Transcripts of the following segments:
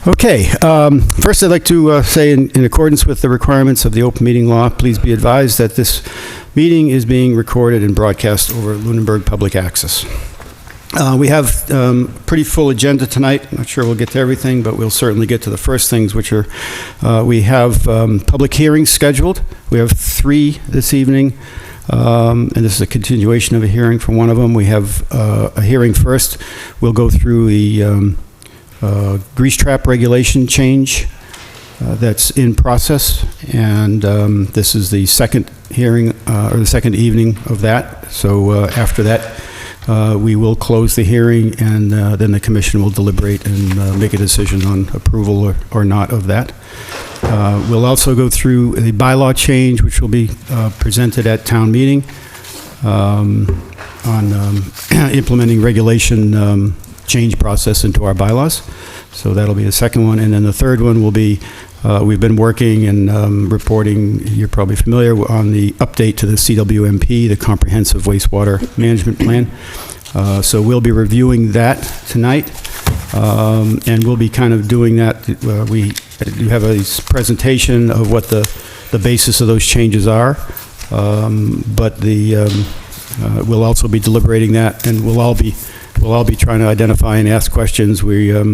Okay, first I'd like to say in accordance with the requirements of the open meeting law, please be advised that this meeting is being recorded and broadcast over Lunenburg Public Access. We have a pretty full agenda tonight. I'm not sure we'll get to everything, but we'll certainly get to the first things, which are, we have public hearings scheduled. We have 3 this evening, and this is a continuation of a hearing from one of them. We have a hearing first. We'll go through the grease trap regulation change that's in process, and this is the second hearing, or the second evening of that. So after that, we will close the hearing, and then the commission will deliberate and make a decision on approval or not of that. We'll also go through the bylaw change, which will be presented at town meeting on implementing regulation change process into our bylaws. So that'll be the second one. And then the third one will be, we've been working and reporting, you're probably familiar, on the update to the CWMP, the Comprehensive Wastewater Management Plan. So we'll be reviewing that tonight, and we'll be kind of doing that. We do have a presentation of what the basis of those changes are, but we'll also be deliberating that, and we'll all be trying to identify and ask questions. We are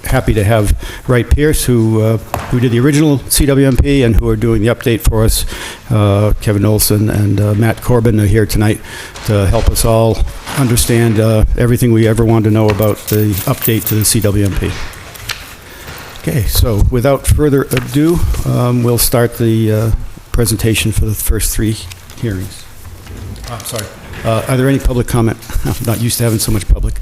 happy to have Wright Pierce, who did the original CWMP and who are doing the update for us. Kevin Olson and Matt Corbin are here tonight to help us all understand everything we ever wanted to know about the update to the CWMP. Okay, so without further ado, we'll start the presentation for the first 3 hearings. I'm sorry. Are there any public comment? I'm not used to having so much public.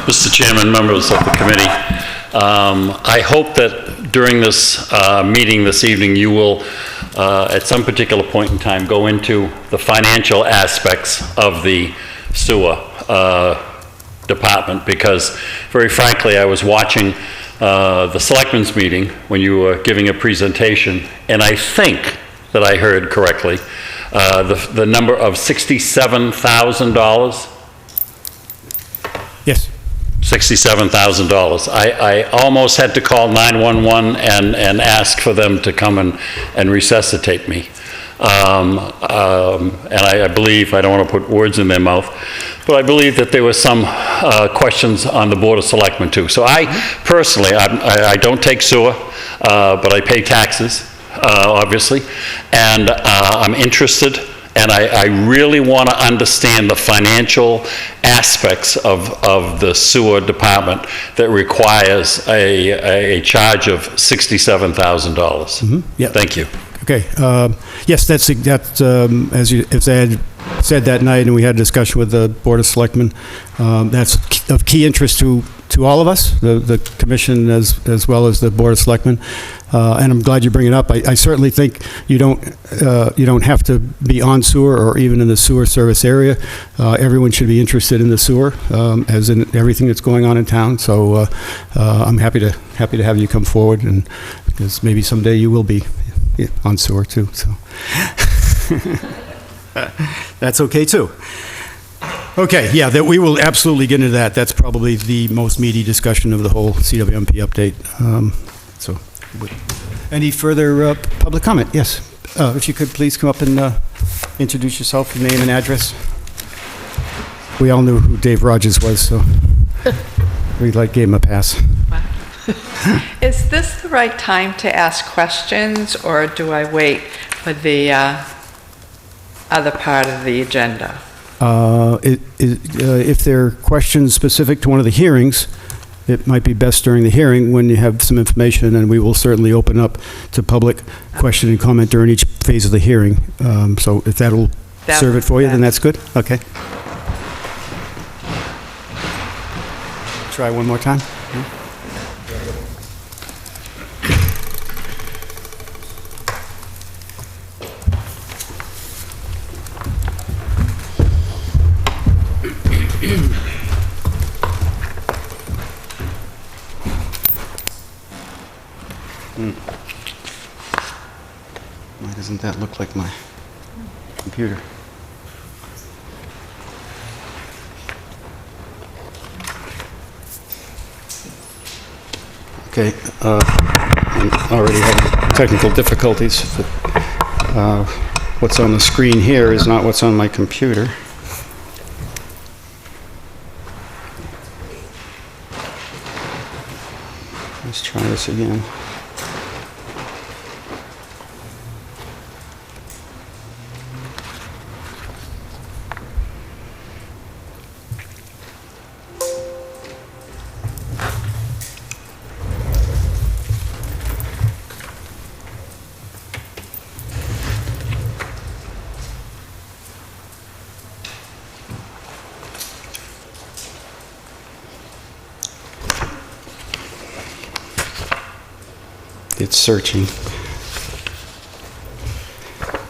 Mr. Chairman, members of the committee, I hope that during this meeting this evening, you will, at some particular point in time, go into the financial aspects of the sewer department, because very frankly, I was watching the selectmen's meeting when you were giving a presentation, and I think that I heard correctly the number of $67,000. Yes. $67,000. I almost had to call 911 and ask for them to come and resuscitate me. And I believe, I don't want to put words in their mouth, but I believe that there were some questions on the Board of Selectmen too. So I personally, I don't take sewer, but I pay taxes, obviously, and I'm interested, and I really want to understand the financial aspects of the sewer department that requires a charge of $67,000. Mm-hmm. Yeah. Thank you. Okay. Yes, that's as I had said that night, and we had a discussion with the Board of Selectmen. That's of key interest to all of us, the Commission as well as the Board of Selectmen. And I'm glad you bring it up. I certainly think you don't have to be on sewer or even in the sewer service area. Everyone should be interested in the sewer, as in everything that's going on in town. So I'm happy to have you come forward, and because maybe someday you will be on sewer too. So that's okay too. Okay, yeah, that we will absolutely get into that. That's probably the most meaty discussion of the whole CWMP update. So, any further public comment? Yes. If you could please come up and introduce yourself, your name and address. We all knew who Dave Rogers was, so we gave him a pass. Wow. Is this the right time to ask questions, or do I wait for the other part of the agenda? If there are questions specific to one of the hearings, it might be best during the hearing when you have some information, and we will certainly open up to public question and comment during each phase of the hearing. So if that'll serve it for you, then that's good. Okay. Try one more time. Why doesn't that look like my computer? Okay, I'm already having technical difficulties. What's on the screen here is not what's on my computer. Let's try this again. It's searching.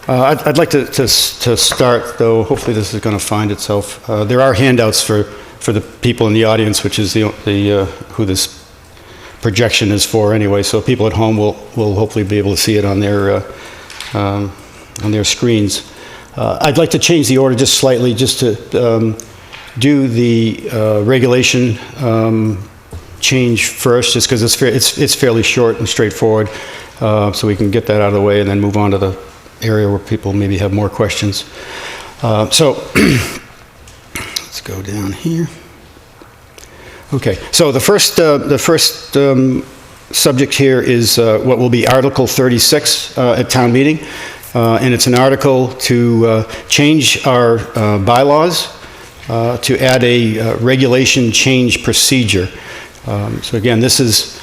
I'd like to start, though. Hopefully, this is going to find itself. There are handouts for the people in the audience, which is who this projection is for, anyway. So people at home will hopefully be able to see it on their screens. I'd like to change the order just slightly, just to do the regulation change first, just because it's fairly short and straightforward, so we can get that out of the way and then move on to the area where people maybe have more questions. So let's go down here. Okay, so the first subject here is what will be Article 36 at town meeting, and it's an article to change our bylaws to add a regulation change procedure. So again, this is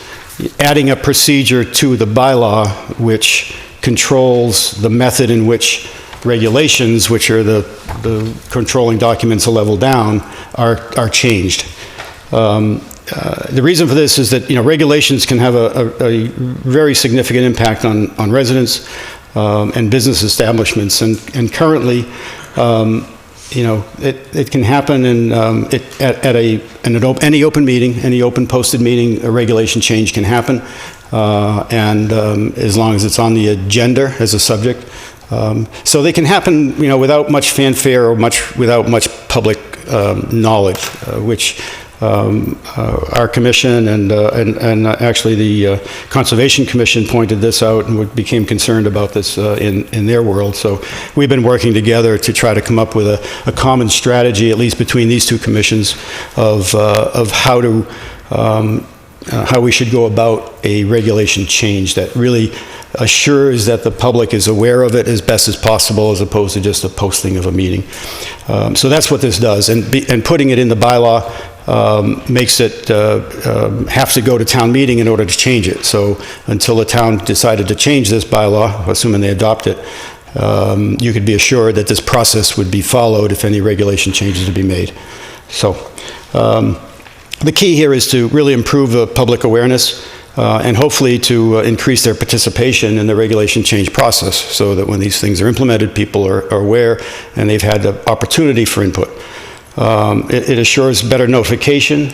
adding a procedure to the bylaw which controls the method in which regulations, which are the controlling documents a level down, are changed. The reason for this is that regulations can have a very significant impact on residents and business establishments, and currently it can happen at any open meeting, any open posted meeting, a regulation change can happen, and as long as it's on the agenda as a subject. So they can happen, without much fanfare or without much public knowledge, which our commission and actually the Conservation Commission pointed this out and became concerned about this in their world. So we've been working together to try to come up with a common strategy, at least between these two commissions, of how we should go about a regulation change that really assures that the public is aware of it as best as possible, as opposed to just a posting of a meeting. So that's what this does, and putting it in the bylaw makes it have to go to town meeting in order to change it. So until the town decided to change this bylaw, assuming they adopt it, you could be assured that this process would be followed if any regulation changes to be made. So the key here is to really improve the public awareness and hopefully to increase their participation in the regulation change process, so that when these things are implemented, people are aware and they've had the opportunity for input. It assures better notification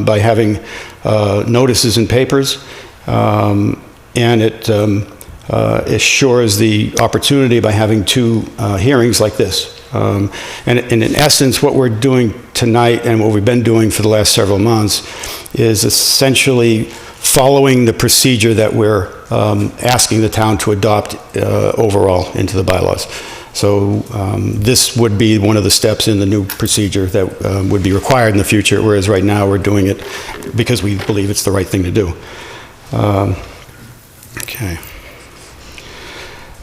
by having notices in papers, and it assures the opportunity by having two hearings like this. And in essence, what we're doing tonight and what we've been doing for the last several months is essentially following the procedure that we're asking the town to adopt overall into the bylaws. So this would be one of the steps in the new procedure that would be required in the future, whereas right now we're doing it because we believe it's the right thing to do. Okay.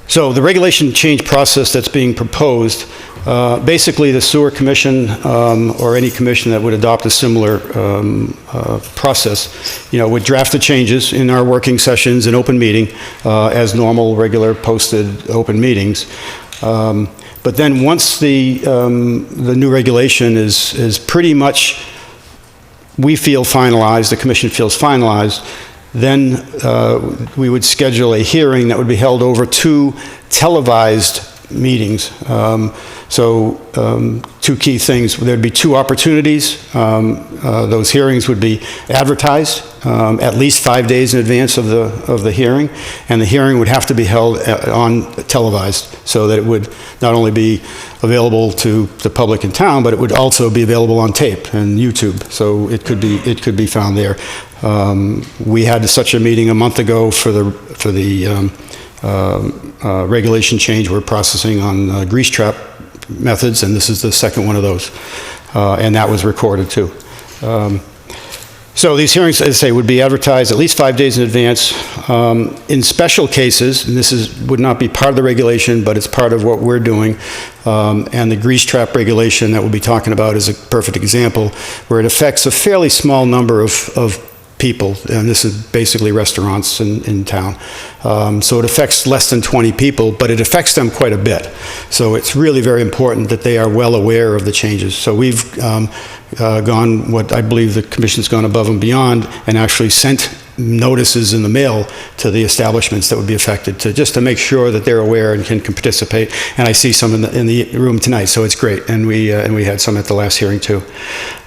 So the regulation change process that's being proposed, basically the Sewer Commission or any commission that would adopt a similar process, would draft the changes in our working sessions and open meeting as normal, regular, posted open meetings. But then once the new regulation is pretty much, we feel finalized, the commission feels finalized, then we would schedule a hearing that would be held over two televised meetings. So two key things. There'd be two opportunities. Those hearings would be advertised at least 5 days in advance of the hearing, and the hearing would have to be held on televised, so that it would not only be available to the public in town, but it would also be available on tape and YouTube, so it could be found there. We had such a meeting a month ago for the regulation change we're processing on grease trap methods, and this is the second one of those, and that was recorded too. So these hearings, as I say, would be advertised at least 5 days in advance. In special cases, and this would not be part of the regulation, but it's part of what we're doing, and the grease trap regulation that we'll be talking about is a perfect example, where it affects a fairly small number of people, and this is basically restaurants in town. So it affects less than 20 people, but it affects them quite a bit. So it's really very important that they are well aware of the changes. So we've gone, what I believe the Commission's gone above and beyond, and actually sent notices in the mail to the establishments that would be affected, just to make sure that they're aware and can participate. And I see some in the room tonight, so it's great. And we had some at the last hearing too.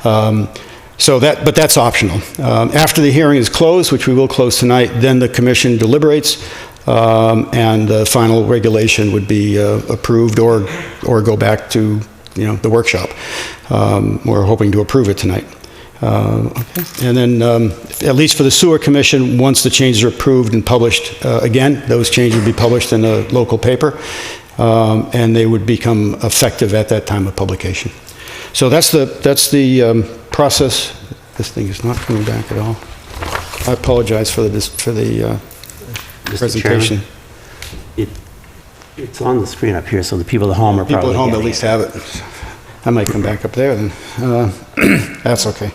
But that's optional. After the hearing is closed, which we will close tonight, then the Commission deliberates, and the final regulation would be approved or go back to the workshop. We're hoping to approve it tonight. Okay. And then, at least for the Sewer Commission, once the changes are approved and published, again, those changes would be published in a local paper, and they would become effective at that time of publication. So that's the process. This thing is not coming back at all. I apologize for the presentation. Chairman, it's on the screen up here, so the people at home are probably People at home at getting least have it. I might come back up there then. That's okay.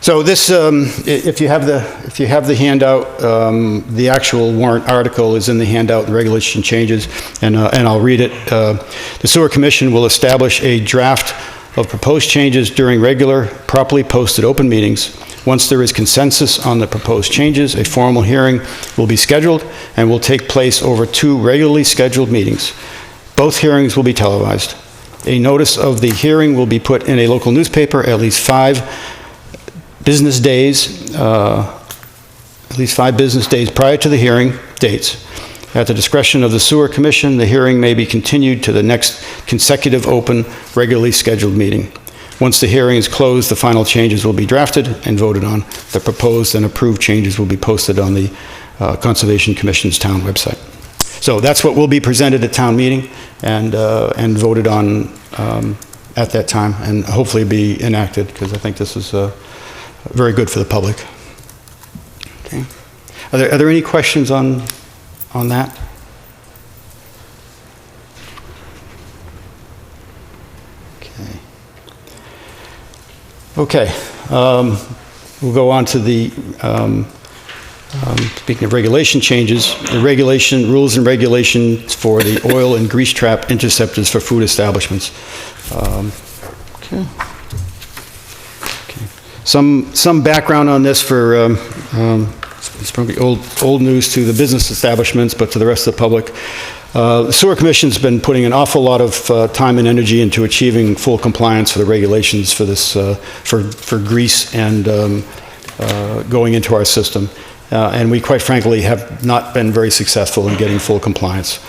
So this, if you have the handout, the actual warrant article is in the handout, the regulation changes, and I'll read it. The Sewer Commission will establish a draft of proposed changes during regular, properly posted open meetings. Once there is consensus on the proposed changes, a formal hearing will be scheduled and will take place over 2 regularly scheduled meetings. Both hearings will be televised. A notice of the hearing will be put in a local newspaper at least 5 business days, prior to the hearing dates. At the discretion of the Sewer Commission, the hearing may be continued to the next consecutive open, regularly scheduled meeting. Once the hearing is closed, the final changes will be drafted and voted on. The proposed and approved changes will be posted on the Conservation Commission's town website. So that's what will be presented at town meeting and voted on at that time, and hopefully be enacted, because I think this is very good for the public. Okay. Are there any questions on that? Okay. We'll go on to the, speaking of regulation changes, the rules and regulations for the oil and grease trap interceptors for food establishments. Okay. Some background on this for, it's probably old news to the business establishments, but to the rest of the public. The Sewer Commission's been putting an awful lot of time and energy into achieving full compliance for the regulations for this, for grease and going into our system. And we, quite frankly, have not been very successful in getting full compliance.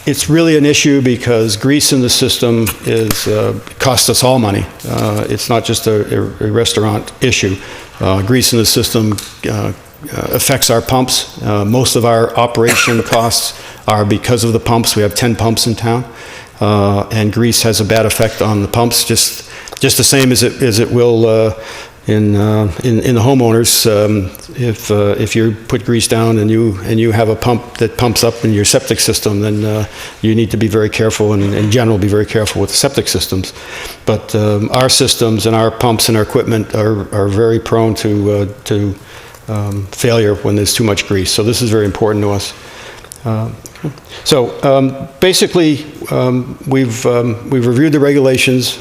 It's really an issue because grease in the system costs us all money. It's not just a restaurant issue. Grease in the system affects our pumps. Most of our operation costs are because of the pumps. We have 10 pumps in town, and grease has a bad effect on the pumps, just the same as it will in the homeowners. If you put grease down and you have a pump that pumps up in your septic system, then you need to be very careful, and in general be very careful with the septic systems. But our systems and our pumps and our equipment are very prone to failure when there's too much grease. So this is very important to us. Basically, we've reviewed the regulations.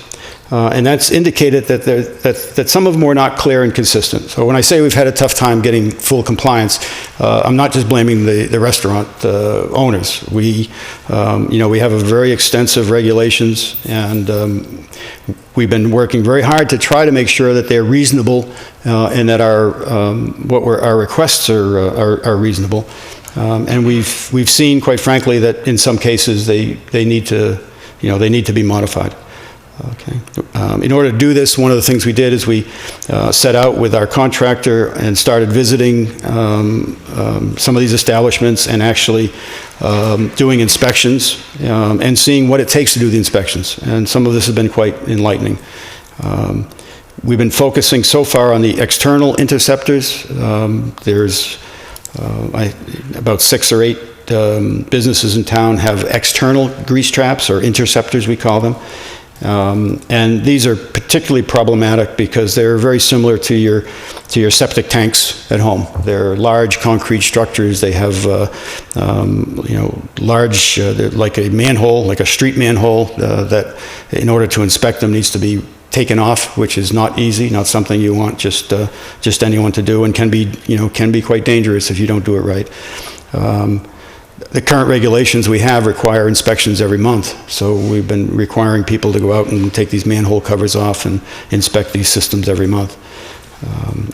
And that's indicated that some of them were not clear and consistent. So when I say we've had a tough time getting full compliance, I'm not just blaming the restaurant owners. We have a very extensive regulations, and we've been working very hard to try to make sure that they're reasonable and that our requests are reasonable. And we've seen, quite frankly, that in some cases they need to be modified. Okay. In order to do this, one of the things we did is we set out with our contractor and started visiting some of these establishments and actually doing inspections and seeing what it takes to do the inspections. And some of this has been quite enlightening. We've been focusing so far on the external interceptors. There's about 6 or 8 businesses in town have external grease traps, or interceptors we call them. And these are particularly problematic because they're very similar to your septic tanks at home. They're large concrete structures. They have large, they're like a manhole, like a street manhole, that in order to inspect them needs to be taken off, which is not easy, not something you want just anyone to do, and can be quite dangerous if you don't do it right. The current regulations we have require inspections every month, so we've been requiring people to go out and take these manhole covers off and inspect these systems every month.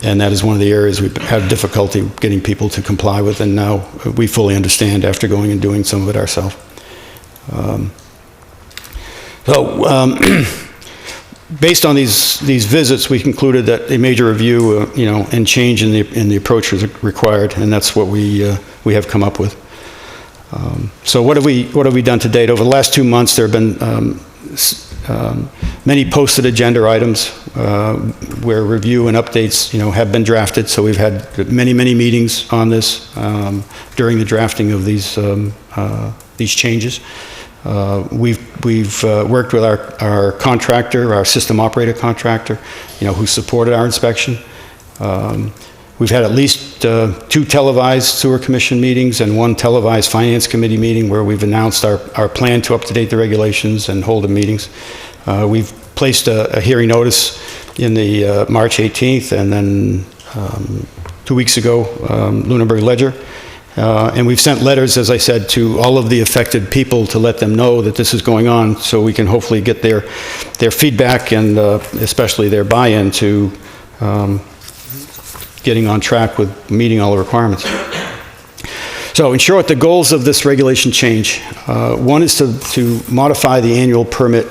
And that is one of the areas we've had difficulty getting people to comply with, and now we fully understand after going and doing some of it ourselves. Based on these visits, we concluded that a major review, and change in the approach was required, and that's what we have come up with. So what have we done to date? Over the last 2 months, there have been many posted agenda items where review and updates, have been drafted. So we've had many meetings on this during the drafting of these changes. We've worked with our contractor, our system operator contractor, who supported our inspection. We've had at least 2 televised sewer commission meetings and 1 televised finance committee meeting where we've announced our plan to up-to-date the regulations and hold the meetings. We've placed a hearing notice in the March 18th, and then 2 weeks ago, Lunenburg Ledger. And we've sent letters, as I said, to all of the affected people to let them know that this is going on, so we can hopefully get their feedback and especially their buy-in to getting on track with meeting all the requirements. So in short, the goals of this regulation change. One is to modify the annual permit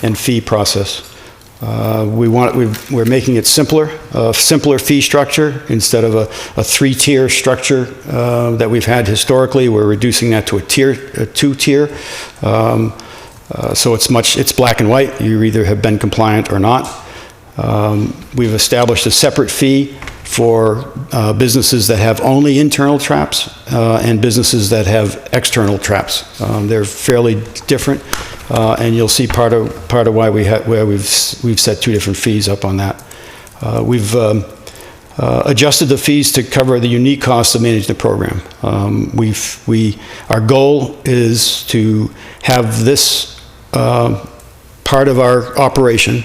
and fee process. We're making it simpler, a simpler fee structure instead of a 3-tier structure that we've had historically. We're reducing that to a 2-tier. So it's black and white. You either have been compliant or not. We've established a separate fee for businesses that have only internal traps and businesses that have external traps. They're fairly different, and you'll see part of why we've set 2 different fees up on that. We've adjusted the fees to cover the unique costs of managing the program. Our goal is to have this part of our operation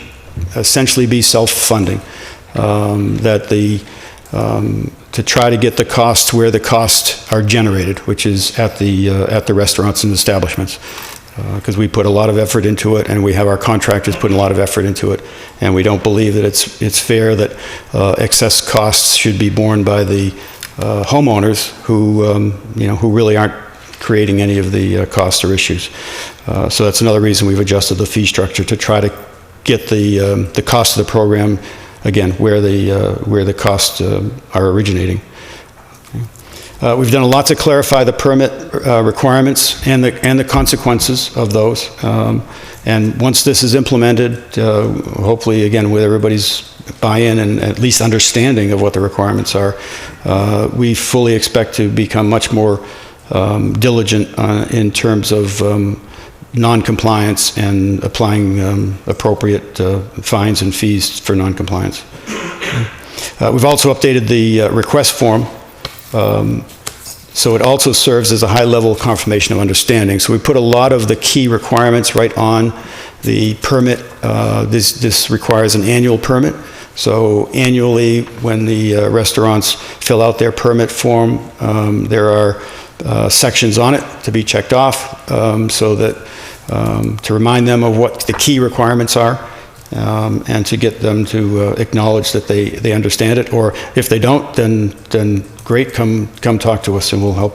essentially be self-funding. To try to get the costs where the costs are generated, which is at the restaurants and establishments, because we put a lot of effort into it, and we have our contractors putting a lot of effort into it, and we don't believe that it's fair that excess costs should be borne by the homeowners who really aren't creating any of the costs or issues. So that's another reason we've adjusted the fee structure to try to get the cost of the program, again, where the costs are originating. We've done a lot to clarify the permit requirements and the consequences of those. And once this is implemented, hopefully, again, with everybody's buy-in and at least understanding of what the requirements are, we fully expect to become much more diligent in terms of non-compliance and applying appropriate fines and fees for non-compliance. We've also updated the request form, so it also serves as a high-level confirmation of understanding. So we put a lot of the key requirements right on The permit, this requires an annual permit. So annually, when the restaurants fill out their permit form, there are sections on it to be checked off, so that to remind them of what the key requirements are, and to get them to acknowledge that they understand it. Or if they don't, then great, come talk to us and we'll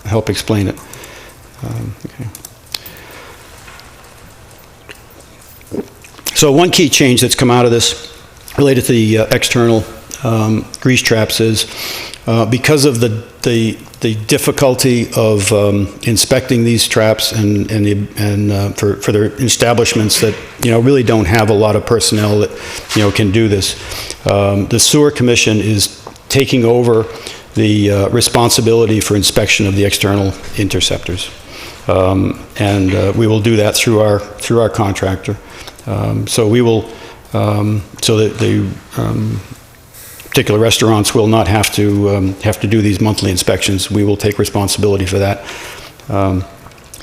help explain it. Okay. So one key change that's come out of this related to the external grease traps is because of the difficulty of inspecting these traps and for their establishments that really don't have a lot of personnel that can do this. The Sewer Commission is taking over the responsibility for inspection of the external interceptors, and we will do that through our contractor. So we will so that the particular restaurants will not have to do these monthly inspections. We will take responsibility for that.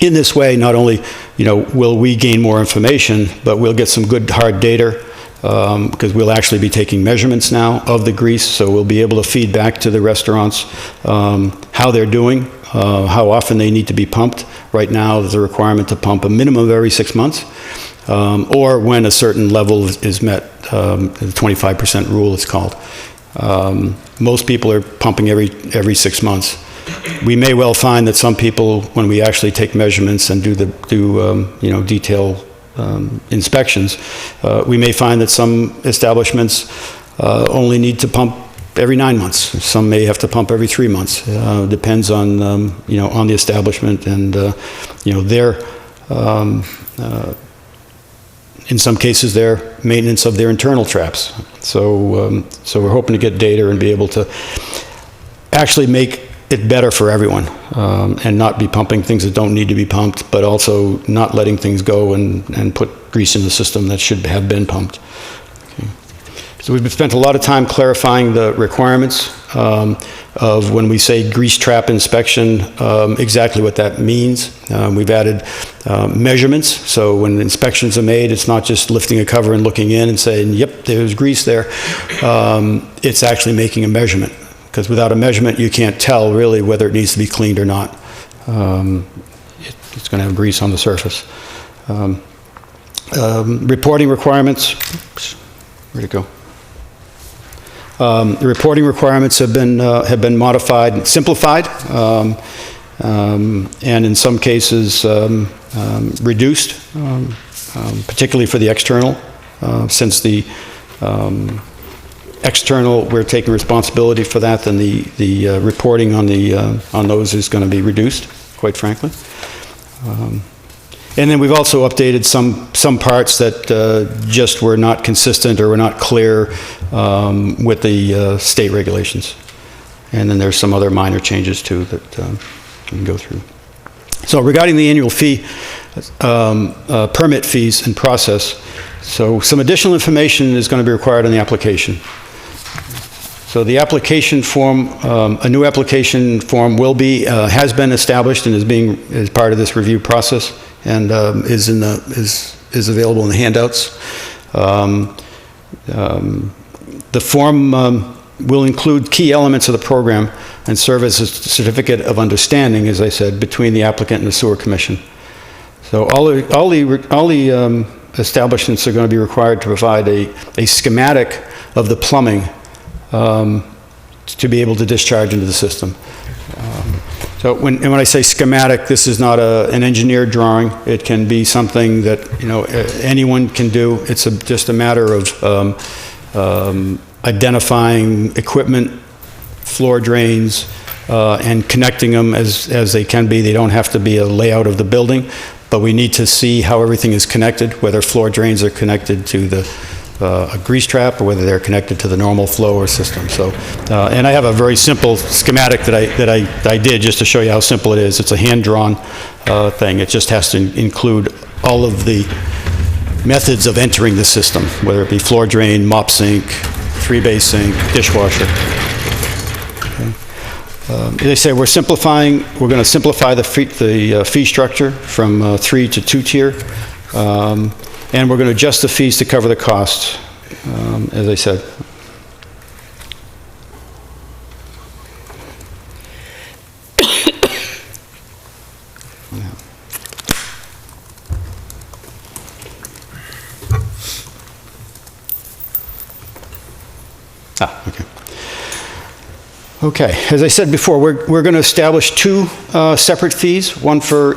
In this way, not only will we gain more information, but we'll get some good hard data, because we'll actually be taking measurements now of the grease, so we'll be able to feed back to the restaurants how they're doing, how often they need to be pumped. Right now, there's a requirement to pump a minimum of every 6 months, or when a certain level is met, the 25% rule it's called. Most people are pumping every 6 months. We may well find that some people, when we actually take measurements and do detail inspections, we may find that some establishments only need to pump every 9 months. Some may have to pump every 3 months. Depends on on the establishment and their in some cases, their maintenance of their internal traps. So we're hoping to get data and be able to actually make it better for everyone, and not be pumping things that don't need to be pumped, but also not letting things go and put grease in the system that should have been pumped. Okay. So we've spent a lot of time clarifying the requirements of when we say grease trap inspection, exactly what that means. We've added measurements, so when inspections are made, it's not just lifting a cover and looking in and saying, yep, there's grease there. It's actually making a measurement, because without a measurement, you can't tell really whether it needs to be cleaned or not. It's going to have grease on the surface. Reporting requirements, oops, where'd it go? The reporting requirements have been modified and simplified, and in some cases reduced, particularly for the external, since the external, we're taking responsibility for that, then the reporting on those is going to be reduced, quite frankly. And then we've also updated some parts that just were not consistent or were not clear with the state regulations. And then there's some other minor changes too that we can go through. So regarding the annual fee, permit fees and process, so some additional information is going to be required on the application. So the application form, a new application form will be, has been established and is part of this review process, and is available in the handouts. The form will include key elements of the program and serve as a certificate of understanding, as I said, between the applicant and the Sewer Commission. So all the establishments are going to be required to provide a schematic of the plumbing to be able to discharge into the system. So when I say schematic, this is not an engineered drawing. It can be something that anyone can do. It's just a matter of identifying equipment, floor drains, and connecting them as they can be. They don't have to be a layout of the building, but we need to see how everything is connected, whether floor drains are connected to a grease trap or whether they're connected to the normal flow or system. So, and I have a very simple schematic that I did just to show you how simple it is. It's a hand-drawn thing. It just has to include all of the methods of entering the system, whether it be floor drain, mop sink, three-bay sink, dishwasher. Okay. They say we're going to simplify the fee structure from 3 to 2 tier. And we're going to adjust the fees to cover the costs, as I said. Okay. Okay, as I said before, we're going to establish two separate fees, one for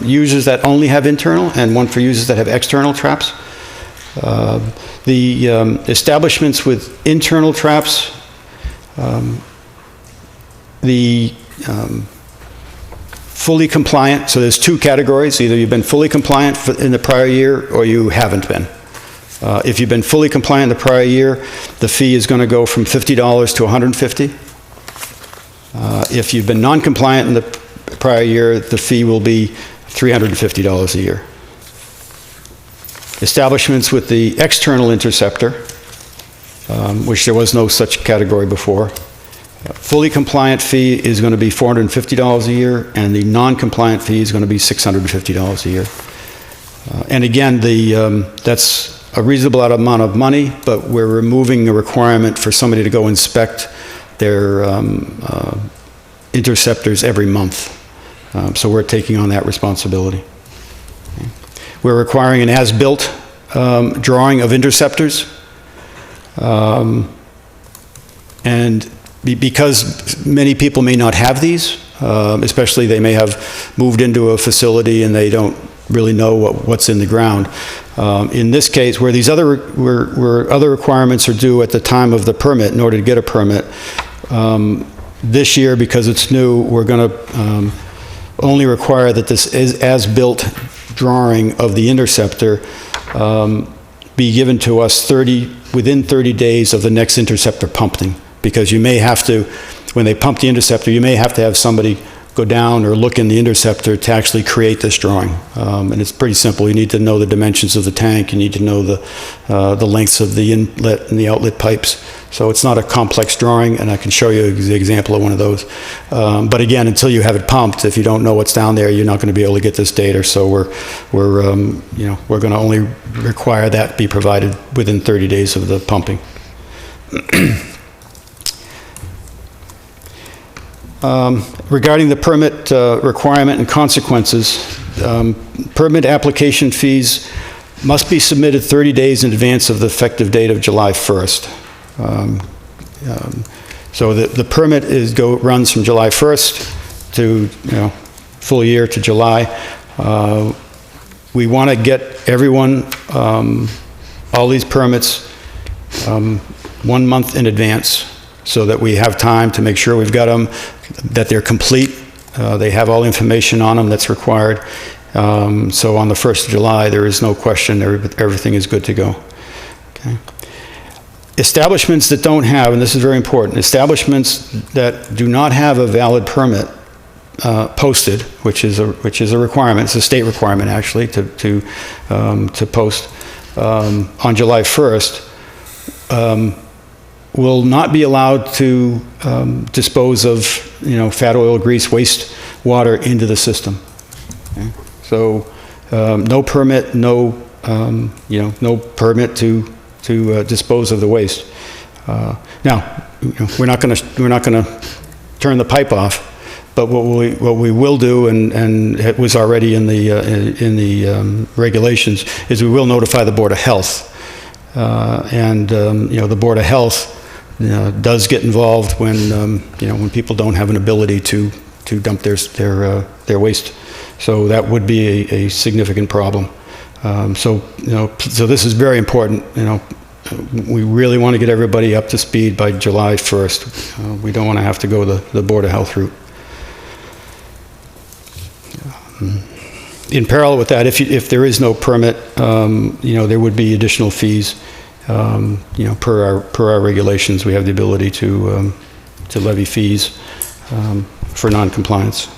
users that only have internal and one for users that have external traps. The establishments with internal traps, fully compliant, so there's two categories, either you've been fully compliant in the prior year or you haven't been. If you've been fully compliant the prior year, the fee is going to go from $50 to $150. If you've been non-compliant in the prior year, the fee will be $350 a year. Establishments with the external interceptor, which there was no such category before, fully compliant fee is going to be $450 a year, and the non-compliant fee is going to be $650 a year. And again, that's a reasonable amount of money, but we're removing a requirement for somebody to go inspect their interceptors every month. So we're taking on that responsibility. Okay. We're requiring an as-built drawing of interceptors. And because many people may not have these, especially they may have moved into a facility and they don't really know what's in the ground. In this case, where these other requirements are due at the time of the permit, in order to get a permit, this year, because it's new, we're going to only require that this as-built drawing of the interceptor be given to us within 30 days of the next interceptor pumping, because you may have to, when they pump the interceptor, you may have to have somebody go down or look in the interceptor to actually create this drawing. And it's pretty simple. You need to know the dimensions of the tank. You need to know the lengths of the inlet and the outlet pipes. So it's not a complex drawing, and I can show you the example of one of those. But again, until you have it pumped, if you don't know what's down there, you're not going to be able to get this data. So we're going to only require that be provided within 30 days of the pumping. Regarding the permit requirement and consequences, permit application fees must be submitted 30 days in advance of the effective date of July 1st. So the permit runs from July 1st to, full year to July. We want to get everyone, all these permits, 1 month in advance, so that we have time to make sure we've got them, that they're complete, they have all the information on them that's required. So on the 1st of July, there is no question, everything is good to go. Okay. Establishments that don't have, and this is very important, establishments that do not have a valid permit posted, which is a requirement, it's a state requirement actually to post on July 1st, will not be allowed to dispose of, fat oil, grease, waste water into the system. Okay? So no permit, no permit to dispose of the waste. Now, we're not going to turn the pipe off, but what we will do, and it was already in the regulations, is we will notify the Board of Health, the Board of Health does get involved when people don't have an ability to dump their waste. So that would be a significant problem. So this is very important. We really want to get everybody up to speed by July 1st. We don't want to have to go the Board of Health route. In parallel with that, if there is no permit, there would be additional fees. Per our regulations, we have the ability to levy fees for non-compliance,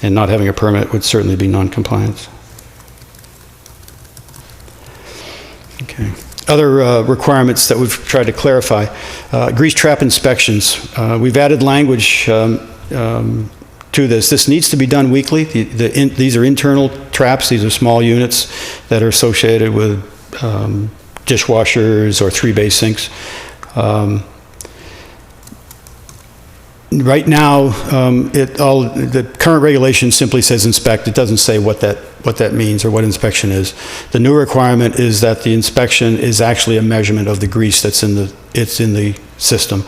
and not having a permit would certainly be non-compliance. Okay. Other requirements that we've tried to clarify: grease trap inspections. We've added language to this. This needs to be done weekly. These are internal traps. These are small units that are associated with dishwashers or 3-bay sinks. Right now, the current regulation simply says inspect. It doesn't say what that means or what inspection is. The new requirement is that the inspection is actually a measurement of the grease that's in the system.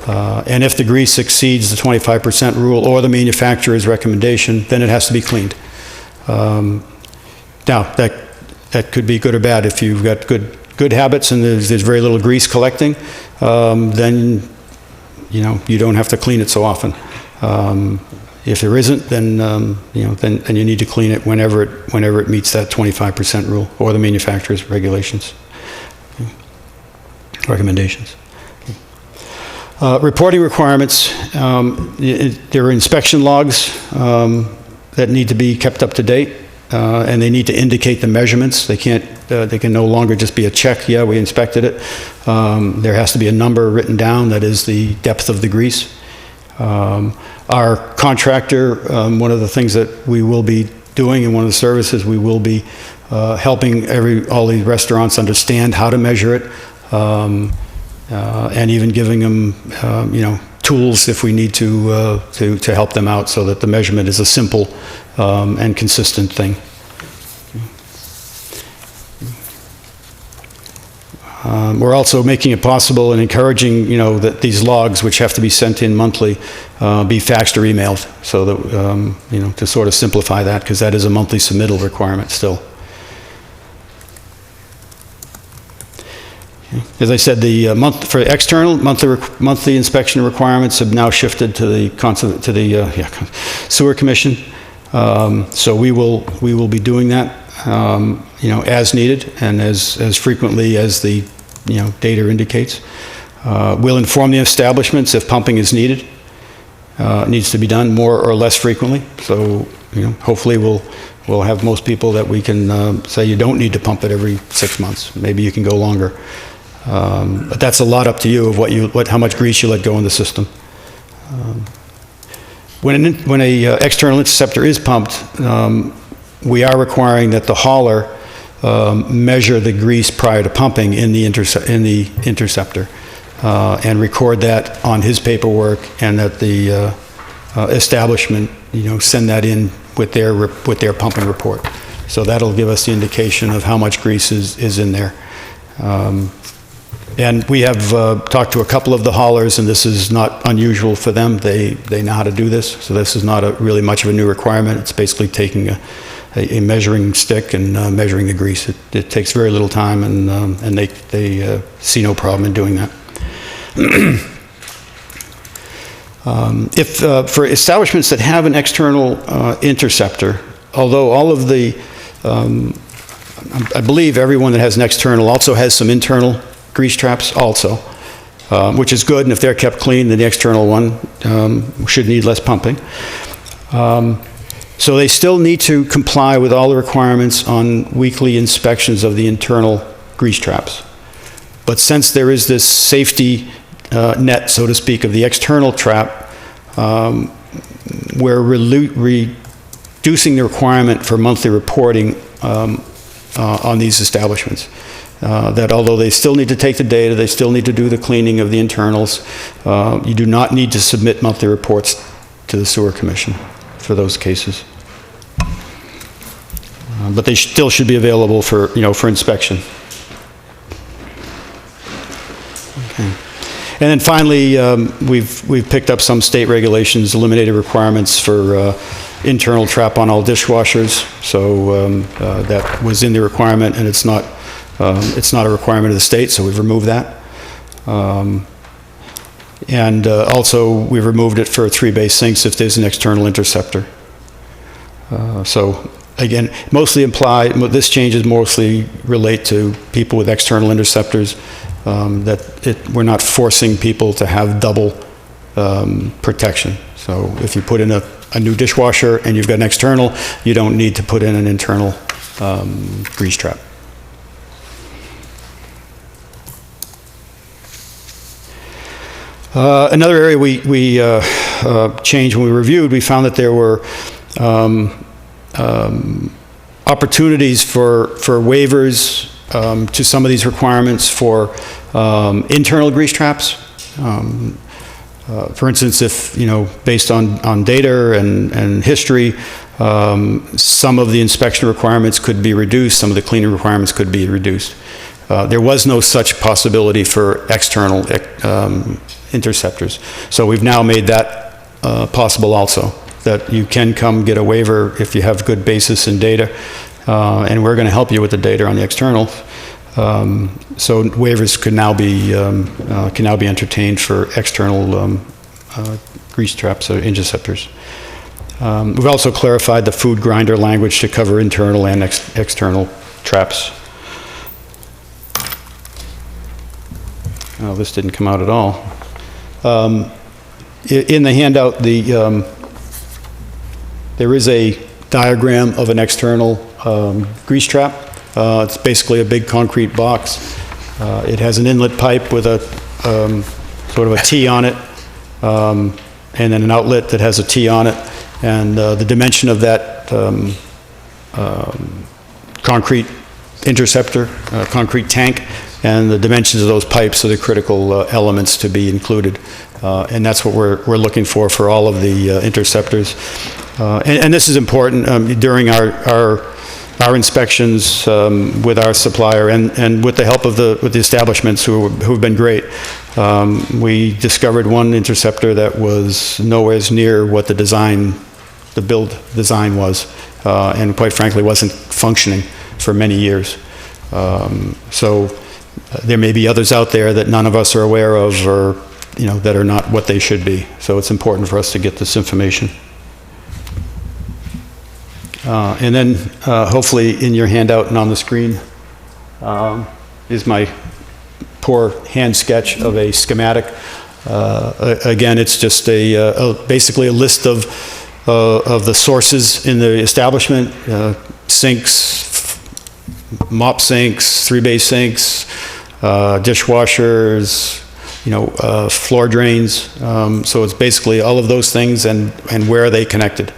And if the grease exceeds the 25% rule or the manufacturer's recommendation, then it has to be cleaned. Now, that could be good or bad. If you've got good habits and there's very little grease collecting, then you don't have to clean it so often. If there isn't, then then you need to clean it whenever it meets that 25% rule or the manufacturer's recommendations. Reporting requirements. There are inspection logs that need to be kept up to date, and they need to indicate the measurements. They can no longer just be a check. Yeah, we inspected it. There has to be a number written down that is the depth of the grease. Our contractor, one of the things that we will be doing and one of the services we will be helping all these restaurants understand how to measure it, and even giving them tools if we need to help them out so that the measurement is a simple and consistent thing. We're also making it possible and encouraging, that these logs, which have to be sent in monthly, be faxed or emailed, so that, to sort of simplify that, because that is a monthly submittal requirement still. As I said, the for external monthly inspection requirements have now shifted to the Sewer Commission. So we will be doing that, as needed and as frequently as the data indicates. We'll inform the establishments if pumping is needed. It needs to be done more or less frequently. So hopefully we'll have most people that we can say you don't need to pump it every 6 months. Maybe you can go longer. But that's a lot up to you of how much grease you let go in the system. When a external interceptor is pumped, we are requiring that the hauler measure the grease prior to pumping in the interceptor and record that on his paperwork, and that the establishment send that in with their pumping report. So that'll give us the indication of how much grease is in there. And we have talked to a couple of the haulers, and this is not unusual for them. They know how to do this, so this is not really much of a new requirement. It's basically taking a measuring stick and measuring the grease. It takes very little time, and they see no problem in doing that. For establishments that have an external interceptor, although all of the, I believe everyone that has an external also has some internal grease traps also, which is good, and if they're kept clean, then the external one should need less pumping. So they still need to comply with all the requirements on weekly inspections of the internal grease traps. But since there is this safety net, so to speak, of the external trap, we're reducing the requirement for monthly reporting on these establishments. That although they still need to take the data, they still need to do the cleaning of the internals, you do not need to submit monthly reports to the Sewer Commission for those cases. But they still should be available for inspection. Okay. And then finally, we've picked up some state regulations, eliminated requirements for internal trap on all dishwashers. So that was in the requirement, and it's not a requirement of the state, so we've removed that. And also, we've removed it for 3-bay sinks if there's an external interceptor. So again, this changes mostly relate to people with external interceptors, we're not forcing people to have double protection. So if you put in a new dishwasher and you've got an external, you don't need to put in an internal grease trap. Another area we changed when we reviewed, we found that there were opportunities for waivers to some of these requirements for internal grease traps. For instance, if, based on data and history, some of the inspection requirements could be reduced, some of the cleaning requirements could be reduced. There was no such possibility for external interceptors. So we've now made that possible also, that you can come get a waiver if you have good basis in data, and we're going to help you with the data on the external. So waivers can now be entertained for external grease traps or interceptors. We've also clarified the food grinder language to cover internal and external traps. Oh, this didn't come out at all. In the handout, there is a diagram of an external grease trap. It's basically a big concrete box. It has an inlet pipe with a sort of a T on it, and then an outlet that has a T on it. And the dimension of that concrete interceptor, concrete tank, and the dimensions of those pipes are the critical elements to be included. And that's what we're looking for all of the interceptors. And this is important during our inspections with our supplier and with the help of the establishments who've been great. We discovered one interceptor that was nowhere near what the build design was, and quite frankly wasn't functioning for many years. So there may be others out there that none of us are aware of, or that are not what they should be. So it's important for us to get this information. And then hopefully in your handout and on the screen is my poor hand sketch of a schematic. Again, it's just basically a list of the sources in the establishment: sinks, mop sinks, 3-bay sinks, dishwashers, floor drains. So it's basically all of those things and where are they connected.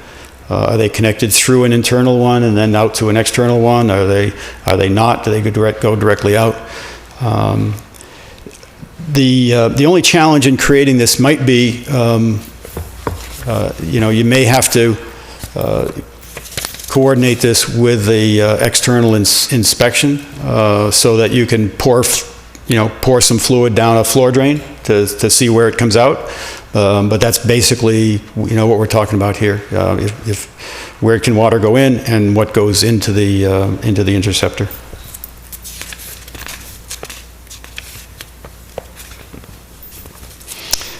Are they connected through an internal one and then out to an external one? Are they not? Do they go directly out? The only challenge in creating this might be, you may have to coordinate this with the external inspection so that you can pour some fluid down a floor drain to see where it comes out. But that's basically, what we're talking about here. If where can water go in and what goes into the interceptor.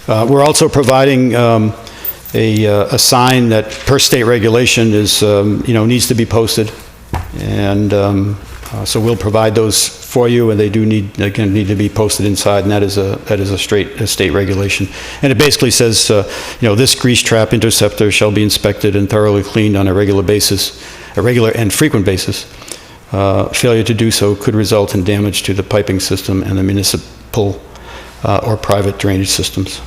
We're also providing a sign that per state regulation is, needs to be posted. And so we'll provide those for you, and they do need to be posted inside, and that is a state regulation. And it basically says, this grease trap interceptor shall be inspected and thoroughly cleaned on a regular and frequent basis. Failure to do so could result in damage to the piping system and the municipal or private drainage systems.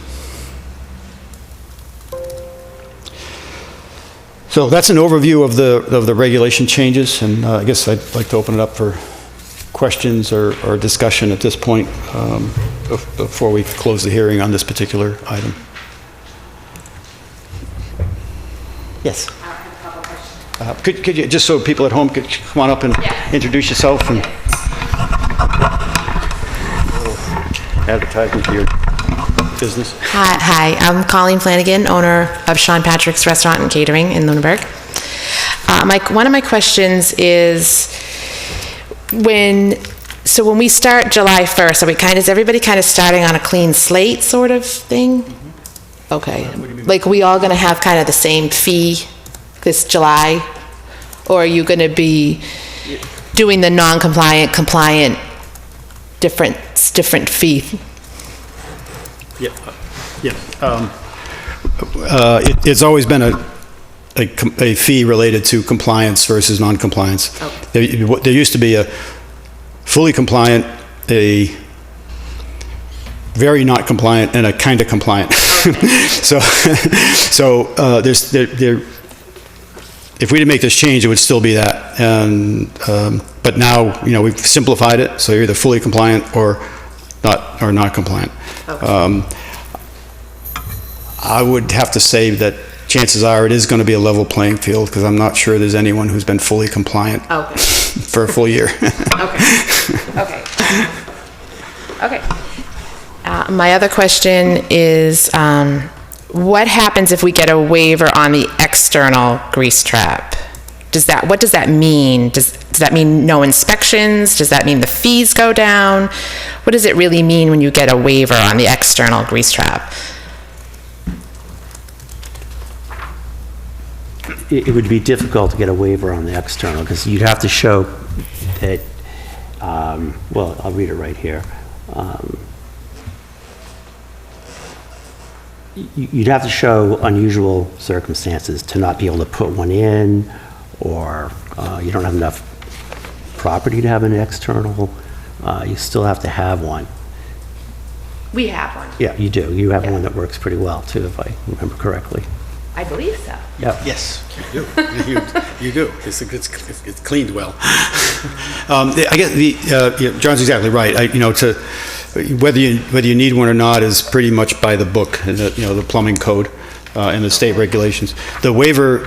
So that's an overview of the regulation changes, and I guess I'd like to open it up for questions or discussion at this point before we close the hearing on this particular item. Yes. Could you, just so people at home could come on up and introduce yourself and advertisement for your business? Hi, I'm Colleen Flanagan, owner of Sean Patrick's Restaurant and Catering in Lunenburg. One of my questions is, when we start July 1st, is everybody kind of starting on a clean slate sort of thing? Mm-hmm. Okay. Like, we all going to have kind of the same fee this July? Or are you going to be doing the non-compliant, compliant, different fee? It's always been a fee related to compliance versus non-compliance. Okay. There used to be a fully compliant, the very not compliant and a kind of compliant. So, if we didn't make this change, it would still be that. And, but now, we've simplified it, so you're either fully compliant or not compliant. I would have to say that chances are it is going to be a level playing field, because I'm not sure there's anyone who's been fully compliant for a full year. Okay. My other question is, what happens if we get a waiver on the external grease trap? What does that mean? Does that mean no inspections? Does that mean the fees go down? What does it really mean when you get a waiver on the external grease trap? It would be difficult to get a waiver on the external, because you'd have to show that, well, I'll read it right here. You'd have to show unusual circumstances to not be able to put one in, or you don't have enough property to have an external. You still have to have one. We have one. Yeah, you do. You have one that works pretty well, too, if I remember correctly. I believe so. Yep. Yes, you do. You do. It's cleaned well. I guess John's exactly right. Whether you need one or not is pretty much by the book, the plumbing code and the state regulations. The waiver,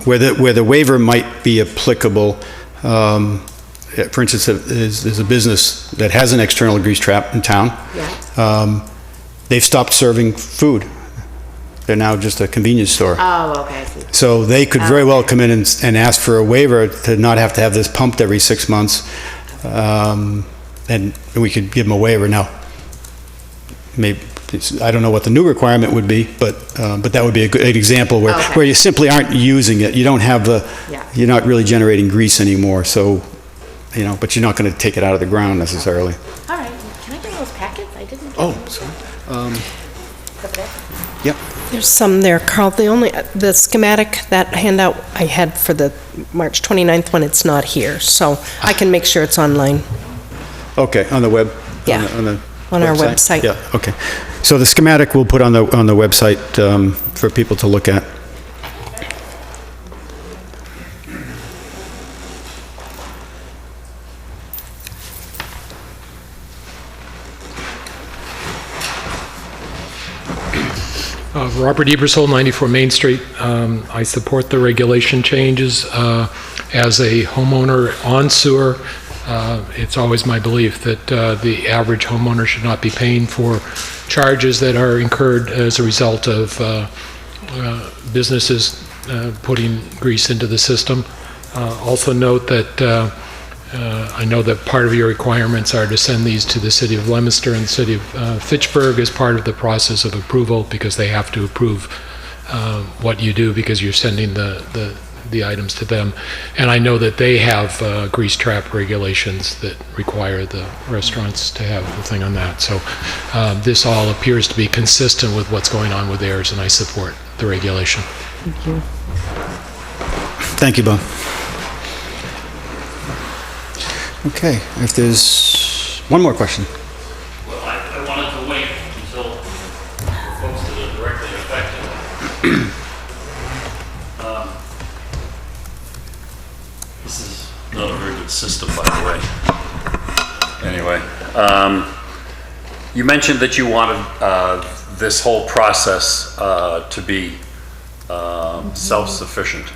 where the waiver might be applicable, for instance, there's a business that has an external grease trap in town. Yeah. They've stopped serving food. They're now just a convenience store. Oh, okay, I see. So they could very well come in and ask for a waiver to not have to have this pumped every 6 months, and we could give them a waiver. Now, maybe I don't know what the new requirement would be, but that would be a good example where you simply aren't using it. You don't have you're not really generating grease anymore. So, but you're not going to take it out of the ground necessarily. All right. Can I get those packets? I didn't. Oh, sorry. Yep. There's some there, Carl. The schematic, that handout I had for the March 29th one, it's not here, so I can make sure it's online. Okay, on the web? Yeah, on our website. Yeah, okay. So the schematic we'll put on the website for people to look at. Robert Ebersol, 94 Main Street. I support the regulation changes. As a homeowner on sewer, it's always my belief that the average homeowner should not be paying for charges that are incurred as a result of businesses putting grease into the system. Also note that I know that part of your requirements are to send these to the City of Leominster and the City of Fitchburg as part of the process of approval, because they have to approve what you do, because you're sending the items to them. And I know that they have grease trap regulations that require the restaurants to have the thing on that. So this all appears to be consistent with what's going on with theirs, and I support the regulation. Thank you. Thank you, Bob. Okay, if there's one more question. Well, I wanted to wait until the folks that are directly affected. This is not a very good system, by the way. Anyway, you mentioned that you wanted this whole process to be self-sufficient.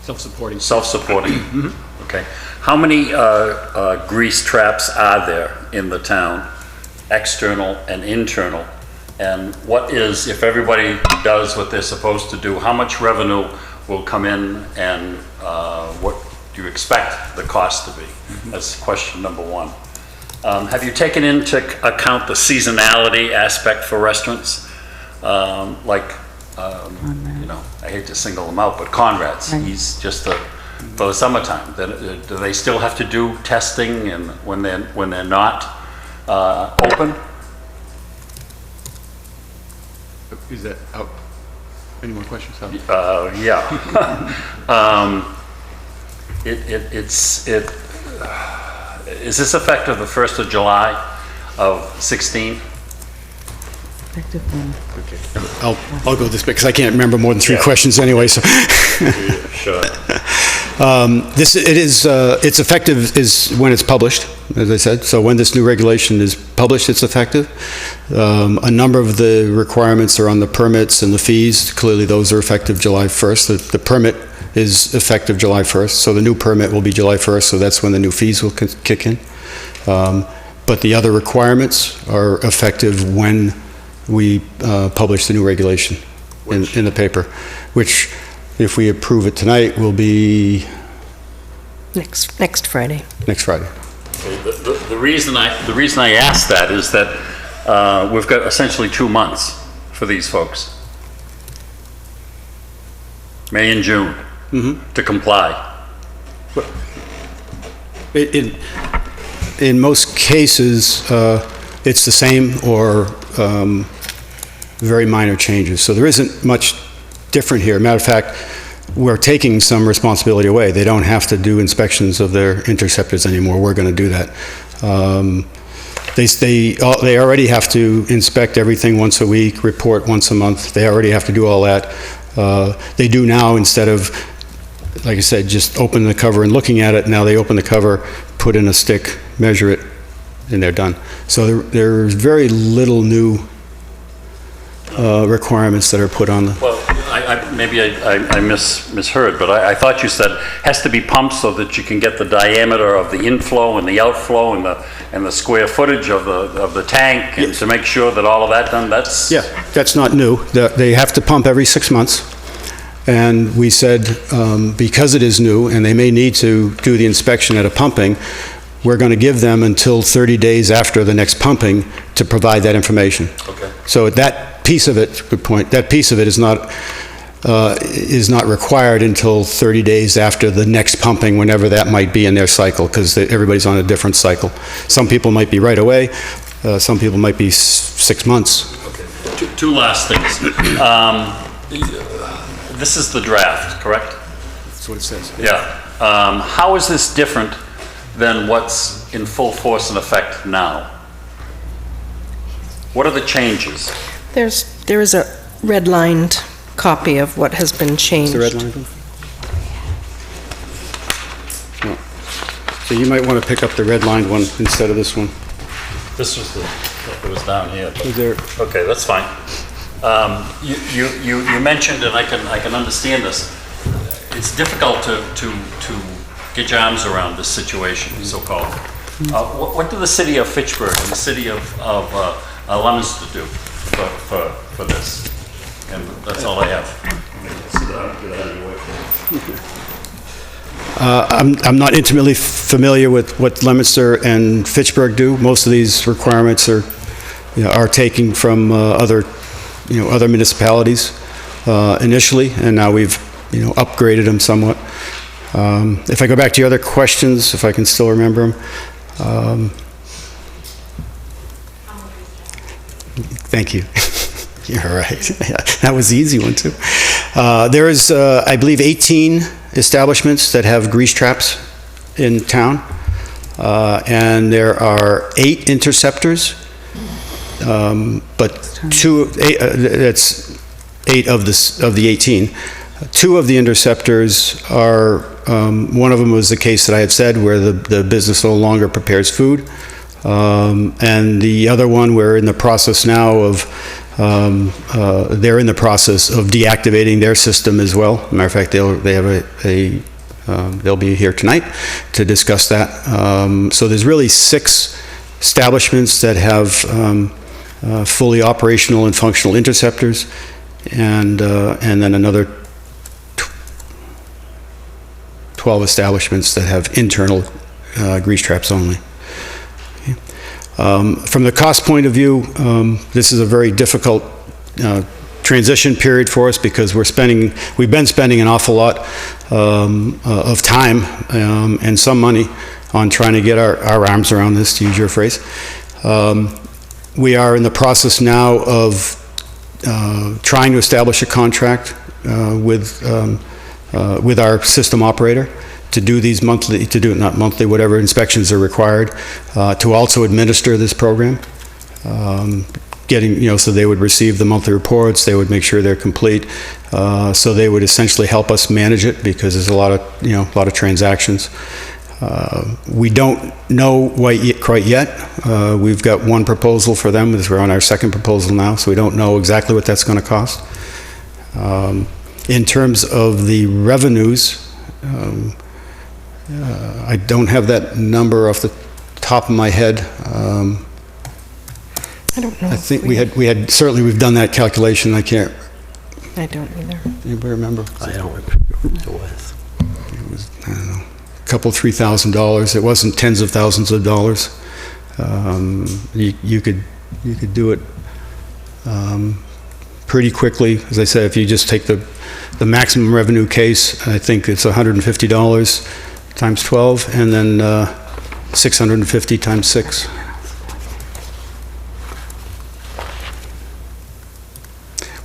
Self-supporting. Self-supporting. Mm-hmm. Okay. How many grease traps are there in the town, external and internal? And what is, if everybody does what they're supposed to do, how much revenue will come in, and what do you expect the cost to be? Mm-hmm. That's question number one. Have you taken into account the seasonality aspect for restaurants? I hate to single him out, but Conrad's, he's just for the summertime. Do they still have to do testing and when they're not open? Is that out? Any more questions? Yeah. Is this effective the 1st of July of 16? Effective when? I'll go this bit, because I can't remember more than three questions anyway, so. Sure. It's effective is when it's published, as I said. So when this new regulation is published, it's effective. A number of the requirements are on the permits and the fees. Clearly, those are effective July 1st. The permit is effective July 1st, so the new permit will be July 1st, so that's when the new fees will kick in. But the other requirements are effective when we publish the new regulation in the paper, which, if we approve it tonight, will be Next Friday. next Friday. The reason I asked that is that we've got essentially 2 months for these folks. May and June to comply. In most cases, it's the same or very minor changes. So there isn't much different here. Matter of fact, we're taking some responsibility away. They don't have to do inspections of their interceptors anymore. We're going to do that. They already have to inspect everything once a week, report once a month. They already have to do all that. They do now, instead of, like I said, just open the cover and looking at it. Now they open the cover, put in a stick, measure it, and they're done. So there's very little new requirements that are put on the... Well, maybe I misheard, but I thought you said has to be pumped so that you can get the diameter of the inflow and the outflow and the square footage of the tank, and to make sure that all of that done. Yeah, that's not new. They have to pump every 6 months. And we said, because it is new and they may need to do the inspection at a pumping, we're going to give them until 30 days after the next pumping to provide that information. Okay. So that piece of it, good point, that piece of it is not required until 30 days after the next pumping, whenever that might be in their cycle, because everybody's on a different cycle. Some people might be right away, some people might be 6 months. Okay. Two last things. This is the draft, correct? That's what it says. Yeah. How is this different than what's in full force and effect now? What are the changes? There is a red-lined copy of what has been changed. The red line? No. So you might want to pick up the red-lined one instead of this one. This was it was down here. Is there? Okay, that's fine. You mentioned, and I can understand this. It's difficult to get your arms around this situation, so-called. What do the city of Fitchburg and the city of Leominster do for this? And that's all I have. I'm not intimately familiar with what Leominster and Fitchburg do. Most of these requirements are taken from other municipalities initially, and now we've upgraded them somewhat. If I go back to your other questions, if I can still remember them. Thank you. You're right. Yeah, that was the easy one too. There is, I believe, 18 establishments that have grease traps in town, and there are 8 interceptors. But that's 8 of the 18. 2 of the interceptors are, one of them was the case that I had said, where the business no longer prepares food. And the other one, we're in the process now of, they're in the process of deactivating their system as well. Matter of fact, they'll be here tonight to discuss that. So there's really 6 establishments that have fully operational and functional interceptors, and then another 12 establishments that have internal grease traps only. Okay. From the cost point of view, this is a very difficult transition period for us, because we've been spending an awful lot of time and some money on trying to get our arms around this, to use your phrase. We are in the process now of trying to establish a contract with our system operator to do these not monthly, whatever inspections are required, to also administer this program. getting, so they would receive the monthly reports, they would make sure they're complete. So they would essentially help us manage it because there's a lot of transactions. We don't know quite yet. We've got one proposal for them, as we're on our second proposal now, so we don't know exactly what that's going to cost. In terms of the revenues, I don't have that number off the top of my head. I don't know. I think we had certainly we've done that calculation. I don't either. Anybody remember? I don't remember what it was. It was, I don't know, a couple, $3,000. It wasn't tens of thousands of dollars. You could do it pretty quickly. As I said, if you just take the maximum revenue case, I think it's $150 times 12, and then 650 times 6.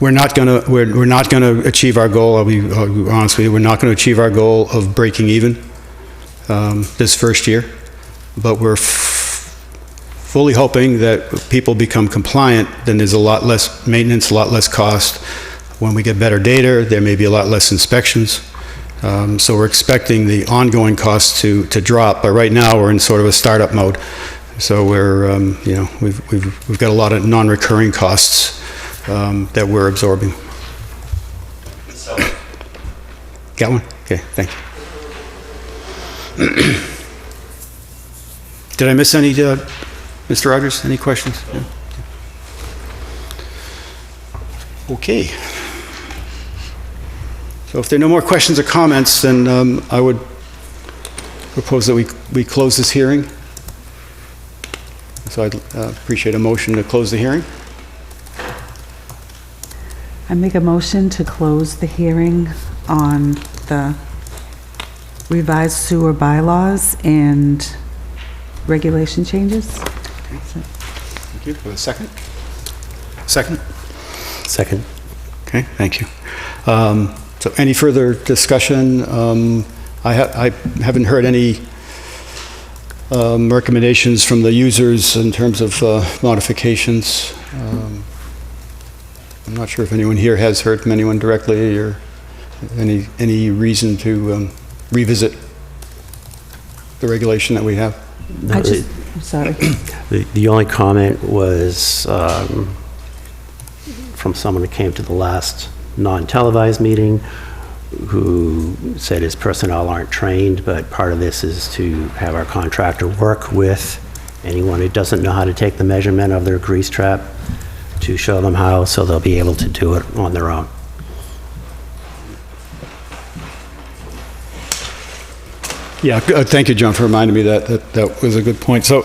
We're not going to achieve our goal. I'll be honest with you. We're not going to achieve our goal of breaking even this first year, but we're fully hoping that people become compliant. Then there's a lot less maintenance, a lot less cost. When we get better data, there may be a lot less inspections. So we're expecting the ongoing costs to drop. But right now we're in sort of a startup mode. So we're we've got a lot of non-recurring costs that we're absorbing. Got one? Okay, thank you. Did I miss any, Mr. Rogers? Any questions? Yeah. Okay. So if there are no more questions or comments, then I would propose that we close this hearing. So I'd appreciate a motion to close the hearing. I make a motion to close the hearing on the revised sewer bylaws and regulation changes. Thank you. For a second? Second? Second. Okay, thank you. So any further discussion? I haven't heard any recommendations from the users in terms of modifications. I'm not sure if anyone here has heard from anyone directly or any reason to revisit the regulation that we have. No, I'm sorry. The only comment was from someone who came to the last non-televised meeting who said his personnel aren't trained, but part of this is to have our contractor work with anyone who doesn't know how to take the measurement of their grease trap to show them how, so they'll be able to do it on their own. Yeah, thank you, John, for reminding me that was a good point. So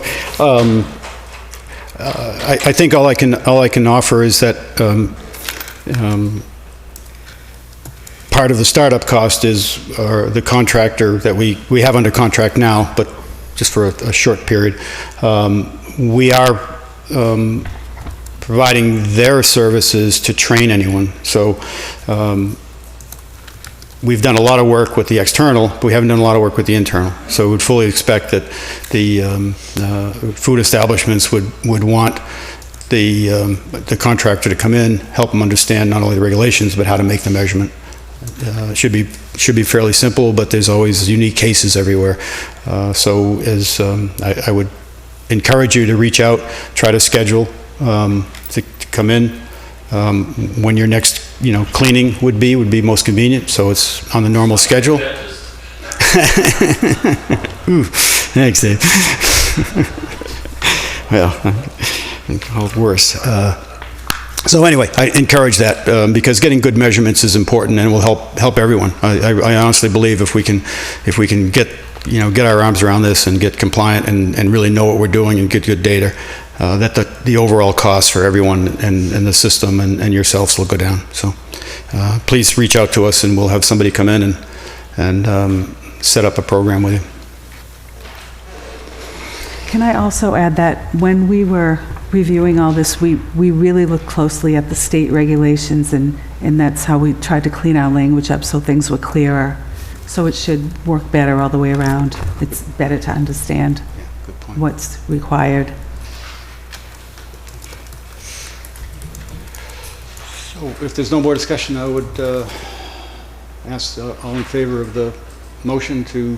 I think all I can offer is that part of the startup cost is the contractor that we have under contract now, but just for a short period. We are providing their services to train anyone. So we've done a lot of work with the external, but we haven't done a lot of work with the internal. So we would fully expect that the food establishments would want the contractor to come in, help them understand not only the regulations, but how to make the measurement. Should be fairly simple, but there's always unique cases everywhere. So as I would encourage you to reach out, try to schedule to come in when your next cleaning would be most convenient, so it's on the normal schedule. Ooh, thanks, Dave. Well, all worse. So anyway, I encourage that because getting good measurements is important and will help everyone. I honestly believe if we can get our arms around this and get compliant and really know what we're doing and get good data, that the overall cost for everyone and the system and yourselves will go down. So please reach out to us and we'll have somebody come in and set up a program with you. Can I also add that when we were reviewing all this, we really looked closely at the state regulations, and that's how we tried to clean our language up so things were clearer. So it should work better all the way around. It's better to understand Good point. what's required. So if there's no more discussion, I would ask all in favor of the motion to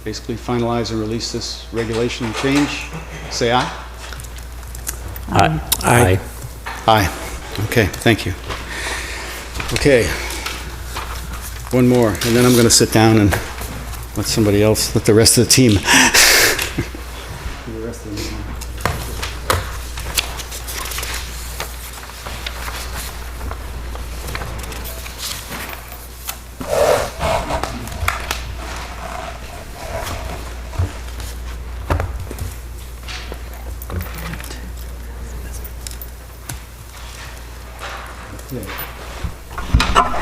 basically finalize and release this regulation change, say aye. Aye. Aye. Okay, thank you. Okay. One more, and then I'm going to sit down and let somebody else, let the rest of the team.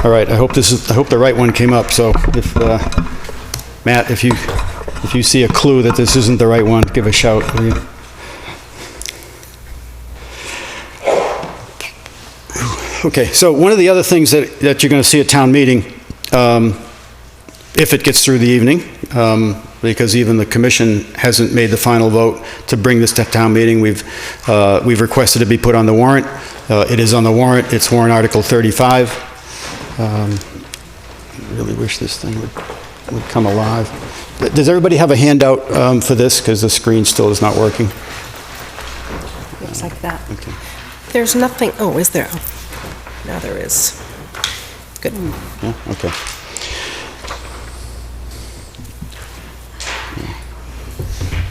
All right, I hope the right one came up, so if, Matt, if you see a clue that this isn't the right one, give a shout, will you? Okay, so one of the other things that you're going to see at town meeting, if it gets through the evening, because even the commission hasn't made the final vote to bring this to town meeting, we've requested it be put on the warrant. It is on the warrant. It's warrant Article 35. I really wish this thing would come alive. Does everybody have a handout for this? Because the screen still is not working. Looks like that. Okay. There's nothing, oh, is there? Oh, now there is. Good. Yeah, okay.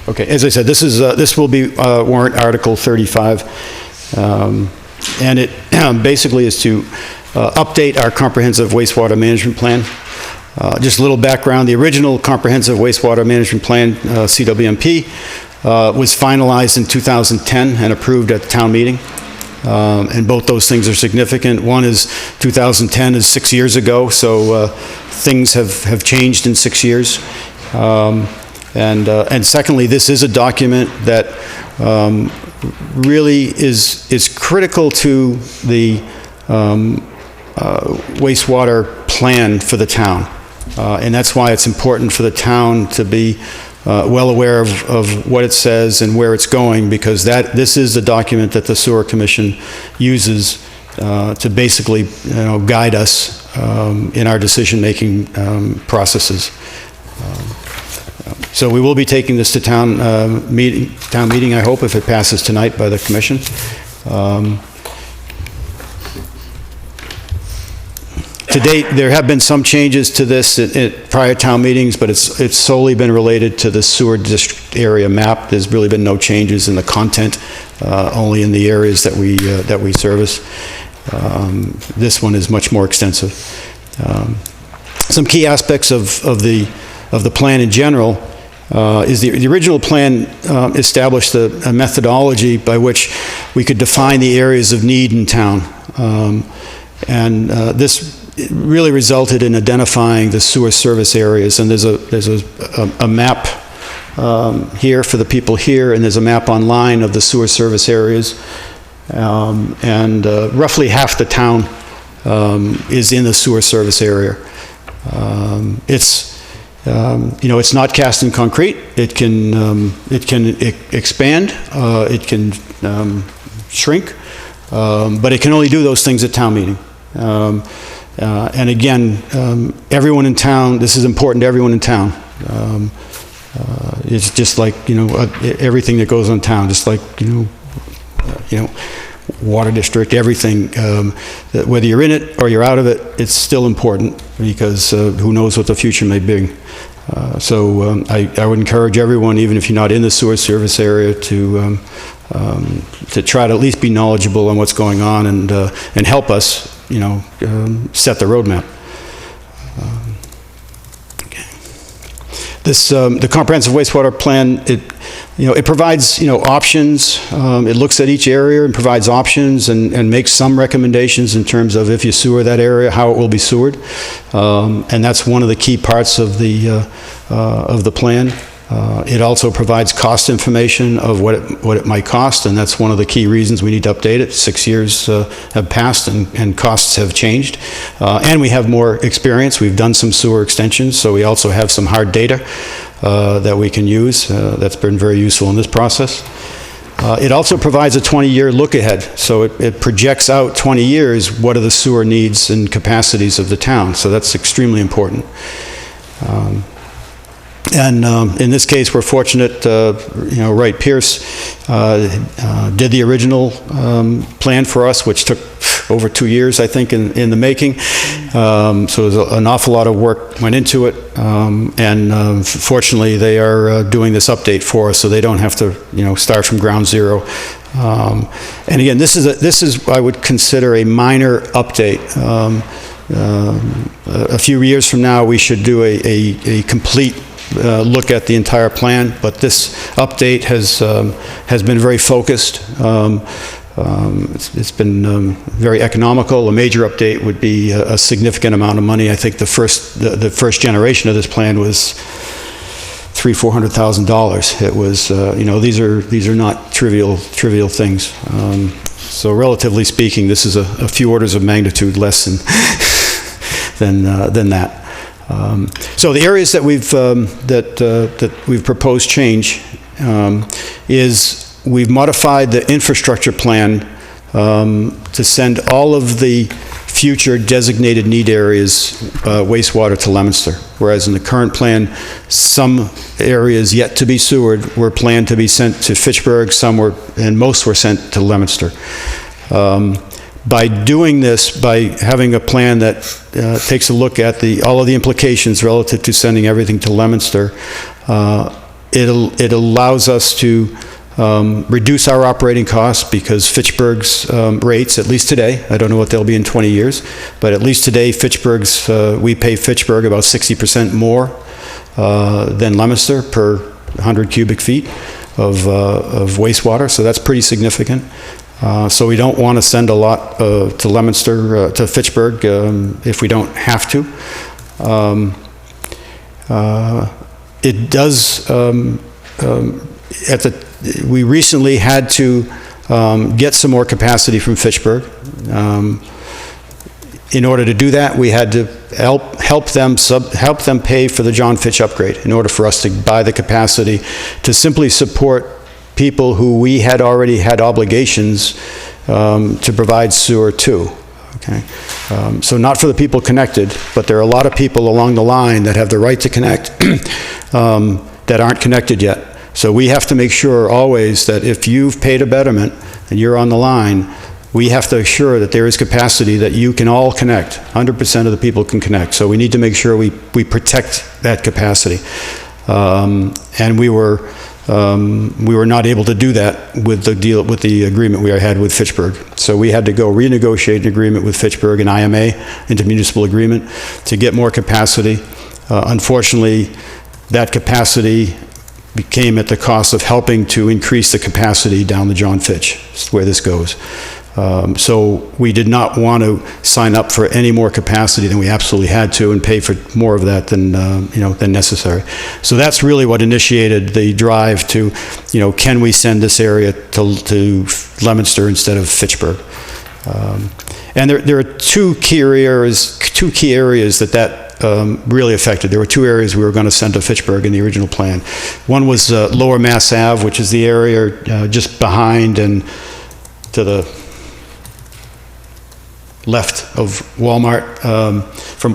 Okay, as I said, this will be warrant Article 35. And it basically is to update our comprehensive wastewater management plan. Just a little background, the original comprehensive wastewater management plan, CWMP, was finalized in 2010 and approved at the town meeting. And both those things are significant. One is 2010 is 6 years ago, so things have changed in 6 years. And secondly, this is a document that really is critical to the wastewater plan for the town. And that's why it's important for the town to be well aware of what it says and where it's going, because this is the document that the Sewer Commission uses to basically guide us in our decision-making processes. So we will be taking this to town meeting, I hope, if it passes tonight by the commission. To date, there have been some changes to this at prior town meetings, but it's solely been related to the sewer district area map. There's really been no changes in the content, only in the areas that we service. This one is much more extensive. Some key aspects of the plan in general is the original plan established a methodology by which we could define the areas of need in town. And this really resulted in identifying the sewer service areas. And there's a map here for the people here, and there's a map online of the sewer service areas. And roughly half the town is in the sewer service area. It's not cast in concrete. It can expand. It can shrink, but it can only do those things at town meeting. And again, everyone in town. This is important to everyone in town. It's just like everything that goes on town. Just like water district, everything. Whether you're in it or you're out of it, it's still important because who knows what the future may bring. So I would encourage everyone, even if you're not in the sewer service area, to try to at least be knowledgeable on what's going on and help us, set the roadmap. The comprehensive wastewater plan, it provides, options. It looks at each area and provides options and makes some recommendations in terms of if you sewer that area, how it will be sewered. And that's one of the key parts of the plan. It also provides cost information of what it might cost, and that's one of the key reasons we need to update it. 6 years have passed and costs have changed. And we have more experience. We've done some sewer extensions, so we also have some hard data that we can use. That's been very useful in this process. It also provides a 20-year look ahead, so it projects out 20 years what are the sewer needs and capacities of the town, so that's extremely important. And in this case, we're fortunate, Wright Pierce did the original plan for us, which took over 2 years, I think, in the making. So there's an awful lot of work went into it, and fortunately, they are doing this update for us, so they don't have to, start from ground zero. And again, this is I would consider a minor update. A few years from now, we should do a complete look at the entire plan, but this update has been very focused. It's been very economical. A major update would be a significant amount of money. I think the first generation of this plan was $300,000-$400,000. It was these are not trivial things. So relatively speaking, this is a few orders of magnitude less than that. So the areas that we've proposed change is we've modified the infrastructure plan to send all of the future designated need areas wastewater to Leominster, whereas in the current plan, some areas yet to be sewered were planned to be sent to Fitchburg, and most were sent to Leominster. By doing this, by having a plan that takes a look at all of the implications relative to sending everything to Leominster, it allows us to reduce our operating costs, because Fitchburg's rates, at least today, I don't know what they'll be in 20 years, but at least today, we pay Fitchburg about 60% more than Leominster per 100 cubic feet of wastewater, so that's pretty significant. So we don't want to send a lot to Leominster, to Fitchburg, if we don't have to. It does, we recently had to get some more capacity from Fitchburg. In order to do that, we had to help them pay for the John Fitch upgrade in order for us to buy the capacity to simply support people who we had already had obligations to provide sewer to. Okay, so not for the people connected, but there are a lot of people along the line that have the right to connect that aren't connected yet. So we have to make sure always that if you've paid a betterment and you're on the line, we have to assure that there is capacity that you can all connect. 100% of the people can connect. So we need to make sure we protect that capacity. And we were not able to do that with the agreement we had with Fitchburg. So we had to go renegotiate an agreement with Fitchburg, an IMA, intermunicipal agreement, to get more capacity. Unfortunately, that capacity came at the cost of helping to increase the capacity down the John Fitch. That's where this goes. So we did not want to sign up for any more capacity than we absolutely had to, and pay for more of that than necessary. So that's really what initiated the drive to, can we send this area to Leominster instead of Fitchburg? And there are two key areas that really affected. There were two areas we were going to send to Fitchburg in the original plan. One was Lower Mass Ave, which is the area just behind and to the left of Walmart,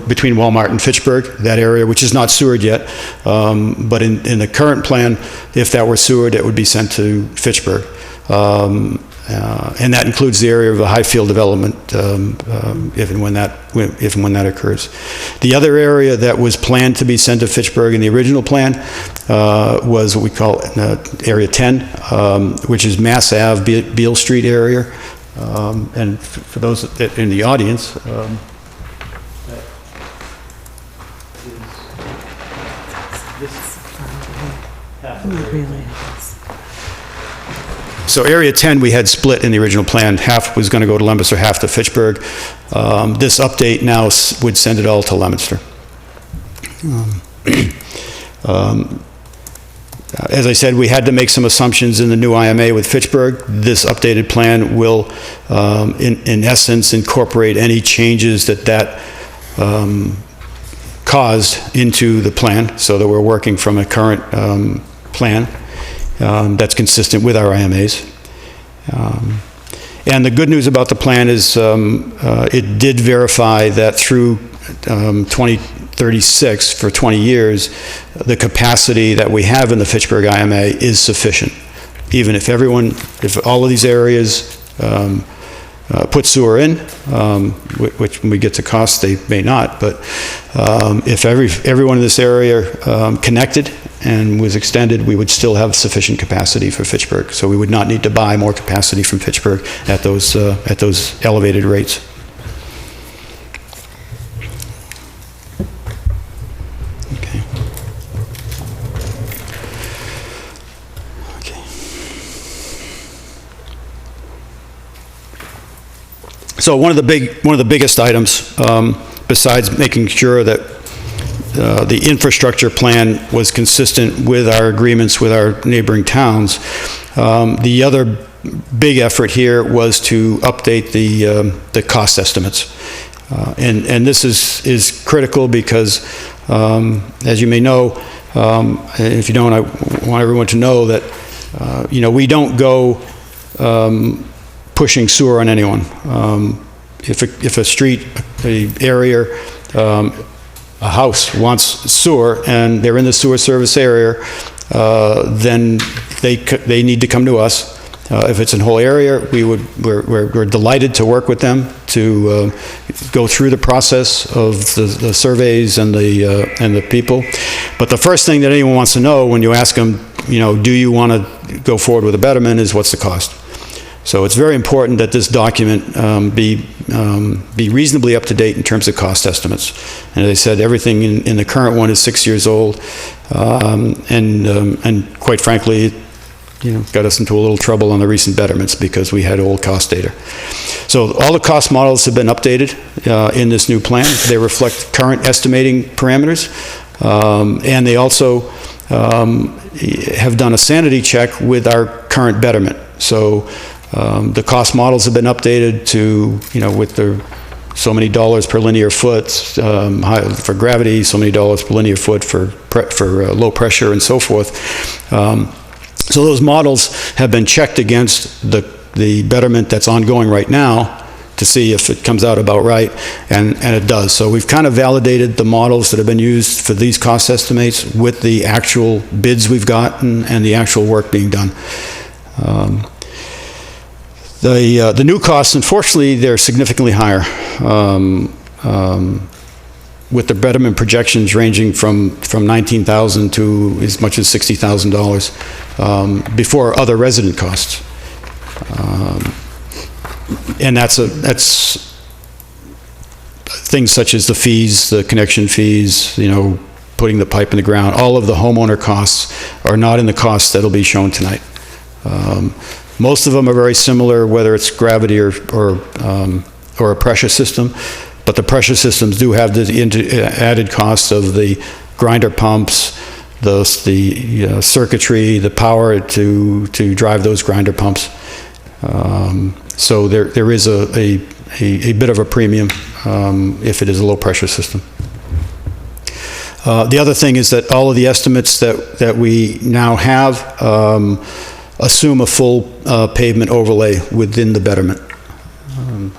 between Walmart and Fitchburg, that area, which is not sewered yet. But in the current plan, if that were sewered, it would be sent to Fitchburg. And that includes the area of the Highfield development, if and when that occurs. The other area that was planned to be sent to Fitchburg in the original plan was what we call Area 10, which is Mass Ave, Beale Street area. And for those in the audience, so Area 10 we had split in the original plan. Half was going to go to Leominster, half to Fitchburg. This update now would send it all to Leominster. As I said, we had to make some assumptions in the new IMA with Fitchburg. This updated plan will, in essence, incorporate any changes that caused into the plan, so that we're working from a current plan that's consistent with our IMAs. And the good news about the plan is it did verify that through 2036, for 20 years, the capacity that we have in the Fitchburg IMA is sufficient. Even if if all of these areas put sewer in, which when we get to cost, they may not, but if everyone in this area connected and was extended, we would still have sufficient capacity for Fitchburg. So we would not need to buy more capacity from Fitchburg at those elevated rates. Okay. Okay. So one of the biggest items, besides making sure that the infrastructure plan was consistent with our agreements with our neighboring towns, the other big effort here was to update the cost estimates. And this is critical because, as you may know, and if you don't, I want everyone to know that, we don't go pushing sewer on anyone. If a street, a area, a house wants sewer and they're in the sewer service area, then they need to come to us. If it's a whole area, we're delighted to work with them to go through the process of the surveys and the people. But the first thing that anyone wants to know when you ask them, do you want to go forward with a betterment, is what's the cost. So it's very important that this document be reasonably up to date in terms of cost estimates. And as I said, everything in the current one is 6 years old, and quite frankly, got us into a little trouble on the recent betterments because we had old cost data. So all the cost models have been updated in this new plan. They reflect current estimating parameters, and they also have done a sanity check with our current betterment. So the cost models have been updated to, with the so many dollars per linear foot for gravity, so many dollars per linear foot for low pressure and so forth. So those models have been checked against the betterment that's ongoing right now to see if it comes out about right, and it does. So we've kind of validated the models that have been used for these cost estimates with the actual bids we've gotten and the actual work being done. The new costs, unfortunately, they're significantly higher, with the betterment projections ranging from $19,000 to as much as $60,000 before other resident costs. And that's things such as the fees, the connection fees, putting the pipe in the ground. All of the homeowner costs are not in the costs that'll be shown tonight. Most of them are very similar, whether it's gravity or a pressure system, but the pressure systems do have the added cost of the grinder pumps, the circuitry, the power to drive those grinder pumps. So there is a bit of a premium if it is a low pressure system. The other thing is that all of the estimates that we now have assume a full pavement overlay within the betterment.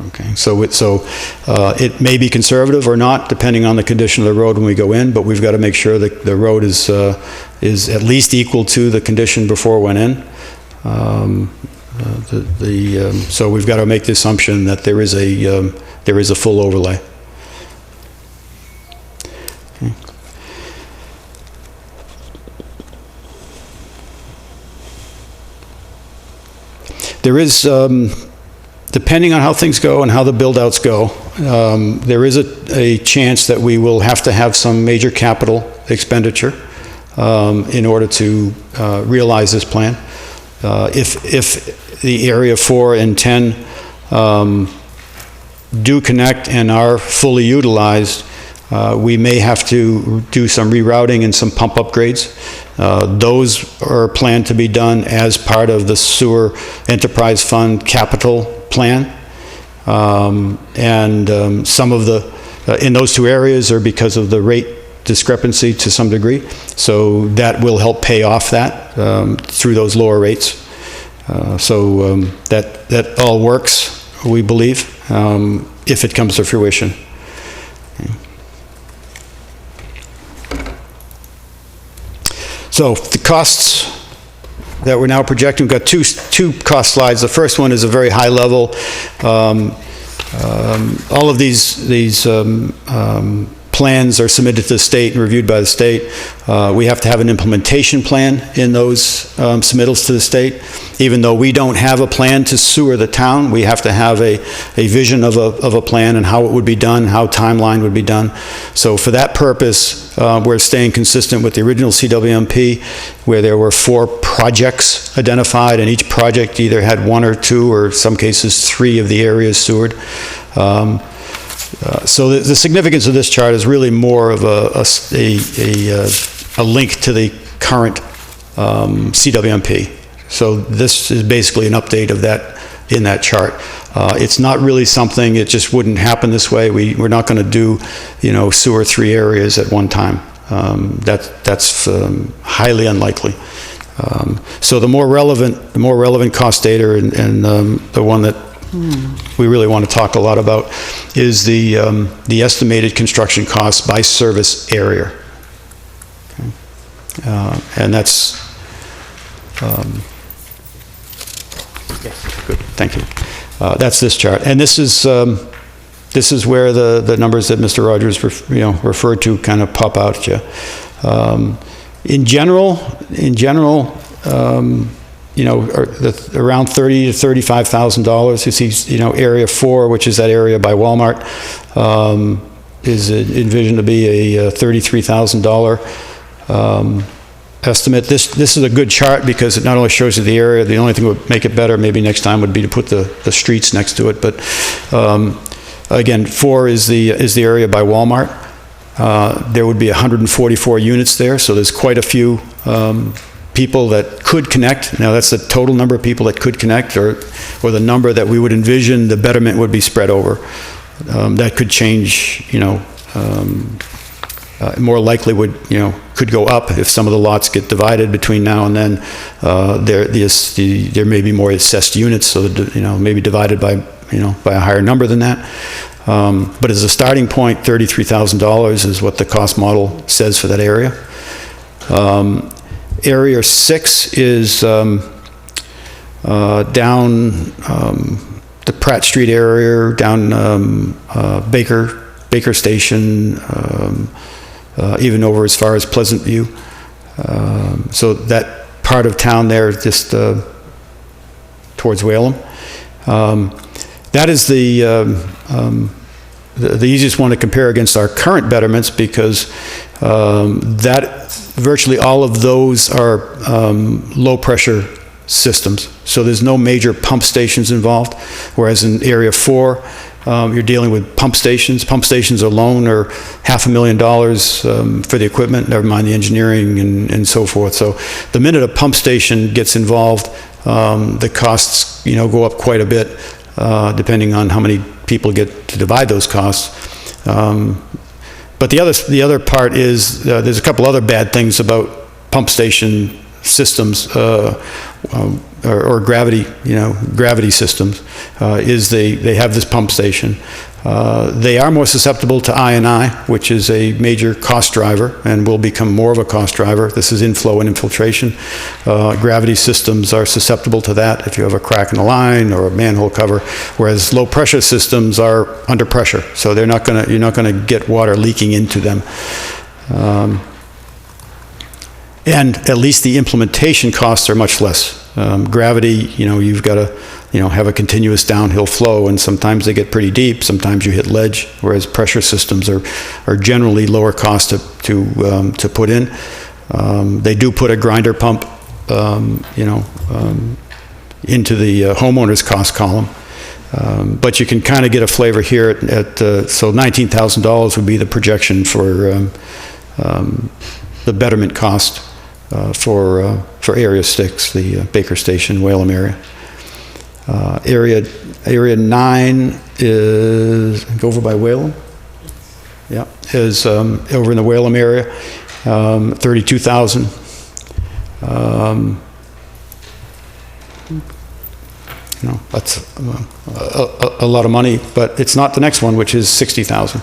Okay, so it may be conservative or not, depending on the condition of the road when we go in, but we've got to make sure that the road is at least equal to the condition before it went in. So we've got to make the assumption that there is a full overlay. Okay. There is, depending on how things go and how the build-outs go, there is a chance that we will have to have some major capital expenditure in order to realize this plan. If the area 4 and 10 do connect and are fully utilized, we may have to do some rerouting and some pump upgrades. Those are planned to be done as part of the Sewer Enterprise Fund capital plan. Some of the, in those two areas are because of the rate discrepancy to some degree. So that will help pay off that through those lower rates. That all works, we believe, if it comes to fruition. So the costs that we're now projecting, we've got two cost slides. The first one is a very high level. All of these plans are submitted to the state and reviewed by the state. We have to have an implementation plan in those submittals to the state. Even though we don't have a plan to sewer the town, we have to have a vision of a plan and how it would be done, how timeline would be done. So for that purpose, we're staying consistent with the original CWMP, where there were 4 projects identified, and each project either had 1 or 2, or some cases 3 of the areas sewered. So the significance of this chart is really more of a link to the current CWMP. So this is basically an update of that in that chart. It's not really something, it just wouldn't happen this way. We're not going to do, sewer 3 areas at one time. That's highly unlikely. So the more relevant cost data, and the one that we really want to talk a lot about, is the estimated construction costs by service area. Okay. And that's, yes, good, thank you. That's this chart. And this is where the numbers that Mr. Rogers referred to kind of pop out at you. In general, around $30,000 to $35,000. You see, area 4, which is that area by Walmart, is envisioned to be a $33,000 estimate. This is a good chart because it not only shows you the area. The only thing that would make it better, maybe next time, would be to put the streets next to it. But again, 4 is the area by Walmart. There would be 144 units there, so there's quite a few people that could connect. Now, that's the total number of people that could connect, or the number that we would envision the betterment would be spread over. That could change, more likely could go up if some of the lots get divided between now and then. There may be more assessed units, so that, maybe divided by a higher number than that. But as a starting point, $33,000 is what the cost model says for that area. Area 6 is down the Pratt Street area, down Baker Station, even over as far as Pleasant View. So that part of town there, just towards Whalum. That is the easiest one to compare against our current betterments, because virtually all of those are low pressure systems. So there's no major pump stations involved, whereas in Area 4, you're dealing with pump stations. Pump stations alone are $500,000 for the equipment, never mind the engineering and so forth. So the minute a pump station gets involved, the costs go up quite a bit, depending on how many people get to divide those costs. But the other part is there's a couple other bad things about pump station systems, or gravity systems, is they have this pump station. They are more susceptible to I&I, which is a major cost driver and will become more of a cost driver. This is inflow and infiltration. Gravity systems are susceptible to that if you have a crack in the line or a manhole cover, whereas low pressure systems are under pressure, so you're not gonna get water leaking into them. And at least the implementation costs are much less. Gravity, you've got to, have a continuous downhill flow, and sometimes they get pretty deep. Sometimes you hit ledge, whereas pressure systems are generally lower cost to put in. They do put a grinder pump, into the homeowner's cost column. But you can kind of get a flavor here so $19,000 would be the projection for the betterment cost for Area 6, the Baker Station, Whalum area. Area 9 is, go over by Whalum? Yeah, is over in the Whalum area, 32,000. That's a lot of money, but it's not the next one, which is 60,000.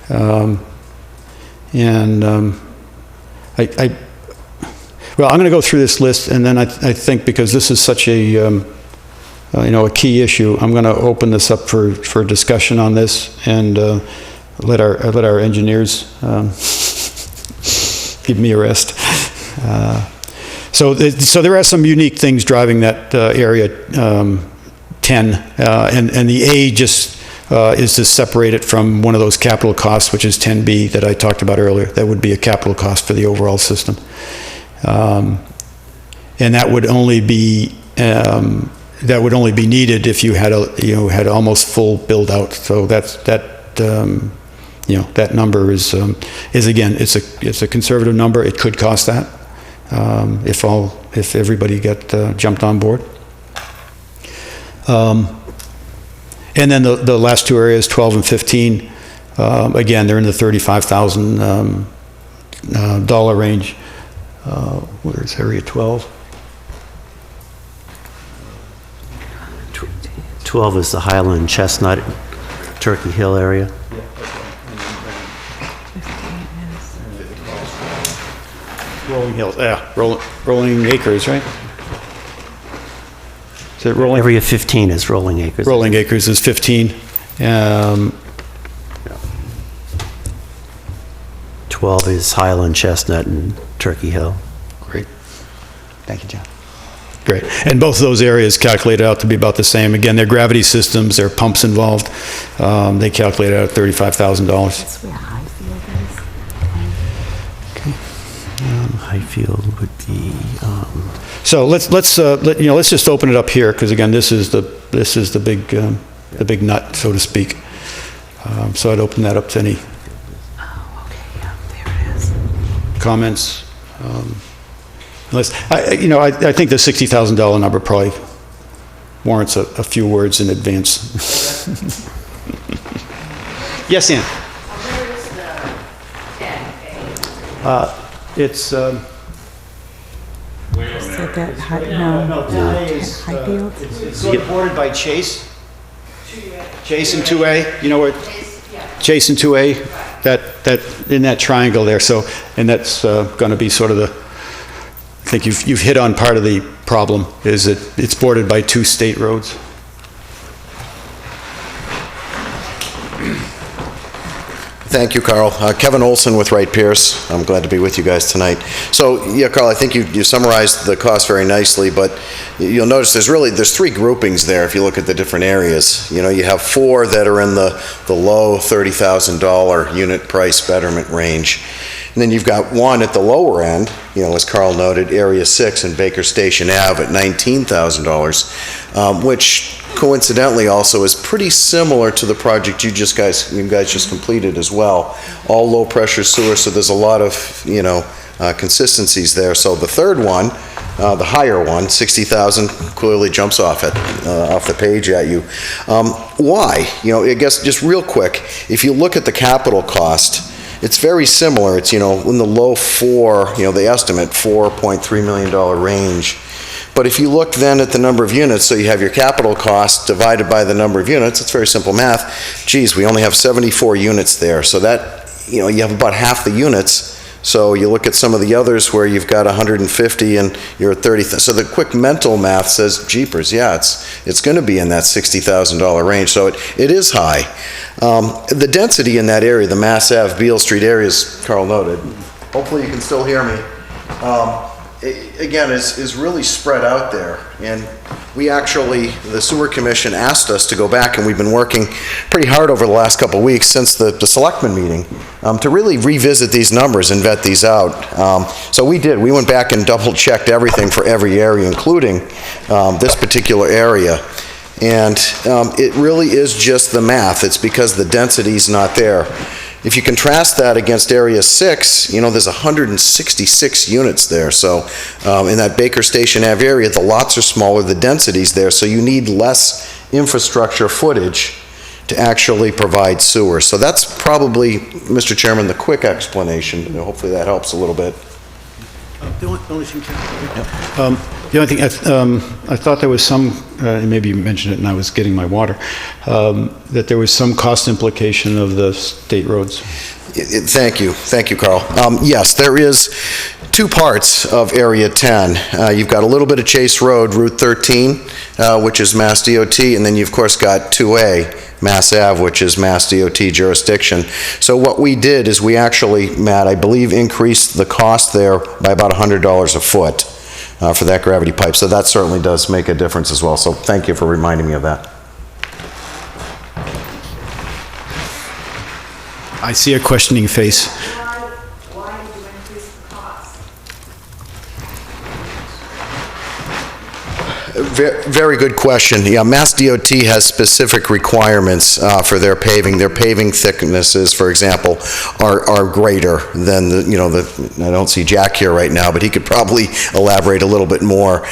Well, I'm going to go through this list, and then I think because this is such a, a key issue, I'm going to open this up for discussion on this and let our engineers give me a rest. So there are some unique things driving that area 10, and the A just is to separate it from one of those capital costs, which is 10B that I talked about earlier. That would be a capital cost for the overall system, and that would only be needed if you had almost full build out. So that number is again, it's a conservative number. It could cost that. If everybody got jumped on board. And then the last two areas, 12 and 15, again, they're in the $35,000 dollar range. Where's area 12? 12 is the Highland, Chestnut, Turkey Hill area. Rolling Hills, Rolling Acres, right? Is it Rolling? Area 15 is Rolling Acres. Rolling Acres is 15. 12 is Highland, Chestnut, and Turkey Hill. Great. Thank you, John. Great. And both of those areas calculated out to be about the same. Again, they're gravity systems, there are pumps involved. They calculated out at $35,000. That's where Highfield is. Highfield would be. So let's just open it up here, because again, this is the big nut, so to speak. So I'd open that up to any comments. Unless I think the $60,000 number probably warrants a few words in advance. Yes, Ann. Where is the 10A? It's. Said that, Highfield? It's sort of bordered by Chase. Chase and 2A. You know where? Chase and 2A. That in that triangle there. So, and that's going to be sort of the. I think you've hit on part of the problem. Is that it's bordered by two state roads. Thank you, Carl. Kevin Olson with Wright Pierce. I'm glad to be with you guys tonight. So, yeah, Carl, I think you summarized the cost very nicely, but you'll notice there's three groupings there if you look at the different areas. You have four that are in the low $30,000 unit price betterment range. And then you've got one at the lower end, as Carl noted, Area 6 in Baker Station Ave at $19,000, which coincidentally also is pretty similar to the project you guys just completed as well. All low pressure sewer, so there's a lot of, consistencies there. So the third one, the higher one, 60,000, clearly jumps off the page at you. Why? I guess just real quick, if you look at the capital cost, it's very similar. It's, in the low they estimate $4.3 million range. But if you look then at the number of units, so you have your capital cost divided by the number of units, it's very simple math. Geez, we only have 74 units there. So that, you have about half the units. So you look at some of the others where you've got 150 and you're at 30. So the quick mental math says, jeepers, yeah, it's going to be in that $60,000 range. So it is high. The density in that area, the Mass Ave, Beale Street area, as Carl noted, hopefully you can still hear me, again, is really spread out there. And the Sewer Commission asked us to go back, and we've been working pretty hard over the last couple of weeks since the Selectmen meeting to really revisit these numbers and vet these out. So we did. We went back and double-checked everything for every area, including this particular area. And it really is just the math. It's because the density's not there. If you contrast that against Area 6, there's 166 units there. So in that Baker Station Ave area, the lots are smaller, the density's there, so you need less infrastructure footage to actually provide sewer. So that's probably, Mr. Chairman, the quick explanation. Hopefully that helps a little bit. The only thing I thought there was some and maybe you mentioned it and I was getting my water, that there was some cost implication of the state roads. Thank you, Carl. Yes, there is two parts of Area 10. You've got a little bit of Chase Road, Route 13, which is Mass DOT, and then you've, of course, got 2A, Mass Ave, which is Mass DOT jurisdiction. So what we did is we actually, Matt, I believe, increased the cost there by about $100 a foot for that gravity pipe. So that certainly does make a difference as well. So thank you for reminding me of that. I see a questioning face. Why did you increase the cost? Very good question. Yeah, Mass DOT has specific requirements for their paving. Their paving thicknesses, for example, are greater than I don't see Jack here right now, but he could probably elaborate a little bit more.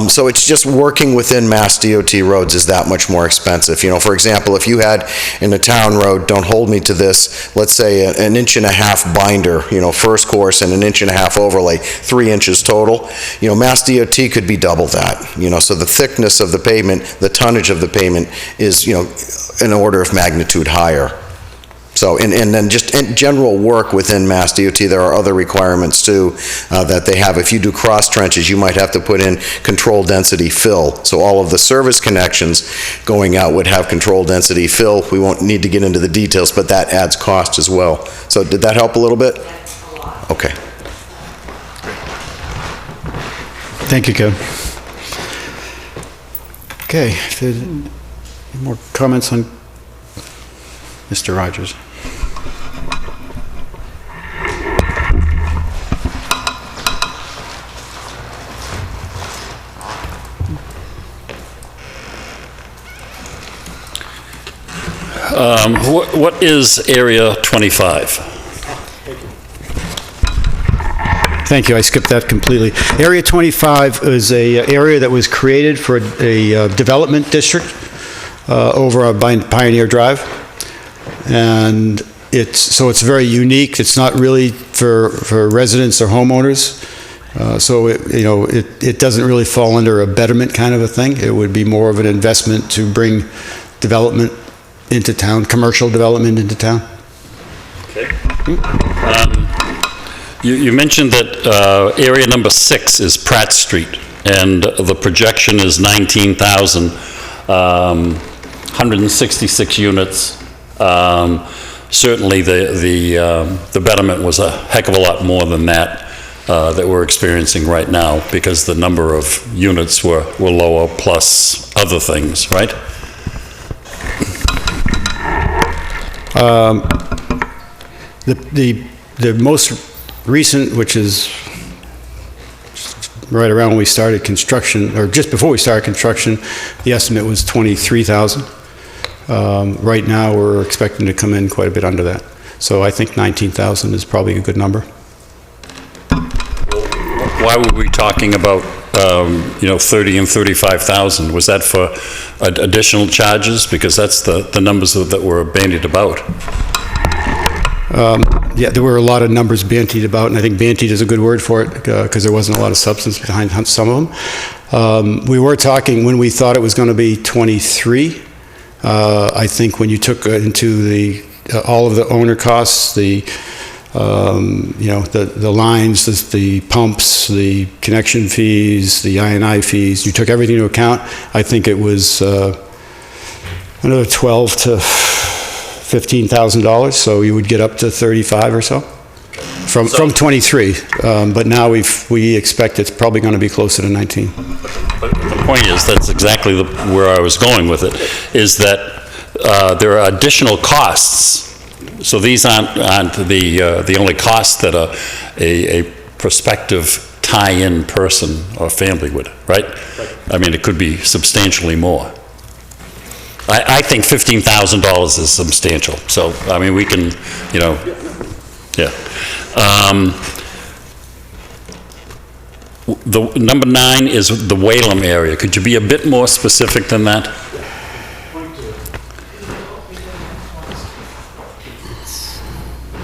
So it's just working within Mass DOT roads is that much more expensive. For example, if you had in a town road, don't hold me to this, let's say an 1.5 inch binder, first course and an 1.5 inch overlay, 3 inches total, Mass DOT could be double that, so the thickness of the pavement, the tonnage of the pavement is, an order of magnitude higher. So, and then just in general work within Mass DOT, there are other requirements too that they have. If you do cross trenches, you might have to put in control density fill. So all of the service connections going out would have control density fill. We won't need to get into the details, but that adds cost as well. So did that help a little bit? Yes, a lot. Okay. Thank you, Kevin. Okay, if there's any more comments on Mr. Rogers? What is Area 25? Thank you, I skipped that completely. Area 25 is a area that was created for a development district over on Pioneer Drive. And it's very unique. It's not really for residents or homeowners. So it doesn't really fall under a betterment kind of a thing. It would be more of an investment to bring development into town, commercial development into town. Okay. You mentioned that area number 6 is Pratt Street, and the projection is 19,000, 166 units. Certainly the betterment was a heck of a lot more than that that we're experiencing right now, because the number of units were lower, plus other things, right? The most recent, which is right around when we started construction, or just before we started construction, the estimate was 23,000. Right now, we're expecting to come in quite a bit under that. So I think 19,000 is probably a good number. Why were we talking about, 30 and 35,000? Was that for additional charges? Because that's the numbers that were bandied about. Yeah, there were a lot of numbers bantied about, and I think bantied is a good word for it, because there wasn't a lot of substance behind some of them. We were talking, when we thought it was going to be 23, I think when you took into all of the owner costs, the lines, the pumps, the connection fees, the I&I fees, you took everything into account, I think it was another $12,000 to $15,000, so you would get up to 35 or so from 23. But now we expect it's probably going to be closer to 19. But the point is, that's exactly where I was going with it, is that there are additional costs. So these aren't the only costs that a prospective tie-in person or family would, right? I mean, it could be substantially more. I think $15,000 is substantial. So, I mean, we can, yeah. The number 9 is the Whalum area. Could you be a bit more specific than that?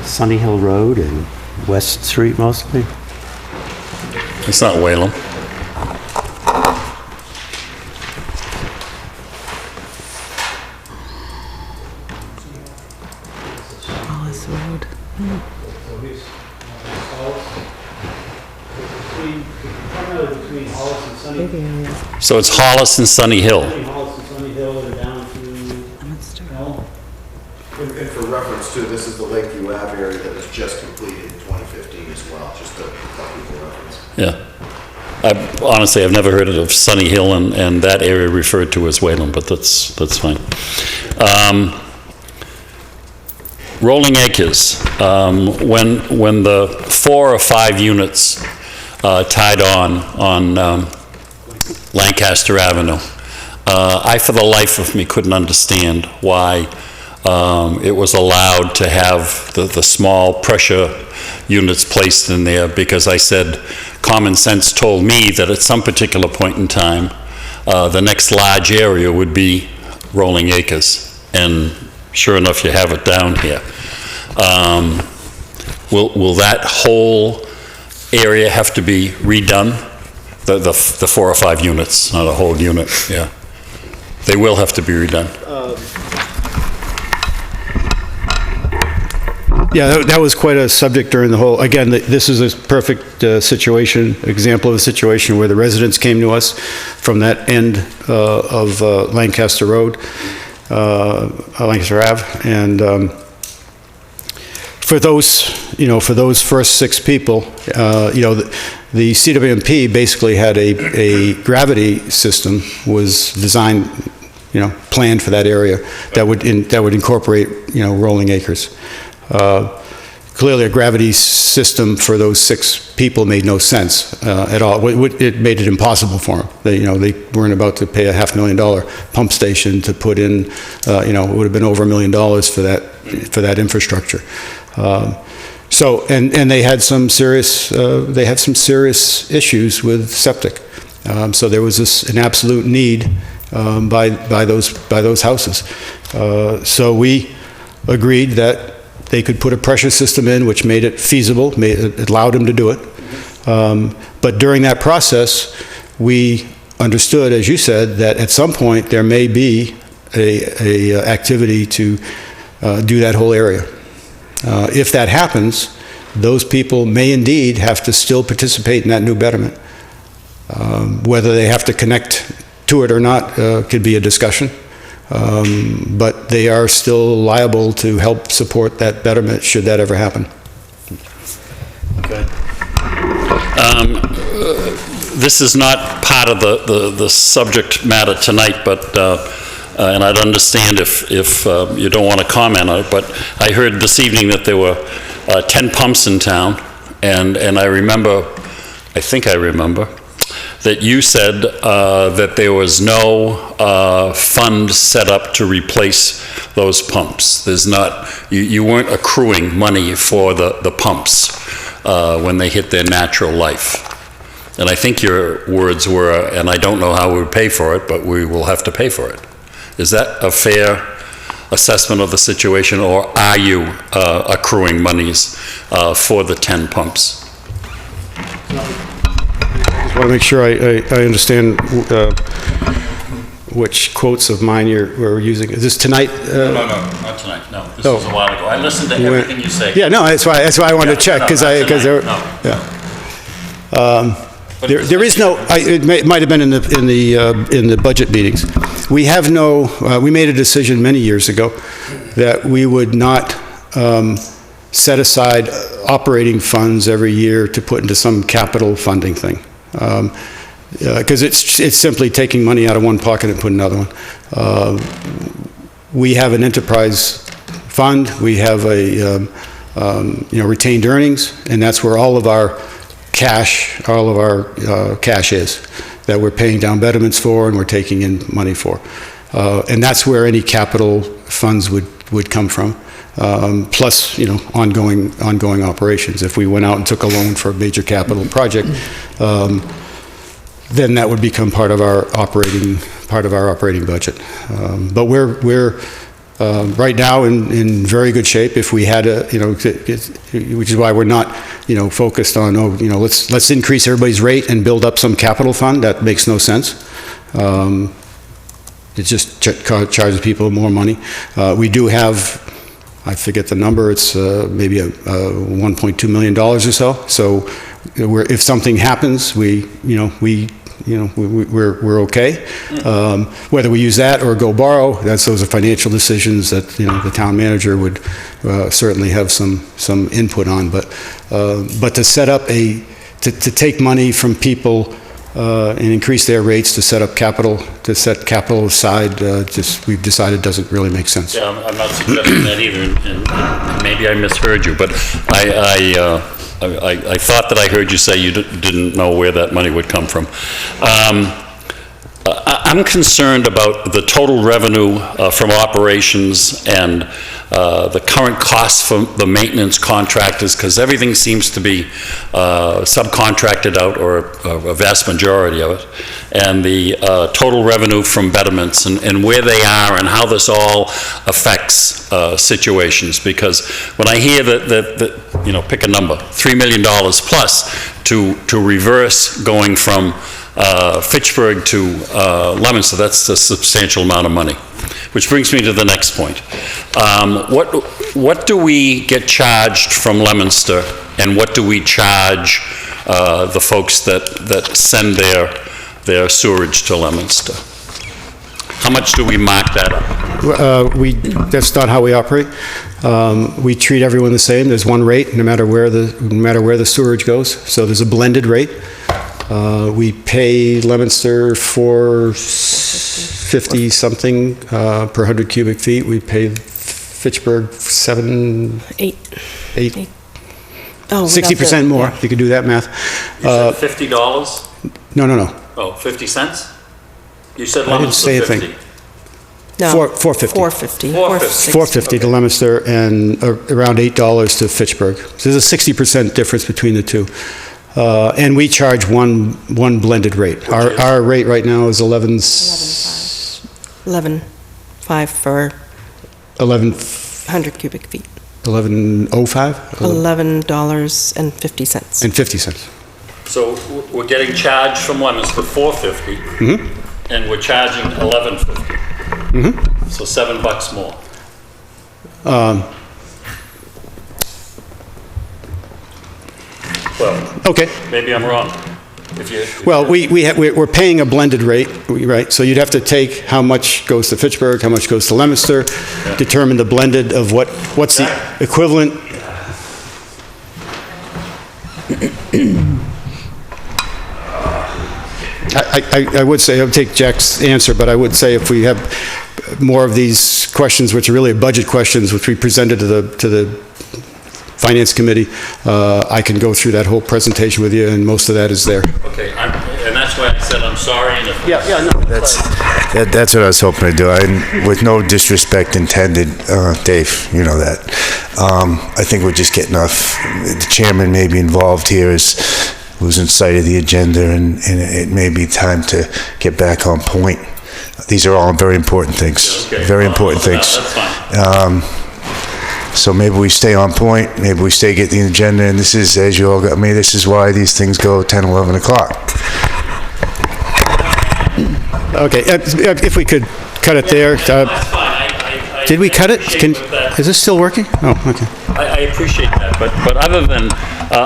Sunny Hill Road and West Street mostly. It's not Whalum. this road. So here's Hollis. Primarily between Hollis and Sunny. Big area. So it's Hollis and Sunny Hill. Between Hollis and Sunny Hill and down to Elm. And for reference too, this is the Lakeview Ave area that was just completed in 2015 as well, just to help people reference. Yeah. Honestly, I've never heard of Sunny Hill and that area referred to as Wayland, but that's fine. Rolling Acres, when the 4 or 5 units tied on Lancaster Avenue, I for the life of me couldn't understand why it was allowed to have the small pressure units placed in there, because I said common sense told me that at some particular point in time, the next large area would be Rolling Acres. And sure enough, you have it down here. Will that whole area have to be redone? The 4 or 5 units, not a whole unit, yeah. They will have to be redone. Yeah, that was quite a subject during the whole, again, this is a perfect example of a situation where the residents came to us from that end of Lancaster Road, Lancaster Ave, and for those first 6 people, the CWMP basically had a gravity system was designed, planned for that area that would incorporate, Rolling Acres. Clearly, a gravity system for those 6 people made no sense at all. It made it impossible for them. They weren't about to pay a $500,000 pump station to put in. It would have been over $1 million for that infrastructure. So they had some serious issues with septic. So there was an absolute need by those houses. So we agreed that they could put a pressure system in, which made it feasible, it allowed them to do it. But during that process, we understood, as you said, that at some point there may be a activity to do that whole area. If that happens, those people may indeed have to still participate in that new betterment. Whether they have to connect to it or not could be a discussion. But they are still liable to help support that betterment should that ever happen. Okay. This is not part of the subject matter tonight, but and I'd understand if you don't want to comment on it, but I heard this evening that there were 10 pumps in town, and I think I remember that you said that there was no fund set up to replace those pumps. You weren't accruing money for the pumps when they hit their natural life. And I think your words were, and I don't know how we would pay for it, but we will have to pay for it. Is that a fair assessment of the situation, or are you accruing monies for the 10 pumps? I want to make sure I understand which quotes of mine we're using. Is this tonight? No, not tonight. No, this was a while ago. I listened to everything you say. Yeah, no, that's why I wanted to check there is no. It might have been in the budget meetings. We have no. We made a decision many years ago that we would not set aside operating funds every year to put into some capital funding thing. Because it's simply taking money out of one pocket and putting another one. We have an enterprise fund. We have a retained earnings, and that's where all of our cash is that we're paying down betterments for and we're taking in money for, and that's where any capital funds would come from. Plus, ongoing operations. If we went out and took a loan for a major capital project, then that would become part of our operating budget. But we're right now in very good shape. If we had which is why we're not, focused on let's increase everybody's rate and build up some capital fund. That makes no sense. It just charges people more money. We do have I forget the number, it's maybe $1.2 million or so. So if something happens, we're okay. Whether we use that or go borrow, those are financial decisions that, the town manager would certainly have some input on. But to set up to take money from people and increase their rates to set capital aside, we've decided doesn't really make sense. Yeah, I'm not suggesting that either, and maybe I misheard you, but I thought that I heard you say you didn't know where that money would come from. I'm concerned about the total revenue from operations and the current costs for the maintenance contractors, because everything seems to be subcontracted out, or a vast majority of it, and the total revenue from betterments and where they are and how this all affects situations. Because when I hear that pick a number, $3 million plus to reverse going from Fitchburg to Leominster, that's a substantial amount of money. Which brings me to the next point. What do we get charged from Leominster, and what do we charge the folks that send their sewerage to Leominster? How much do we mark that up? That's not how we operate. We treat everyone the same. There's one rate, no matter where the sewerage goes. So there's a blended rate. We pay Leominster $4.50 something per 100 cubic feet. We pay Fitchburg eight. Oh, 60% more, if you could do that math. You said $50? No. Oh, 50 cents? You said I didn't say Leominster a 50. thing. No. $4.50. $4.50 to Leominster and around $8 to Fitchburg. So there's a 60% difference between the two. And we charge one blended rate. Our rate right now is 11.5 for 100 cubic feet. 11.05? $11.50. And 50 cents. So we're getting charged from Leominster $4.50, and we're charging $11.50. So $7 more. Well, okay. Maybe I'm wrong. We're paying a blended rate, right? So you'd have to take how much goes to Fitchburg, how much goes to Leominster, determine the blended of what's the equivalent. I would say, I would take Jack's answer, but I would say if we have more of these questions, which are really budget questions, which we presented to the Finance Committee, I can go through that whole presentation with you, and most of that is there. Okay, and that's why I said I'm sorry. And if That's what I was hoping to do. With no disrespect intended, Dave, you know that. I think we're just getting off. The chairman may be involved here, is losing sight of the agenda, and it may be time to get back on point. These are all very important things. Okay. Very important things. That's fine. So maybe we stay on point, maybe we stay get the agenda, and this is, as you all got me, this is why these things go 10, 11 o'clock. Okay, if we could cut it there. That's fine. Did we cut it? Is this still working? Oh, okay. I appreciate that, but other than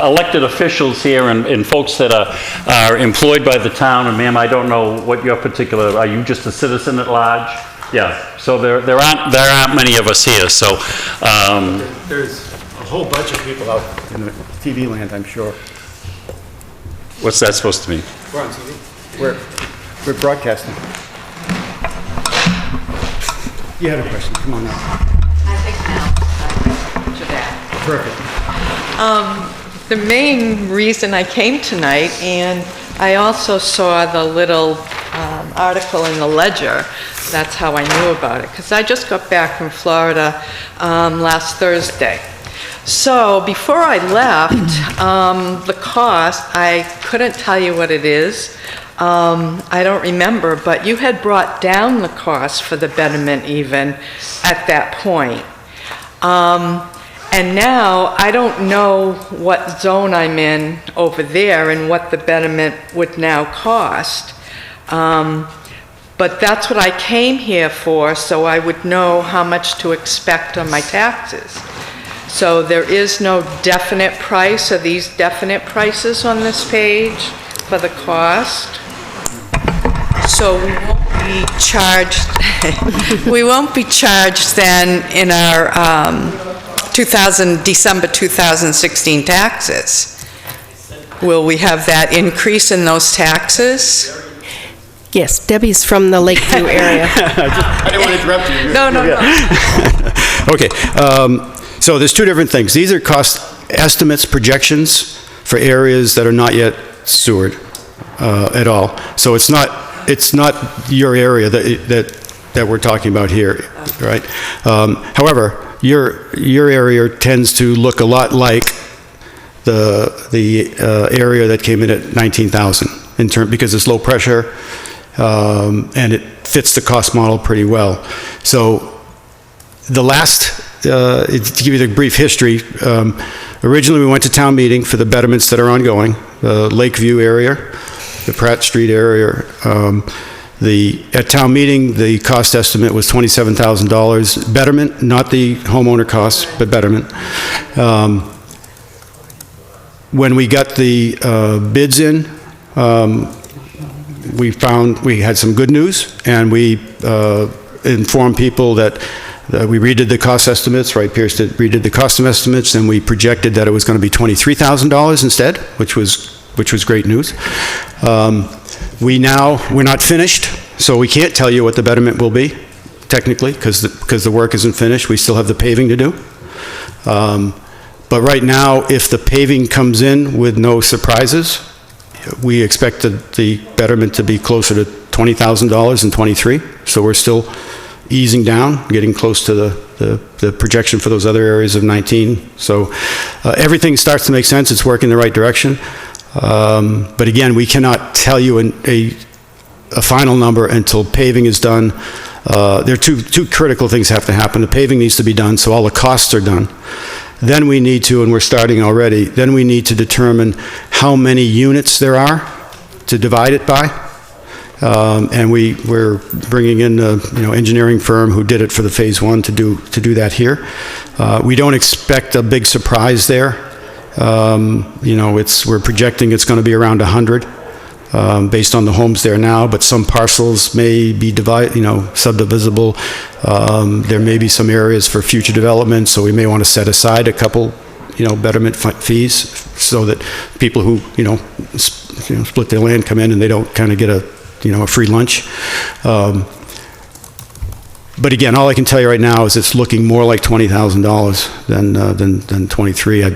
elected officials here and folks that are employed by the town, and ma'am, I don't know what your particular, are you just a citizen at large? Yeah, so there aren't many of us here, so. There's a whole bunch of people out in the TV land, I'm sure. What's that supposed to mean? We're on TV. We're broadcasting. You had a question, come on now. I think now, to that. Perfect. The main reason I came tonight, and I also saw the little article in the Ledger, that's how I knew about it, because I just got back from Florida last Thursday. So before I left, the cost, I couldn't tell you what it is. I don't remember, but you had brought down the cost for the betterment even at that point. And now, I don't know what zone I'm in over there and what the betterment would now cost. But that's what I came here for, so I would know how much to expect on my taxes. So there is no definite price. Are these definite prices on this page for the cost? So we won't be charged, we won't be charged then in our December 2016 taxes. Will we have that increase in those taxes? Yes, Debbie's from the Lakeview area. I didn't want to interrupt you. No. Okay, so there's two different things. These are cost estimates, projections for areas that are not yet sewered at all. So it's not your area that we're talking about here, right? However, your area tends to look a lot like the area that came in at 19,000 because it's low pressure, and it fits the cost model pretty well. So the last, to give you the brief history, originally we went to town meeting for the betterments that are ongoing, the Lakeview area, the Pratt Street area. At town meeting, the cost estimate was $27,000. Betterment, not the homeowner cost, but betterment. When we got the bids in, we found we had some good news, and we informed people that we redid the cost estimates, right? Pierce redid the cost estimates, and we projected that it was going to be $23,000 instead, which was great news. We're not finished, so we can't tell you what the betterment will be, technically, because the work isn't finished. We still have the paving to do. But right now, if the paving comes in with no surprises, we expect the betterment to be closer to $20,000 in '23. So we're still easing down, getting close to the projection for those other areas of 19. So everything starts to make sense. It's working in the right direction. But again, we cannot tell you a final number until paving is done. There are two critical things have to happen. The paving needs to be done, so all the costs are done. Then we need to, and we're starting already, then we need to determine how many units there are to divide it by. And we're bringing in a engineering firm who did it for the phase one to do that here. We don't expect a big surprise there. We're projecting it's going to be around 100 based on the homes there now, but some parcels may be subdivisible. There may be some areas for future development, so we may want to set aside a couple, betterment fees so that people who, split their land come in and they don't kind of get a free lunch. But again, all I can tell you right now is it's looking more like $20,000 than 23. I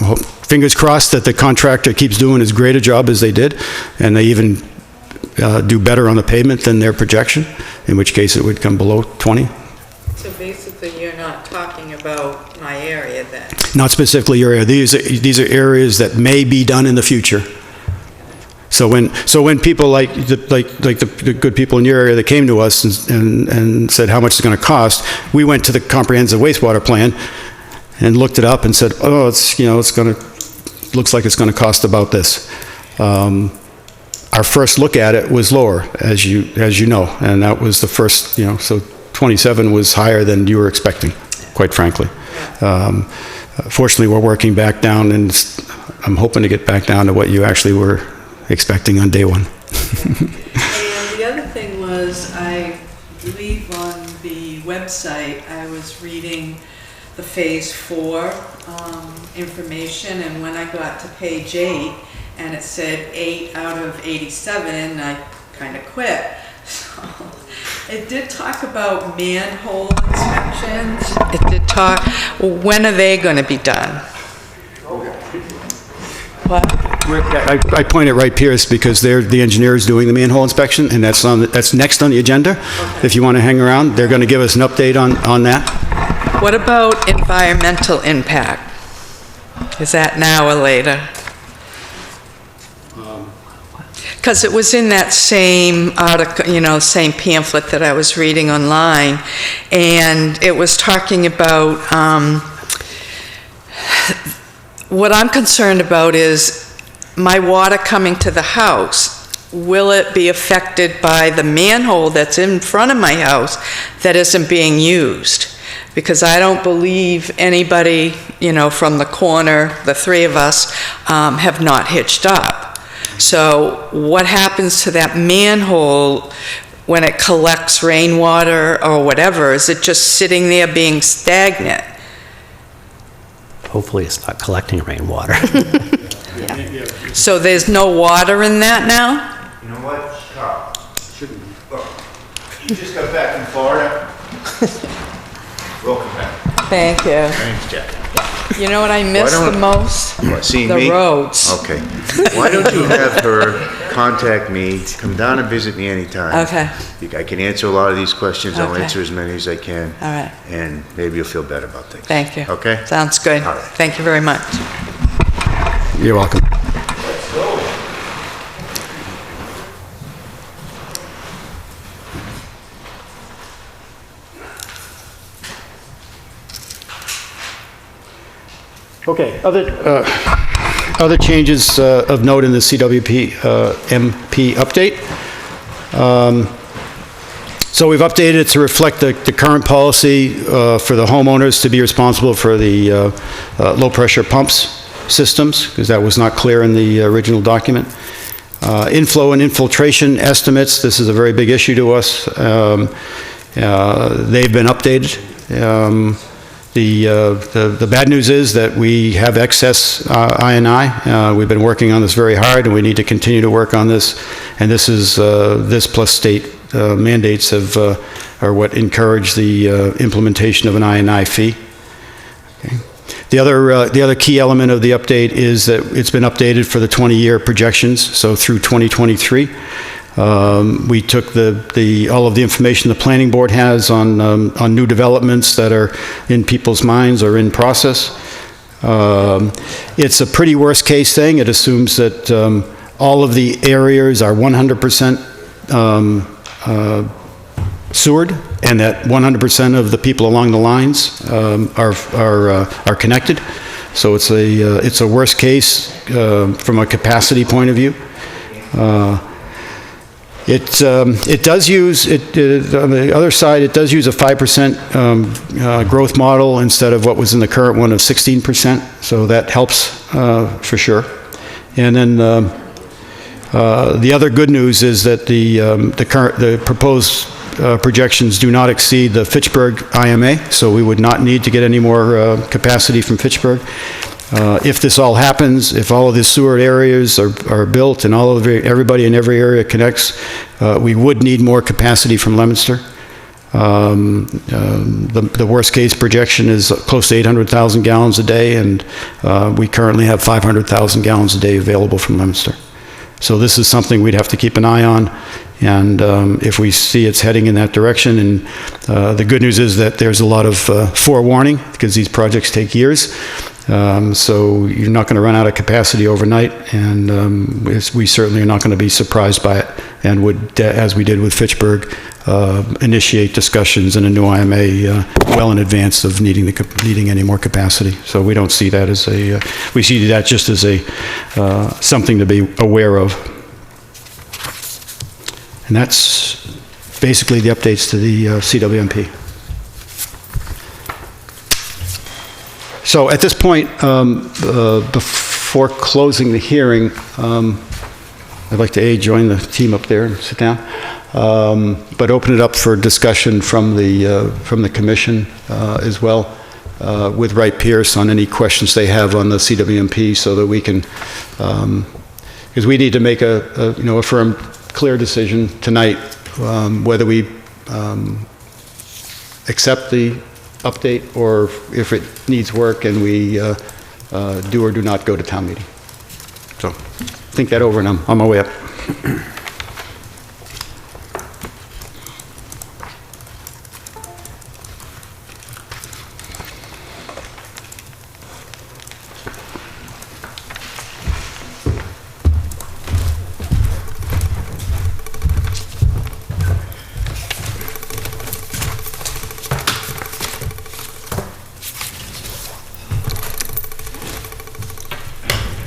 hope, fingers crossed, that the contractor keeps doing as great a job as they did, and they even do better on the pavement than their projection, in which case it would come below 20. So basically, you're not talking about my area then? Not specifically your area. These are areas that may be done in the future. So when people like the good people in your area that came to us and said how much it's going to cost, we went to the comprehensive wastewater plan and looked it up and said, oh, looks like it's going to cost about this. Our first look at it was lower, as you know, and that was the first, so 27 was higher than you were expecting, quite frankly. Fortunately, we're working back down, and I'm hoping to get back down to what you actually were expecting on day one. And the other thing was, I believe on the website, I was reading the Phase 4 information, and when I got to page 8, and it said 8 out of 87, I kind of quit. So it did talk about manhole inspections. It did talk, when are they going to be done? What? I point it right, Pierce, because they're the engineers doing the manhole inspection, and that's next on the agenda. Okay. If you want to hang around, they're going to give us an update on that. What about environmental impact? Is that now or later? Because it was in that same article, same pamphlet that I was reading online, and it was talking about, what I'm concerned about is my water coming to the house. will it be affected by the manhole that's in front of my house that isn't being used? Because I don't believe anybody, from the corner, the three of us, have not hitched up. So what happens to that manhole when it collects rainwater or whatever? Is it just sitting there being stagnant? Hopefully it's not collecting rainwater. So there's no water in that now? You know what, Carl? Look, you just got back from Florida. Welcome back. Thank you. My name's Jack. You know what I miss the most? What, seeing The me? roads. Okay. Why don't you have her contact me, come down and visit me anytime. Okay. I can answer a lot of these questions. I'll Okay. answer as many as I can. All right. And maybe you'll feel better about things. Thank you. Okay? Sounds good. All right. Thank you very much. You're welcome. Okay, other changes of note in the CWP MP update. So we've updated it to reflect the current policy for the homeowners to be responsible for the low-pressure pumps systems, because that was not clear in the original document. Inflow and infiltration estimates, this is a very big issue to us. They've been updated. The bad news is that we have excess I&I. We've been working on this very hard, and we need to continue to work on this. And this is this plus state mandates are what encourage the implementation of an I&I fee. Okay. The other key element of the update is that it's been updated for the 20-year projections, so through 2023. We took all of the information the planning board has on new developments that are in people's minds or in process. It's a pretty worst case thing. It assumes that all of the areas are 100% sewered, and that 100% of the people along the lines are connected. So it's a worst case from a capacity point of view. It does use, on the other side, it does use a 5% growth model instead of what was in the current one of 16%, so that helps for sure. And then the other good news is that the proposed projections do not exceed the Fitchburg IMA, so we would not need to get any more capacity from Fitchburg. If this all happens, if all of the sewer areas are built and everybody in every area connects, we would need more capacity from Leominster. The worst case projection is close to 800,000 gallons a day, and we currently have 500,000 gallons a day available from Leominster. So this is something we'd have to keep an eye on, and if we see it's heading in that direction, and the good news is that there's a lot of forewarning, because these projects take years. So you're not going to run out of capacity overnight, and we certainly are not going to be surprised by it, and would, as we did with Fitchburg, initiate discussions in a new IMA well in advance of needing any more capacity. So we don't see that as we see that just as something to be aware of. And that's basically the updates to the CWMP. So at this point, before closing the hearing, I'd like to join the team up there and sit down, but open it up for discussion from the commission as well, with Wright Pierce on any questions they have on the CWMP, so that we can, because we need to make a firm, clear decision tonight, whether we accept the update, or if it needs work and we do or do not go to town meeting. So think that over, and I'm on my way up.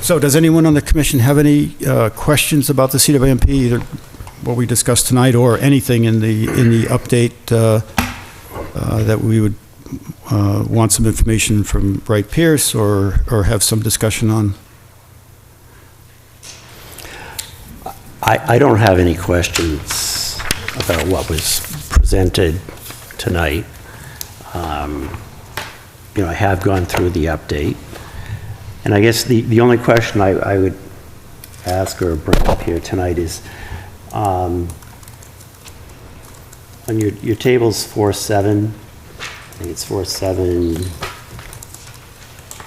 So does anyone on the commission have any questions about the CWMP, either what we discussed tonight or anything in the update that we would want some information from Wright Pierce or have some discussion on? I don't have any questions about what was presented tonight. I have gone through the update. And I guess the only question I would ask or bring up here tonight is, on your tables 4.7, I think it's 4.7,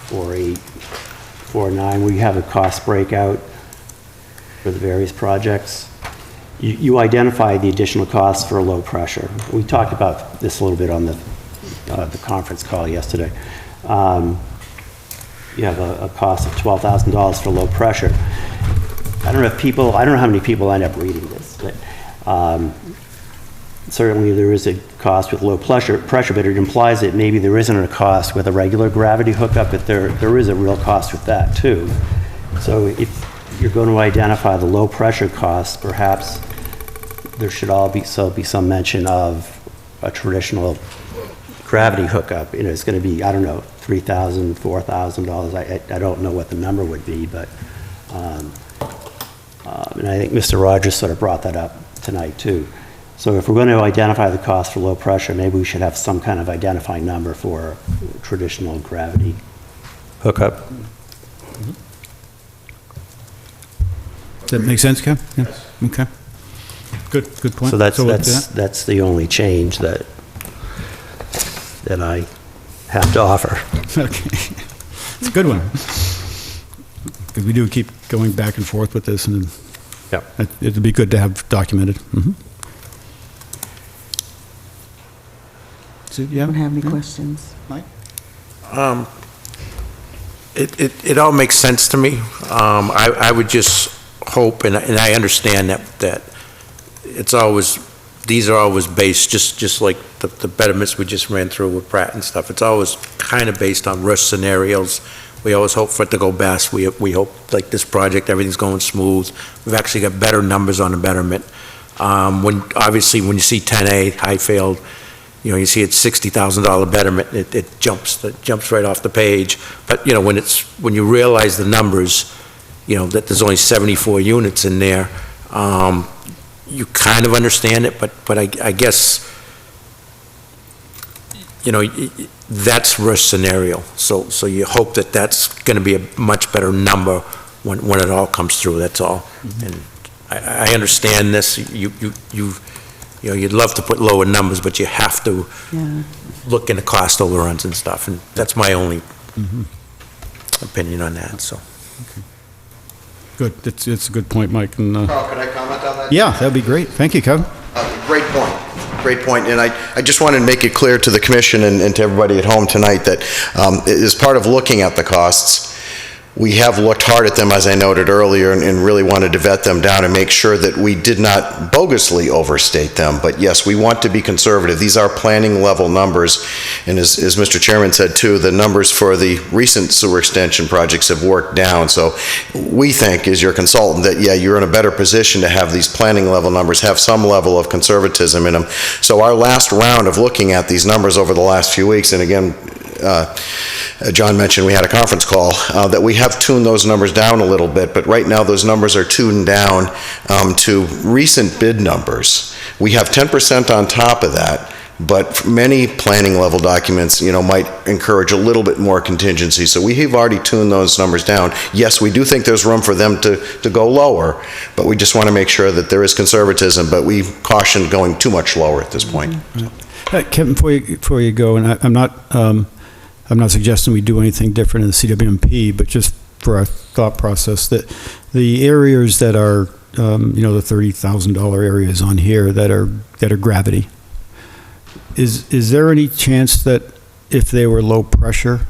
4.8, 4.9, where you have a cost breakout for the various projects. You identify the additional costs for low pressure. We talked about this a little bit on the conference call yesterday. You have a cost of $12,000 for low pressure. I don't know how many people end up reading this, but certainly there is a cost with low pressure, but it implies that maybe there isn't a cost with a regular gravity hookup, but there is a real cost with that too. So if you're going to identify the low pressure costs, perhaps there should be some mention of a traditional gravity hookup. It's going to be, I don't know, $3,000, $4,000. I don't know what the number would be, but and I think Mr. Rogers sort of brought that up tonight too. So if we're going to identify the cost for low pressure, maybe we should have some kind of identifying number for traditional gravity hookup. Does that make sense, Kev? Yeah. Okay. Good point. So that's the only change that I have to offer. Okay. It's a good one. Because we do keep going back and forth with this, and it'd be good to have documented. So, I don't have any questions. Mike? It all makes sense to me. I would just hope, and I understand that these are always based, just like the betterments we just ran through with Pratt and stuff. It's always kind of based on worst scenarios. We always hope for it to go best. We hope, like this project, everything's going smooth. We've actually got better numbers on the betterment. Obviously, when you see 10A, Highfield, you see it's $60,000 betterment, it jumps right off the page. But, when you realize the numbers, that there's only 74 units in there, you kind of understand it, but I guess, that's worst scenario. So you hope that that's going to be a much better number when it all comes through, that's all. And I understand this, you'd love to put lower numbers, but you have to look into cost overruns and stuff, and that's my only opinion on that, so. Okay. Good. It's a good point, Mike. And, Carl, could I comment on that? Yeah, that'd be great. Thank you, Kevin. Great point. Great point. And I just wanted to make it clear to the commission and to everybody at home tonight that as part of looking at the costs, we have looked hard at them, as I noted earlier, and really wanted to vet them down and make sure that we did not bogusly overstate them. But yes, we want to be conservative. These are planning level numbers. And as Mr. Chairman said too, the numbers for the recent sewer extension projects have worked down. So we think, as your consultant, that you're in a better position to have these planning level numbers have some level of conservatism in them. So our last round of looking at these numbers over the last few weeks, and again, John mentioned we had a conference call, that we have tuned those numbers down a little bit, but right now those numbers are tuned down to recent bid numbers. We have 10% on top of that, but many planning level documents, might encourage a little bit more contingency. So we have already tuned those numbers down. Yes, we do think there's room for them to go lower, but we just want to make sure that there is conservatism, but we caution going too much lower at this point. Kevin, before you go, and I'm not suggesting we do anything different in the CWMP, but just for our thought process, that the areas that are, the $30,000 areas on here that are gravity, is there any chance that if they were low pressure,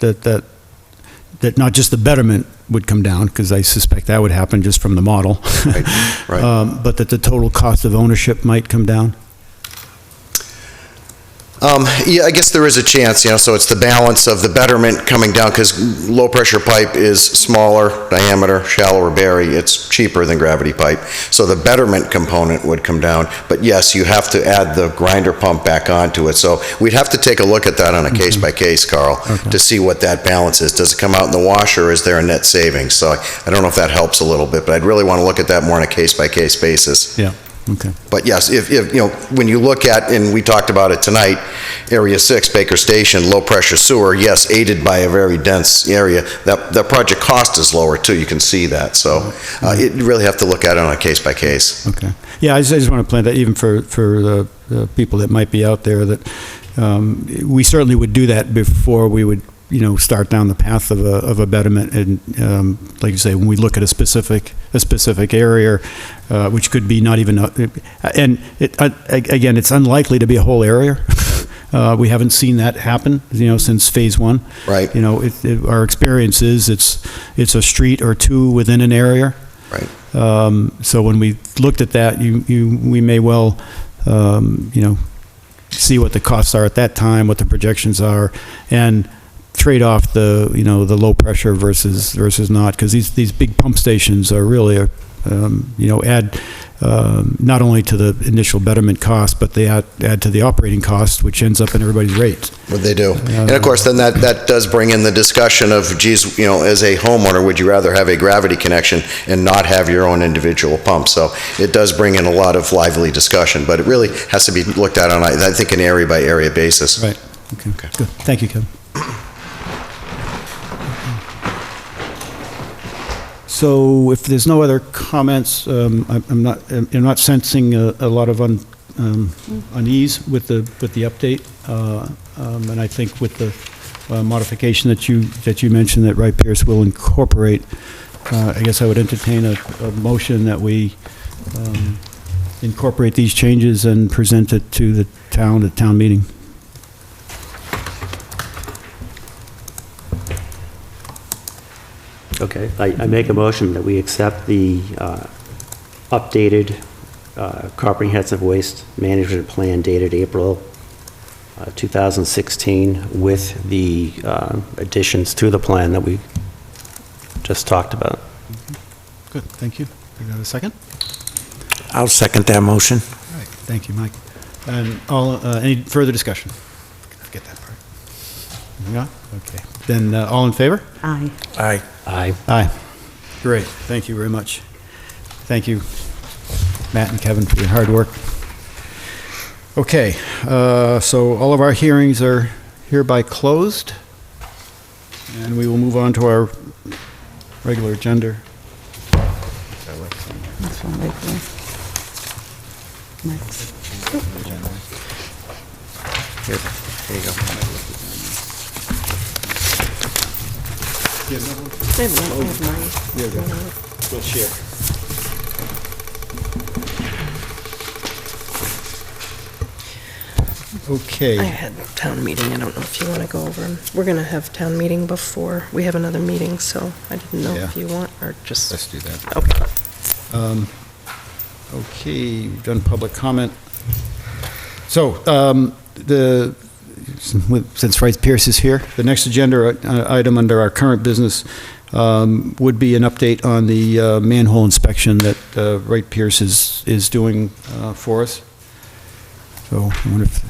that not just the betterment would come down, because I suspect that would happen just from the model, Right. But that the total cost of ownership might come down? Yeah, I guess there is a chance, so it's the balance of the betterment coming down, because low-pressure pipe is smaller diameter, shallower bury, it's cheaper than gravity pipe. So the betterment component would come down, but yes, you have to add the grinder pump back onto it. So we'd have to take a look at that on a case-by-case, Carl, to see what that balance is. Does it come out in the wash, or is there a net savings? So I don't know if that helps a little bit, but I'd really want to look at that more on a case-by-case basis. Yeah, okay. But yes, if when you look at, and we talked about it tonight, Area 6, Baker Station, low-pressure sewer, yes, aided by a very dense area, that project cost is lower too, you can see that. So you really have to look at it on a case-by-case. Okay. Yeah, I just want to plant that even for the people that might be out there, that we certainly would do that before we would, start down the path of a betterment. And like you say, when we look at a specific area, which could be not even, and again, it's unlikely to be a whole area. We haven't seen that happen, since phase one. Right. Our experience is it's a street or two within an area. Right. So when we looked at that, we may well, see what the costs are at that time, what the projections are, and trade off the low pressure versus not, because these big pump stations are really add not only to the initial betterment cost, but they add to the operating cost, which ends up in everybody's rates. What they do. And of course, then that does bring in the discussion of, geez, as a homeowner, would you rather have a gravity connection and not have your own individual pump? So it does bring in a lot of lively discussion, but it really has to be looked at on, I think, an area-by-area basis. Right. Okay. Good. Thank you, Kevin. So if there's no other comments, I'm not sensing a lot of unease with the update, and I think with the modification that you mentioned that Wright Pierce will incorporate, I guess I would entertain a motion that we incorporate these changes and present it to the town at town meeting. Okay, I make a motion that we accept the updated comprehensive waste management plan dated April 2016 with the additions to the plan that we just talked about. Good, thank you. You got a second? I'll second that motion. All right, thank you, Mike. And any further discussion? Get that part. Yeah? Okay. Then all in favor? Aye. Aye. Aye. Aye. Great, thank you very much. Thank you, Matt and Kevin, for your hard work. Okay, so all of our hearings are hereby closed, and we will move on to our regular agenda. This one right there. Next. Here you go. I have mine. Here we go. We'll share. Okay. I had town meeting, I don't know if you want to go over them. We're going to have town meeting before we have another meeting, so I didn't know if you want, or just... Let's do that. Okay. Okay, we've done public comment. So, since Wright Pierce is here, the next agenda item under our current business would be an update on the manhole inspection that Wright Pierce is doing for us. So, I wonder if...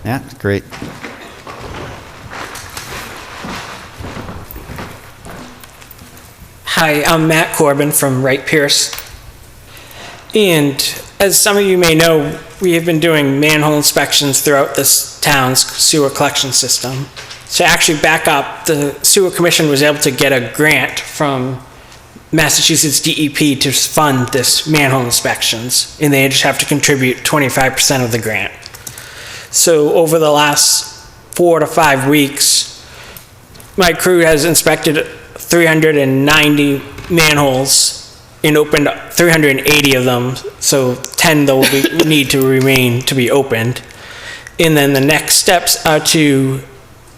Matt, great. Hi, I'm Matt Corbin from Wright Pierce. And as some of you may know, we have been doing manhole inspections throughout this town's sewer collection system. To actually back up, the Sewer Commission was able to get a grant from Massachusetts DEP to fund this manhole inspections, and they just have to contribute 25% of the grant. So over the last 4 to 5 weeks, my crew has inspected 390 manholes and opened 380 of them, so 10 though need to remain to be opened. And then the next steps are to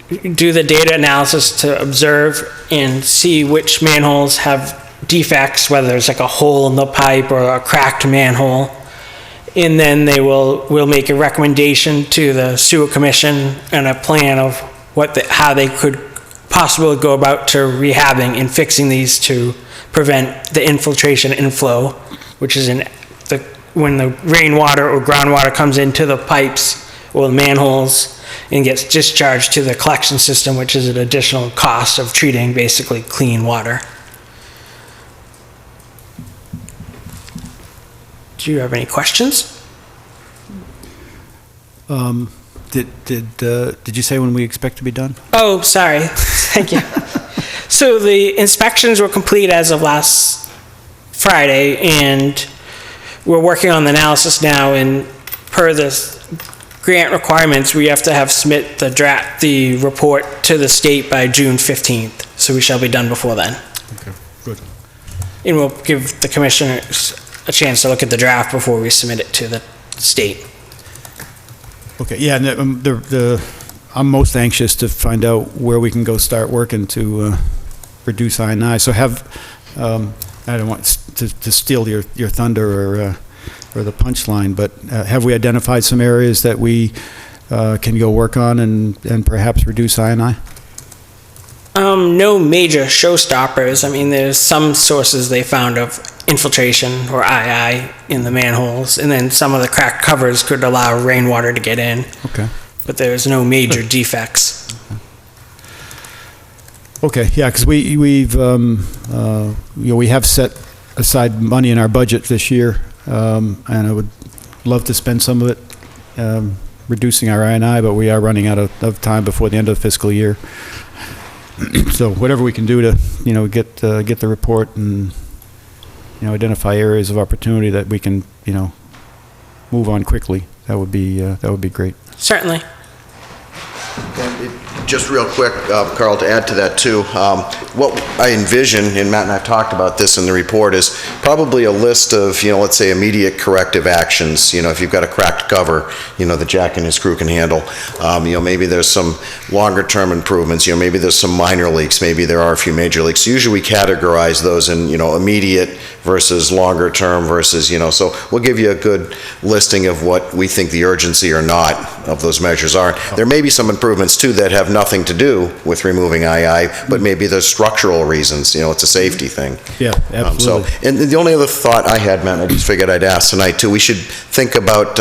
do the data analysis to observe and see which manholes have defects, whether there's like a hole in the pipe or a cracked manhole, And then we'll make a recommendation to the sewer commission and a plan of how they could possibly go about to rehabbing and fixing these to prevent the infiltration inflow, which is when the rainwater or groundwater comes into the pipes or the manholes and gets discharged to the collection system, which is an additional cost of treating basically clean water. Do you have any questions? Did you say when we expect to be done? Oh, sorry. Thank you. So the inspections were complete as of last Friday, and we're working on the analysis now, and per the grant requirements, we have to submit the report to the state by June 15th. So we shall be done before then. Okay, good. And we'll give the commissioners a chance to look at the draft before we submit it to the state. Okay, yeah, and I'm most anxious to find out where we can go start working to reduce I&I. So I don't want to steal your thunder or the punchline, but have we identified some areas that we can go work on and perhaps reduce I&I? No major showstoppers. I mean, there's some sources they found of infiltration or II in the manholes, and then some of the cracked covers could allow rainwater to get in. Okay. But there's no major defects. Okay, yeah, because we have set aside money in our budget this year, and I would love to spend some of it reducing our I&I, but we are running out of time before the end of the fiscal year. So whatever we can do to, get the report and, identify areas of opportunity that we can, move on quickly, that would be great. Certainly. Just real quick, Carl, to add to that too, what I envision, and Matt and I have talked about this in the report, is probably a list of, let's say immediate corrective actions. If you've got a cracked cover, the jack and his crew can handle. Maybe there's some longer term improvements, maybe there's some minor leaks, maybe there are a few major leaks. Usually we categorize those in, immediate versus longer term versus, so we'll give you a good listing of what we think the urgency or not of those measures are. There may be some improvements too that have nothing to do with removing II, but maybe there's structural reasons, it's a safety thing. Yeah, absolutely. And the only other thought I had, Matt, I just figured I'd ask tonight too, we should think about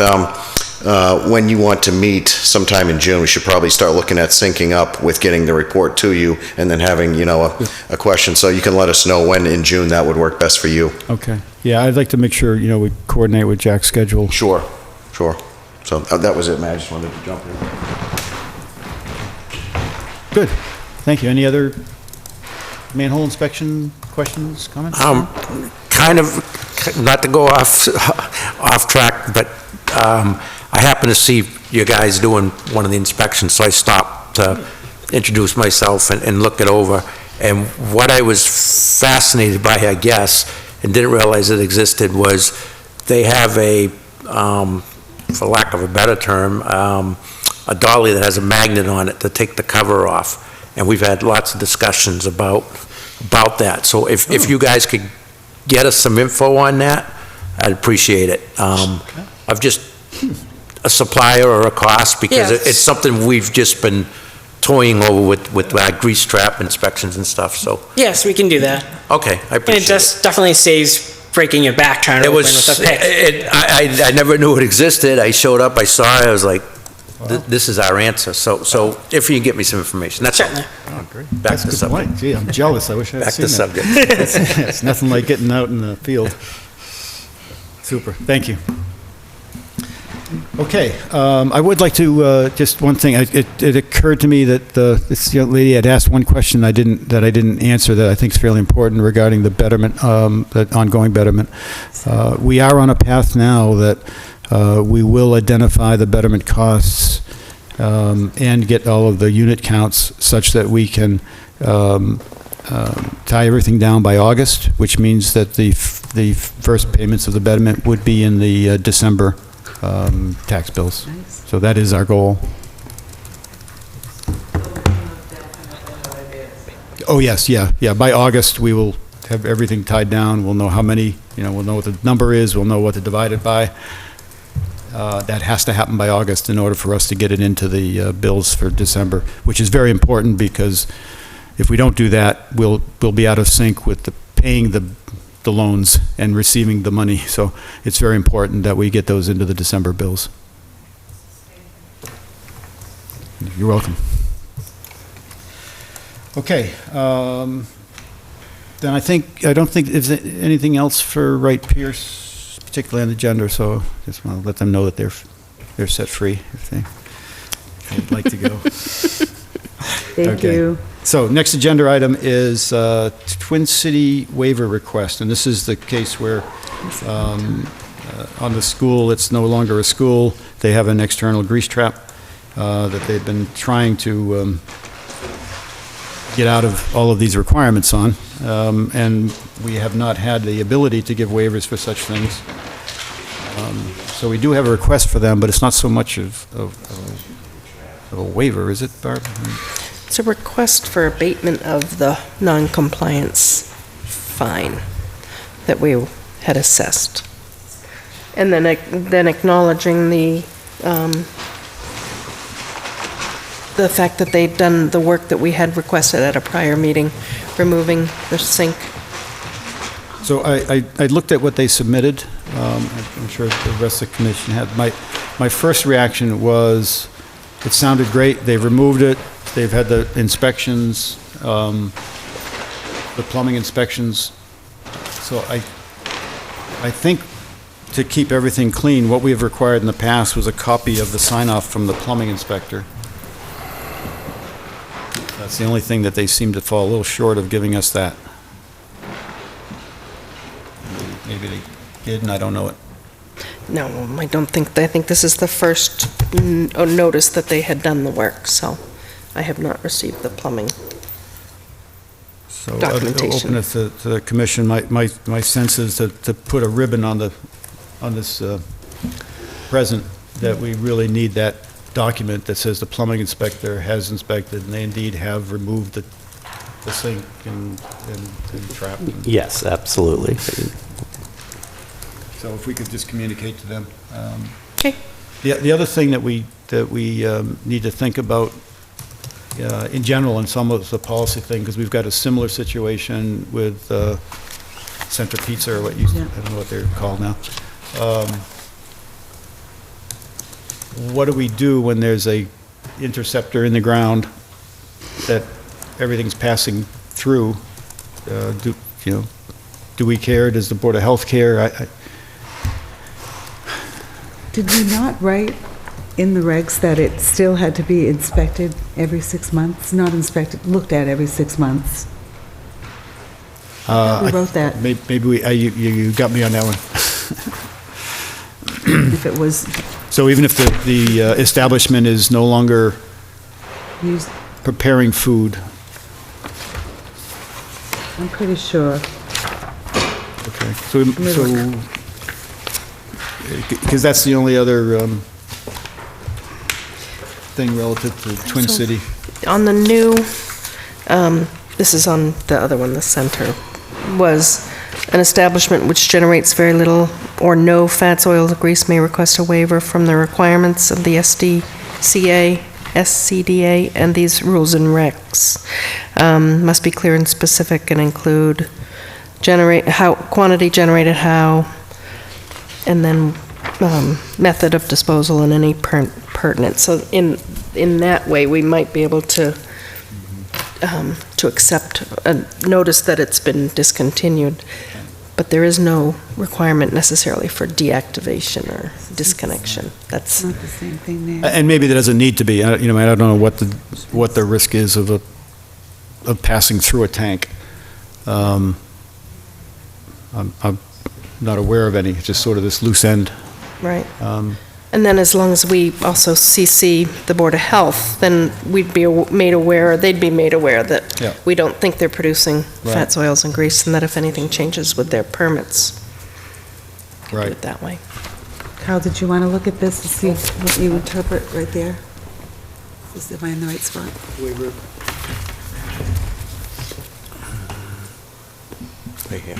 when you want to meet sometime in June. We should probably start looking at syncing up with getting the report to you and then having, a question. So you can let us know when in June that would work best for you. Okay. Yeah, I'd like to make sure, we coordinate with Jack's schedule. Sure. So that was it, Matt. I just wanted to jump in. Good. Thank you. Any other manhole inspection questions, comments? Kind of, not to go off track, but I happened to see you guys doing one of the inspections, so I stopped to introduce myself and look it over. And what I was fascinated by, I guess, and didn't realize it existed, was they have a, for lack of a better term, a dolly that has a magnet on it to take the cover off. And we've had lots of discussions about that. So if you guys could get us some info on that, I'd appreciate it. Of just a supplier or a cost, because Yes. it's something we've just been toying over with our grease trap inspections and stuff, so. Yes, we can do that. Okay, I And appreciate it just definitely saves breaking your back trying to It open was, with a pick. I never knew it existed. I showed up, I saw it, I was like, this is our answer. So if you can get me some information, that's all. Certainly. Oh, great. Back That's to a good subject. point. Gee, I'm jealous. I wish I had Back seen to that. subject. It's nothing like getting out in the field. Super. Thank you. Okay, I would like to, just one thing, it occurred to me that this young lady had asked one question that I didn't answer that I think is fairly important regarding the betterment, the ongoing betterment. We are on a path now that we will identify the betterment costs and get all of the unit counts such that we can tie everything down by August, which means that the first payments of the betterment would be in the December tax bills. So that is our goal. Oh, yes, yeah. By August, we will have everything tied down. We'll know how many, we'll know what the number is, we'll know what to divide it by. That has to happen by August in order for us to get it into the bills for December, which is very important because if we don't do that, we'll be out of sync with paying the loans and receiving the money. So it's very important that we get those into the December bills. You're welcome. Okay. Then I don't think there's anything else for Wright Pierce, particularly on the agenda, so just want to let them know that they're set free if they'd like to go. Thank you. So next agenda item is Twin City waiver request, and this is the case where on the school, it's no longer a school. They have an external grease trap that they've been trying to get out of all of these requirements on, and we have not had the ability to give waivers for such things. So we do have a request for them, but it's not so much of a waiver, is it, Barb? It's a request for abatement of the non-compliance fine that we had assessed. And then acknowledging the fact that they'd done the work that we had requested at a prior meeting, removing the sink. So I looked at what they submitted. I'm sure the rest of the commission had. My first reaction was, it sounded great. They removed it. They've had the inspections, the plumbing inspections. So I think to keep everything clean, what we have required in the past was a copy of the sign-off from the plumbing inspector. That's the only thing that they seem to fall a little short of giving us that. Maybe they did, and I don't know it. No, I think this is the first notice that they had done the work, so I have not received the plumbing So documentation. open it to the commission. My sense is to put a ribbon on this present, that we really need that document that says the plumbing inspector has inspected, and they indeed have removed the sink and trap. Yes, absolutely. So if we could just communicate to them. Okay. The other thing that we need to think about in general, and some of the policy thing, because we've got a similar situation with Center Pizza, or I don't know what they're called now. What do we do when there's a interceptor in the ground that everything's passing through? Do we care? Does the Board of Health care? Did we not write in the regs that it still had to be inspected every 6 months? Not inspected, looked at every 6 months? We wrote that. Maybe you got me on that one. If it was So even if the establishment is no longer used, preparing food? I'm pretty sure. Okay. So because that's the only other thing relative to Twin City. On the new, this is on the other one, the center, was an establishment which generates very little or no fats, oils, or grease may request a waiver from the requirements of the SDCA, SCDA, and these rules and regs. Must be clear and specific and include quantity generated how, and then method of disposal and any pertinent. So in that way, we might be able to accept a notice that it's been discontinued, but there is no requirement necessarily for deactivation or disconnection. That's not the same thing there. And maybe there doesn't need to be. I don't know what the risk is of passing through a tank. I'm not aware of any. It's just sort of this loose end. right. And then as long as we also CC the Board of Health, then we'd be made aware, they'd be made aware that we don't think they're producing fats, oils, and grease, and that if anything changes with their permits, we can do it that way. Carl, did you want to look at this to see what you interpret right there? Am I in the right spot? Right here.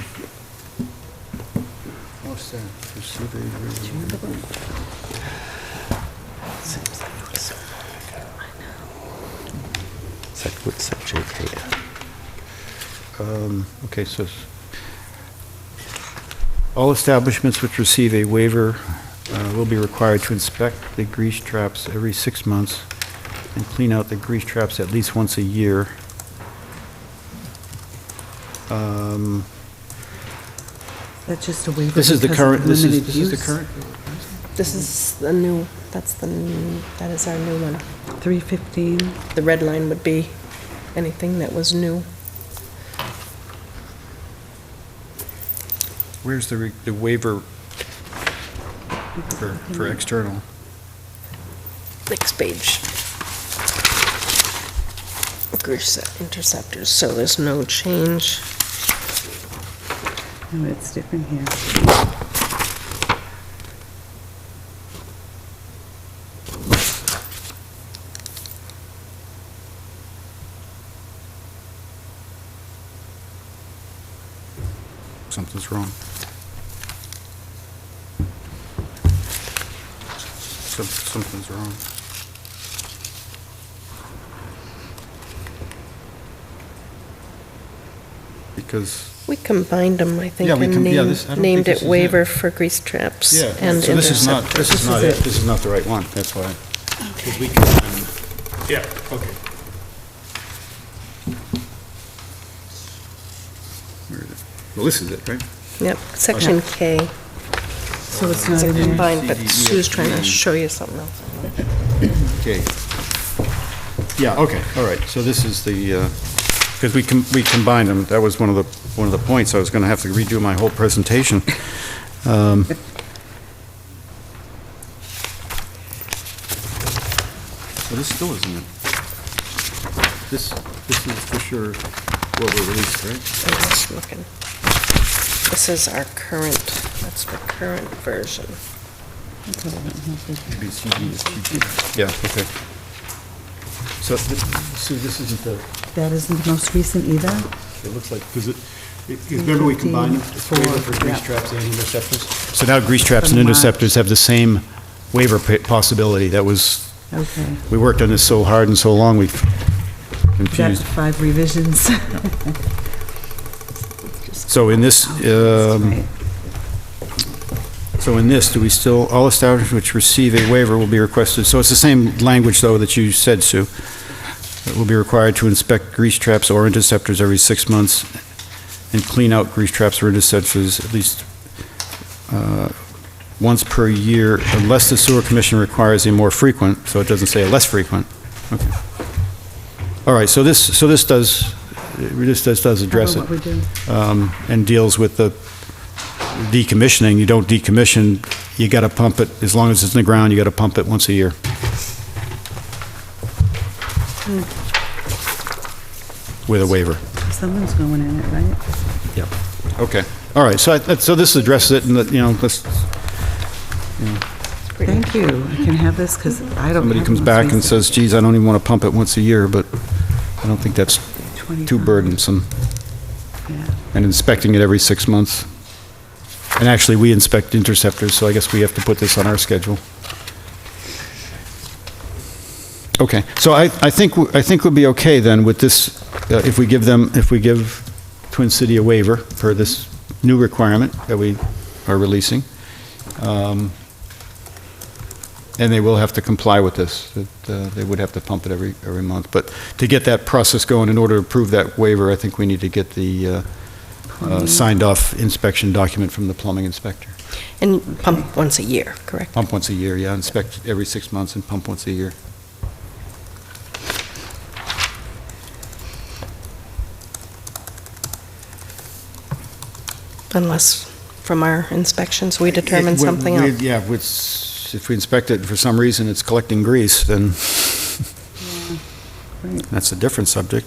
What's section K? Okay, so all establishments which receive a waiver will be required to inspect the grease traps every 6 months and clean out the grease traps at least once a year. That's just a waiver. This is the because of current, this limited is the use. current? This is the new, that is our new one. 315. The red line would be anything that was new. Where's the waiver for external? Next page. Grease interceptors, so there's no change. No, it's different here. Something's wrong. Something's wrong. Because, We combined them, I think, Yeah, we and com- yeah, this- I don't named think this it is waiver it. for grease traps yeah, and so this is not, interceptors. this is not it. This is not the right one, that's why. Because we combined them. Yeah, okay. Where is it? Well, this is it, right? Yep, section K. So it's not It's in there? combined, but C, D, E, Sue's F, trying to G. show you something else. Okay. Yeah, okay, all right, so this is the, because we combined them, that was one of the points, I was going to have to redo my whole presentation. So this still isn't it. This is for sure what we released, right? I'm just looking. This is our current, that's the current version. Maybe it's CD, it's GG. Yeah, okay. So, Sue, this isn't the, That isn't the most recent either? it looks like, because remember we combined them? It's waiver for grease traps and interceptors? So now grease traps and From March. interceptors have the same waiver possibility. That was, Okay. we worked on this so hard and so long, we've That's confused. 5 revisions. So in this, Right. so in this, do we still, all establishments which receive a waiver will be requested, so it's the same language, though, that you said, Sue. It will be required to inspect grease traps or interceptors every 6 months and clean out grease traps or interceptors at least once per year, unless the sewer commission requires a more frequent, so it doesn't say a less frequent. Okay. All right, so this does address What we it, do. and deals with the decommissioning. You don't decommission, you got to pump it, as long as it's in the ground, you got to pump it once a year. With a waiver. Something's going in it, right? Yep. Okay. All right, so this addresses it, and, let's, Thank you. I can have this because I don't. somebody have comes the most back and recent. says, geez, I don't even want to pump it once a year, but I don't think that's too 25. burdensome. Yeah. And inspecting it every 6 months. And actually, we inspect interceptors, so I guess we have to put this on our schedule. Okay, so I think we'll be okay then with this, if we give Twin City a waiver for this new requirement that we are releasing. And they will have to comply with this, that they would have to pump it every month. But to get that process going, in order to approve that waiver, I think we need to get the signed-off inspection document from the plumbing inspector. And pump once a year, correct? Pump once a year, yeah, inspect every 6 months and pump once a year. Unless from our inspections, we determine something else. Yeah, if we inspect it, for some reason it's collecting grease, then Great. that's a different subject.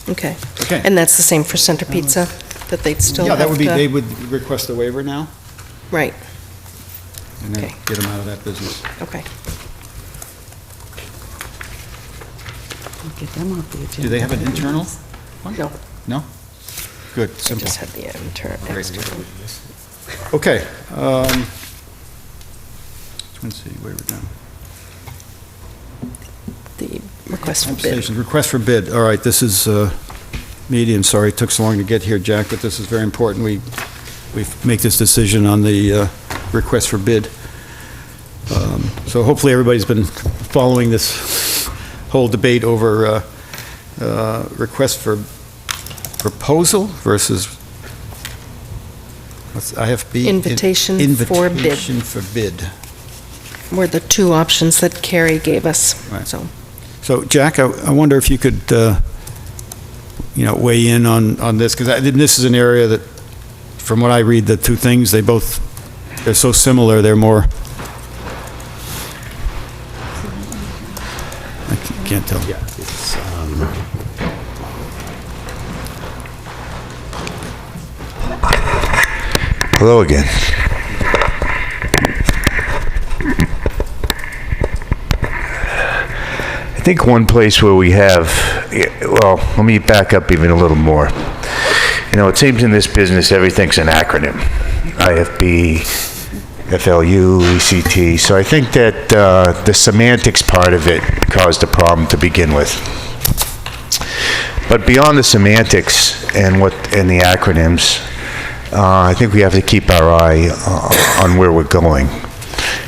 Okay. Okay. And that's the same for Center Pizza, that they'd still Yeah, have that would be, they to... would request a waiver now, Right, and then Okay. get them out of that business. okay. Get them off the agenda. Do they have an internal? No, No? Good, I simple. just had the external. Okay. let's see, where we're down. The request for bid. Station, request for bid. All right, this is medium. Sorry it took so long to get here, Jack, but this is very important. We make this decision on the request for bid. So hopefully everybody's been following this whole debate over request for proposal versus what's IFB? Invitation for bid. Invitation for bid. Were the two options that Carrie gave us, Right. so. Jack, I wonder if you could, weigh in on this, because this is an area that, from what I read, the two things, they're so similar, they're more, I can't tell. Yeah, it's, Hello again. I think one place where we have, well, let me back up even a little more. It seems in this business everything's an acronym. IFB, FLU, ECT. So I think that the semantics part of it caused a problem to begin with. But beyond the semantics and the acronyms, I think we have to keep our eye on where we're going.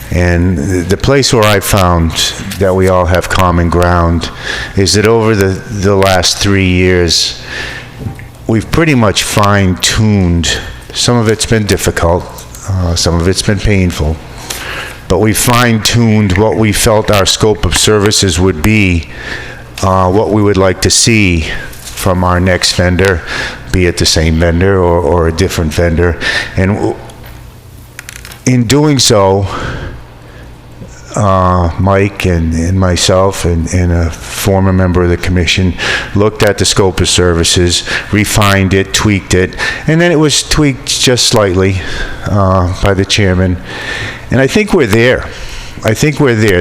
And the place where I found that we all have common ground is that over the last 3 years, we've pretty much fine-tuned. Some of it's been difficult, some of it's been painful, but we fine-tuned what we felt our scope of services would be, what we would like to see from our next vendor, be it the same vendor or a different vendor. And in doing so, Mike and myself and a former member of the commission looked at the scope of services, refined it, tweaked it, and then it was tweaked just slightly by the chairman. And I think we're there.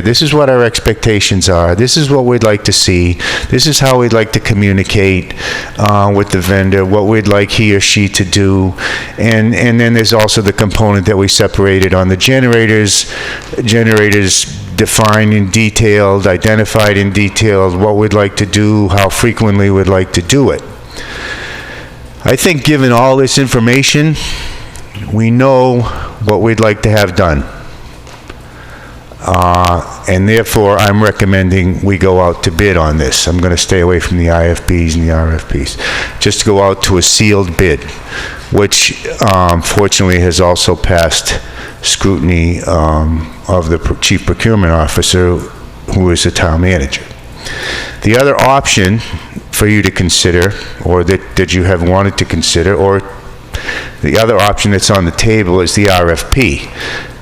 This is what our expectations are. This is what we'd like to see. This is how we'd like to communicate with the vendor, what we'd like he or she to do. And then there's also the component that we separated on the generators. Generators defined in detailed, identified in detail, what we'd like to do, how frequently we'd like to do it. I think given all this information, we know what we'd like to have done. And therefore, I'm recommending we go out to bid on this. I'm going to stay away from the IFBs and the RFPs. Just to go out to a sealed bid, which fortunately has also passed scrutiny of the chief procurement officer, who is the town manager. The other option for you to consider, or that you have wanted to consider, or the other option that's on the table is the RFP.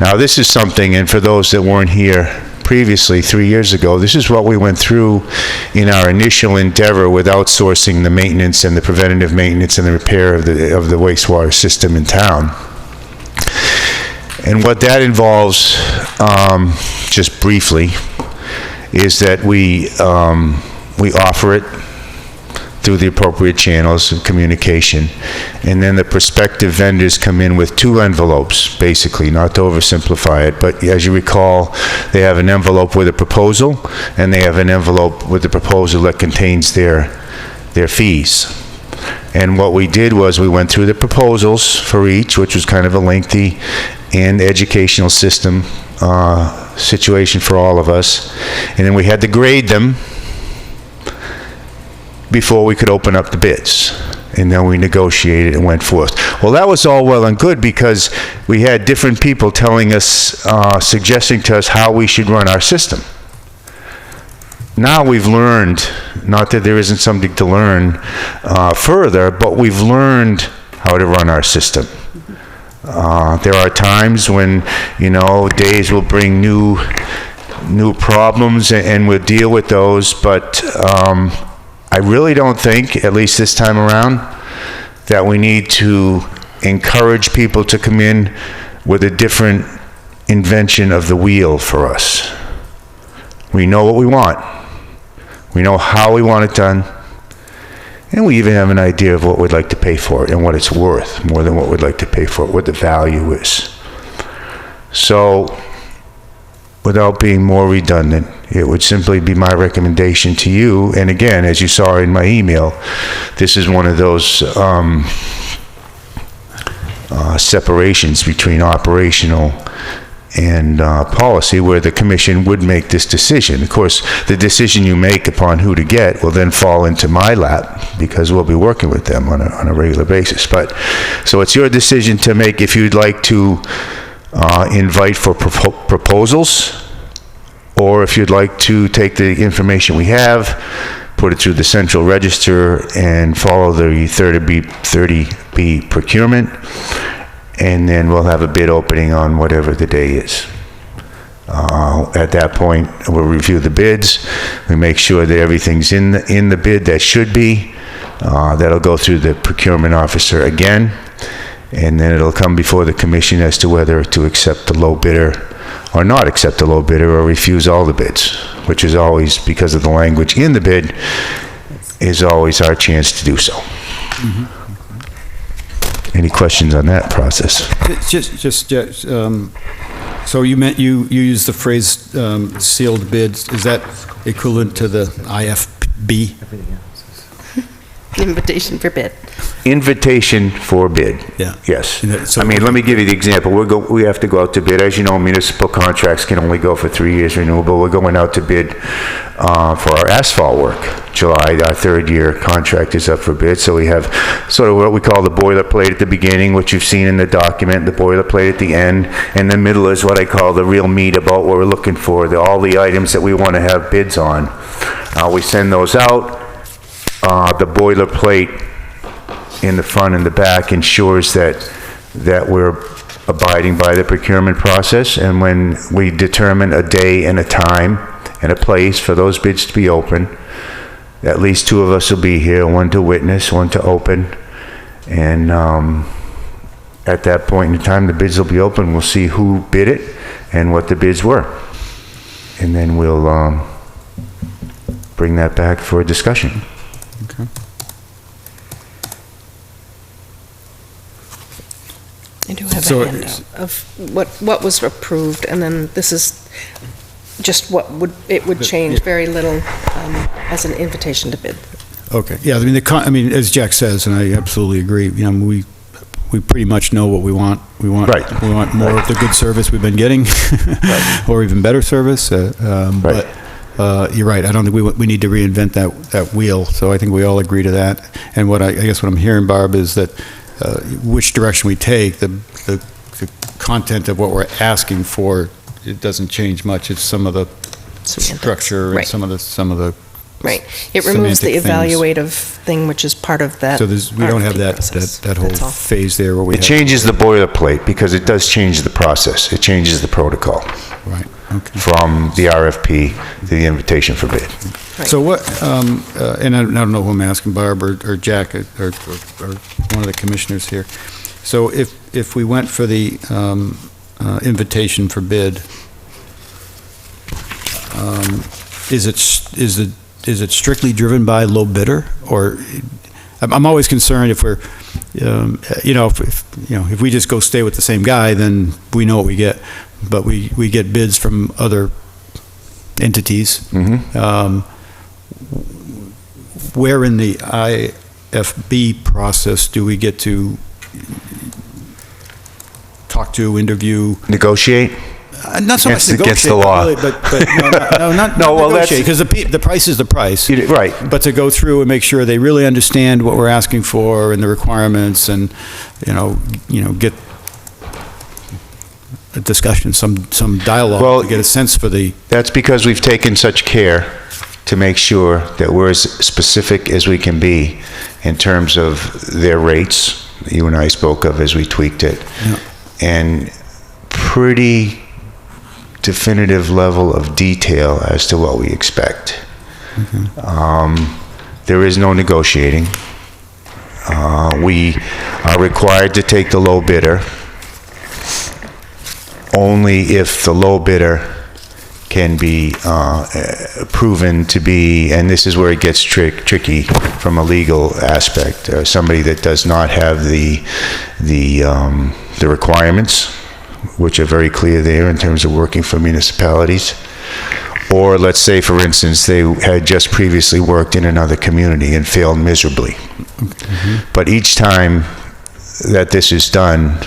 Now, this is something, and for those that weren't here previously, 3 years ago, this is what we went through in our initial endeavor with outsourcing the maintenance and the preventative maintenance and the repair of the wastewater system in town. And what that involves, just briefly, is that we offer it through the appropriate channels of communication. And then the prospective vendors come in with 2 envelopes, basically, not to oversimplify it, but as you recall, they have an envelope with a proposal, and they have an envelope with the proposal that contains their fees. And what we did was we went through the proposals for each, which was kind of a lengthy and educational situation for all of us. And then we had to grade them before we could open up the bids. And then we negotiated and went forth. Well, that was all well and good because we had different people telling us, suggesting to us how we should run our system. Now we've learned, not that there isn't something to learn further, but we've learned how to run our system. There are times when, days will bring new problems and we'll deal with those, but I really don't think, at least this time around, that we need to encourage people to come in with a different invention of the wheel for us. We know what we want. We know how we want it done. And we even have an idea of what we'd like to pay for it and what it's worth, more than what we'd like to pay for it, what the value is. So without being more redundant, it would simply be my recommendation to you, and again, as you saw in my email, this is one of those separations between operational and policy where the commission would make this decision. Of course, the decision you make upon who to get will then fall into my lap because we'll be working with them on a regular basis. But, so it's your decision to make if you'd like to invite for proposals, or if you'd like to take the information we have, put it through the central register and follow the 30B procurement, and then we'll have a bid opening on whatever the day is. At that point, we'll review the bids. We make sure that everything's in the bid that should be. That'll go through the procurement officer again, and then it'll come before the commission as to whether to accept the low bidder or not accept the low bidder or refuse all the bids, which is always, because of the language in the bid, is always our chance to do so. Mm-hmm. Any questions on that process? So you used the phrase sealed bids. Is that equivalent to the IFB? Invitation for bid. Invitation for bid. Yeah. Yes. So I mean, let me give you the example. We have to go out to bid. As you know, municipal contracts can only go for 3 years renewable. We're going out to bid for our asphalt work. July, our third year contract is up for bid. So we have sort of what we call the boilerplate at the beginning, which you've seen in the document, the boilerplate at the end, and the middle is what I call the real meat about what we're looking for, all the items that we want to have bids on. We send those out. The boilerplate in the front and the back ensures that we're abiding by the procurement process, and when we determine a day and a time and a place for those bids to be open, at least two of us will be here, one to witness, one to open, and at that point in time, the bids will be open. We'll see who bid it and what the bids were, and then we'll bring that back for a discussion. Okay. I do have a handout of what was approved, and then this is just what it would change, very little, as an invitation to bid. Okay. Yeah. I mean, as Jack says, and I absolutely agree. You know, we pretty much know what we want. Right. We want more of the good service we've been getting, or even better service. But you're right. I don't think we need to reinvent that wheel. So I think we all agree to that. And I guess what I'm hearing, Barb, is that which direction we take, the content of what we're asking for, it doesn't change much. It's some of the structure and Right. some of the Right. It removes the semantic things. evaluative thing, which is part of that. So we don't have RFP process. that whole That's all. phase there where we It changes the boilerplate because it does change the process. It changes the protocol Right. Okay. from the RFP to the invitation for bid. Right. So what, and I don't know who I'm asking, Barb or Jack or one of the commissioners here. So if we went for the invitation for bid, is it strictly driven by low bidder, or I'm always concerned if we're, if we just go stay with the same guy, then we know what we get, but we get bids from other entities. Mm-hmm. Where in the IFB process do we get to talk to, interview? Negotiate? Not so much Against negotiate, the law. really, but not No, well, that's- negotiate, because the price is the price. Right. But to go through and make sure they really understand what we're asking for and the requirements, and get a discussion, some dialogue, Well, to get a sense for the. That's because we've taken such care to make sure that we're as specific as we can be in terms of their rates that you and I spoke of as we tweaked it. Yeah. And pretty definitive level of detail as to what we expect. There is no negotiating. We are required to take the low bidder only if the low bidder can be proven to be, and this is where it gets tricky from a legal aspect, somebody that does not have the requirements, which are very clear there in terms of working for municipalities. Or let's say, for instance, they had just previously worked in another community and failed miserably. But each time that this is done,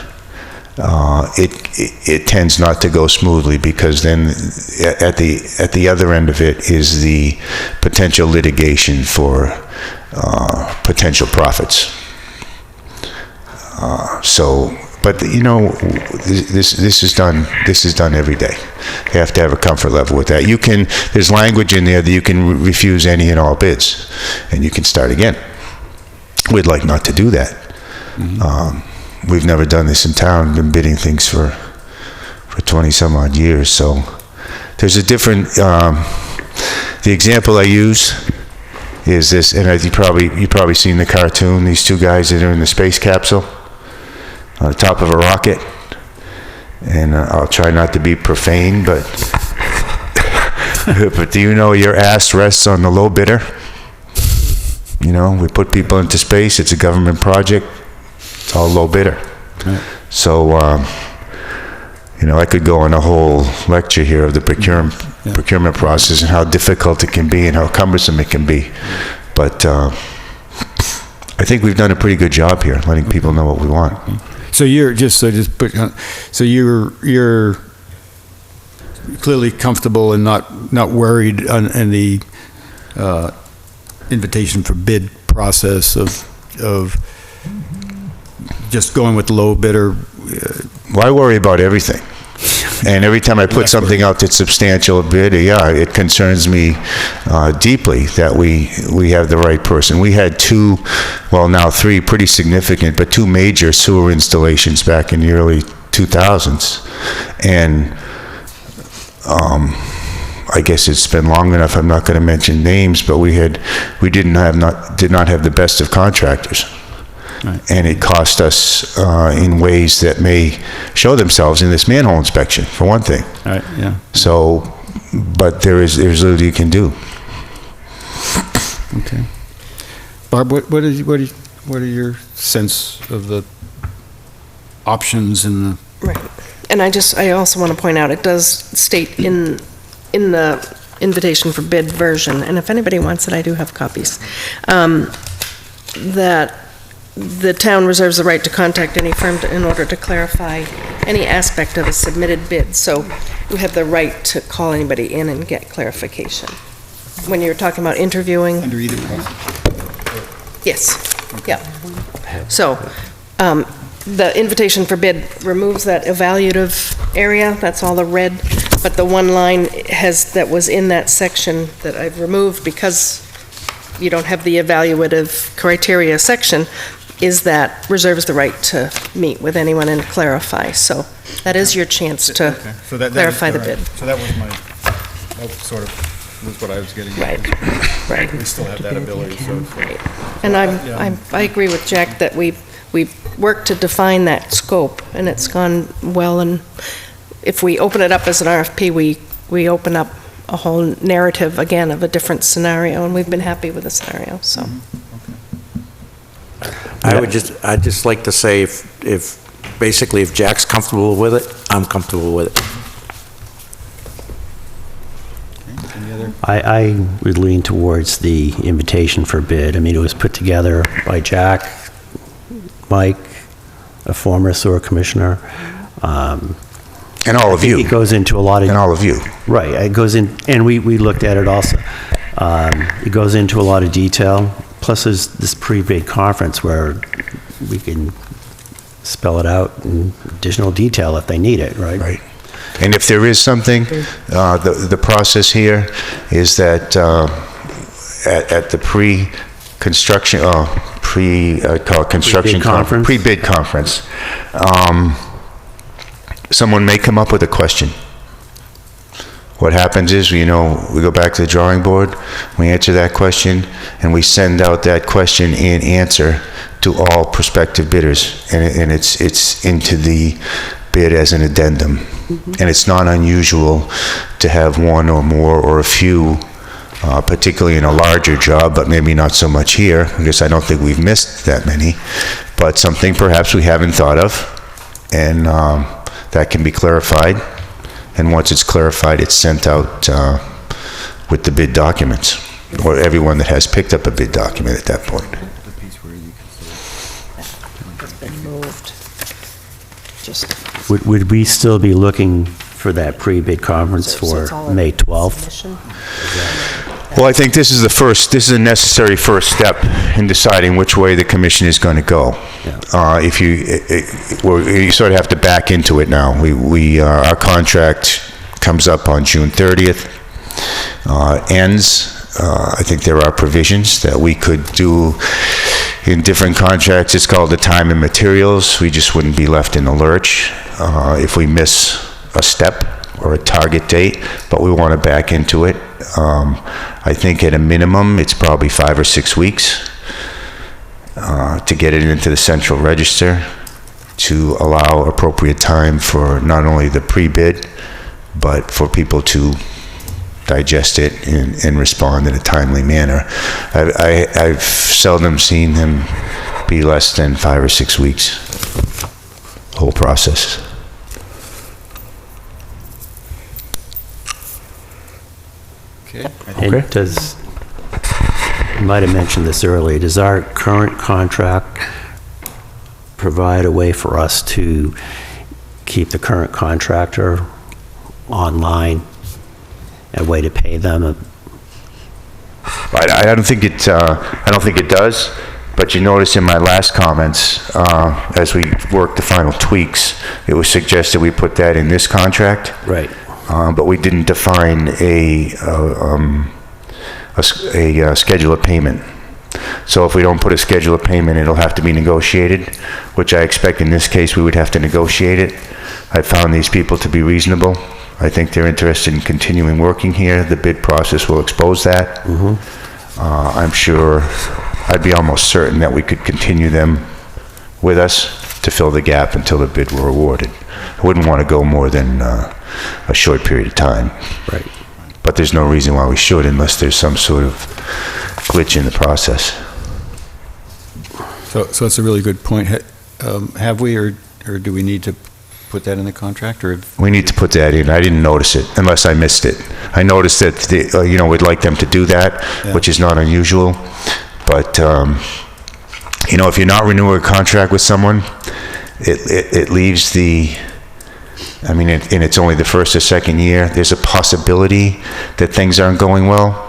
it tends not to go smoothly, because then at the other end of it is the potential litigation for potential profits. But you know, this is done every day. You have to have a comfort level with that. There's language in there that you can refuse any and all bids, and you can start again. We'd like not to do that. We've never done this in town, been bidding things for 20 some odd years. So there's a different, the example I use is this, and you've probably seen the cartoon, these two guys that are in the space capsule on the top of a rocket. And I'll try not to be profane, but but do you know your ass rests on the low bidder? You know, we put people into space, it's a government project, it's all low bidder. Right. So, you know, I could go on a whole lecture here of the procurement process and how difficult it can be and how cumbersome it can be. But I think we've done a pretty good job here, letting people know what we want. So you're you're clearly comfortable and not worried in the invitation for bid process of just going with the low bidder. Well, I worry about everything. And every time I put something out that's substantial bid, it concerns me deeply that we have the right person. We had now three pretty significant, but two major sewer installations back in the early 2000s. And I guess it's been long enough, I'm not going to mention names, but we did not have the best of contractors. Right. And it cost us in ways that may show themselves in this manhole inspection, for one thing. Right. Yeah. So, but there's little you can do. Okay. Barb, what are your sense of the options in the? Right. And I also want to point out, it does state in the invitation for bid version, and if anybody wants it, I do have copies, that the town reserves the right to contact any firm in order to clarify any aspect of a submitted bid. So you have the right to call anybody in and get clarification. When you're talking about interviewing. Under either process? Yes. Okay. Yeah. So the invitation for bid removes that evaluative area. That's all the red. But the one line that was in that section that I've removed because you don't have the evaluative criteria section, is that reserves the right to meet with anyone and clarify. So that is your chance to clarify the bid. So that was what I was getting at. Right. We still have that ability. And I agree with Jack that we've worked to define that scope, and it's gone well. And if we open it up as an RFP, we open up a whole narrative again of a different scenario, and we've been happy with the scenario. So. I'd just like to say if Jack's comfortable with it, I'm comfortable with it. Okay. Any other? I would lean towards the invitation for bid. I mean, it was put together by Jack, Mike, a former sewer commissioner. And all of you. It goes into a lot of... And all of you. Right. It goes in, and we looked at it also. It goes into a lot of detail. Plus, there's this pre-bid conference where we can spell it out in additional detail if they need it, right? Right. And if there is something, the process here is that at the pre-construction, pre-bid conference, someone may come up with a question. What happens is, we go back to the drawing board, we answer that question, and we send out that question and answer to all prospective bidders, and it's into the bid as an addendum. And it's not unusual to have one or more or a few, particularly in a larger job, but maybe not so much here, because I don't think we've missed that many, but something perhaps we haven't thought of, and that can be clarified. And once it's clarified, it's sent out with the bid documents, or everyone that has picked up a bid document at that point. Would we still be looking for that pre-bid conference for May 12th? Well, I think this is a necessary first step in deciding which way the commission is going to go. If you sort of have to back into it now. Our contract comes up on June 30th, ends. I think there are provisions that we could do in different contracts. It's called the time and materials. We just wouldn't be left in the lurch if we miss a step or a target date, but we want to back into it. I think at a minimum, it's probably 5 or 6 weeks to get it into the central register, to allow appropriate time for not only the pre-bid, but for people to digest it and respond in a timely manner. I've seldom seen them be less than 5 or 6 weeks, the whole process. And you might have mentioned this earlier, does our current contract provide a way for us to keep the current contractor online, a way to pay them? I don't think it does, but you notice in my last comments, as we worked the final tweaks, it was suggested we put that in this contract. Right. But we didn't define a schedule of payment. So if we don't put a schedule of payment, it'll have to be negotiated, which I expect in this case we would have to negotiate it. I found these people to be reasonable. I think they're interested in continuing working here. The bid process will expose that. I'm sure, I'd be almost certain that we could continue them with us to fill the gap until the bid were awarded. I wouldn't want to go more than a short period of time. Right. But there's no reason why we should unless there's some sort of glitch in the process. So it's a really good point. Have we, or do we need to put that in the contract, or? We need to put that in. I didn't notice it unless I missed it. I noticed that, we'd like them to do that, which is not unusual. But, if you're not renewing a contract with someone, it leaves and it's only the first or second year, there's a possibility that things aren't going well.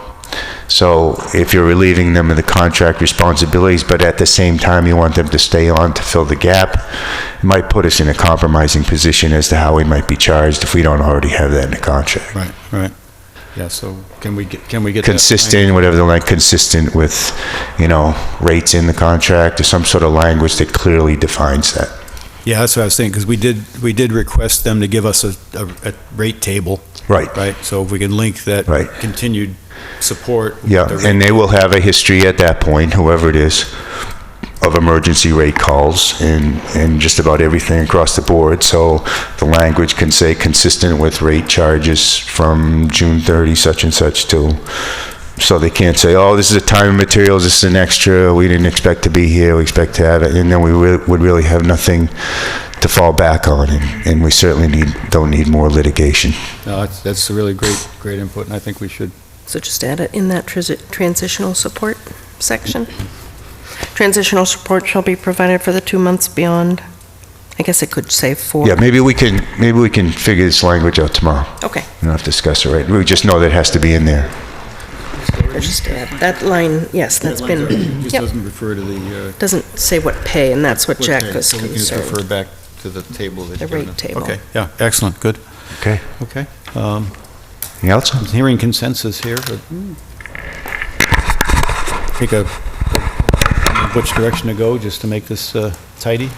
So if you're relieving them of the contract responsibilities, but at the same time you want them to stay on to fill the gap, it might put us in a compromising position as to how we might be charged if we don't already have that in the contract. Right. Yeah, so can we get consistent, whatever the language, consistent with, rates in the contract, or some sort of language that clearly defines that. Yeah, that's what I was thinking, because we did request them to give us a rate table. Right. Right, so if we can link that continued support. Yeah, and they will have a history at that point, whoever it is, of emergency rate calls and just about everything across the board. So the language can say consistent with rate charges from June 30, such and such till. So they can't say, oh, this is a time and materials, this is an extra, we didn't expect to be here, we expect to have it, and then we would really have nothing to fall back on, and we certainly don't need more litigation. No, that's a really great input, and I think we should. So just add it in that transitional support section. Transitional support shall be provided for the 2 months beyond. I guess it could say 4. Yeah, maybe we can figure this language out tomorrow. Okay. We don't have to discuss it, right? We just know that it has to be in there. Or just add that line, yes, that's been, Just doesn't refer to the. Doesn't say what pay, and that's what Jack was So we can just refer concerned. back to the table. The rate table. Okay, yeah, excellent, good. Okay. Okay. Anything else? I'm hearing consensus here, but take which direction to go just to make this tidy?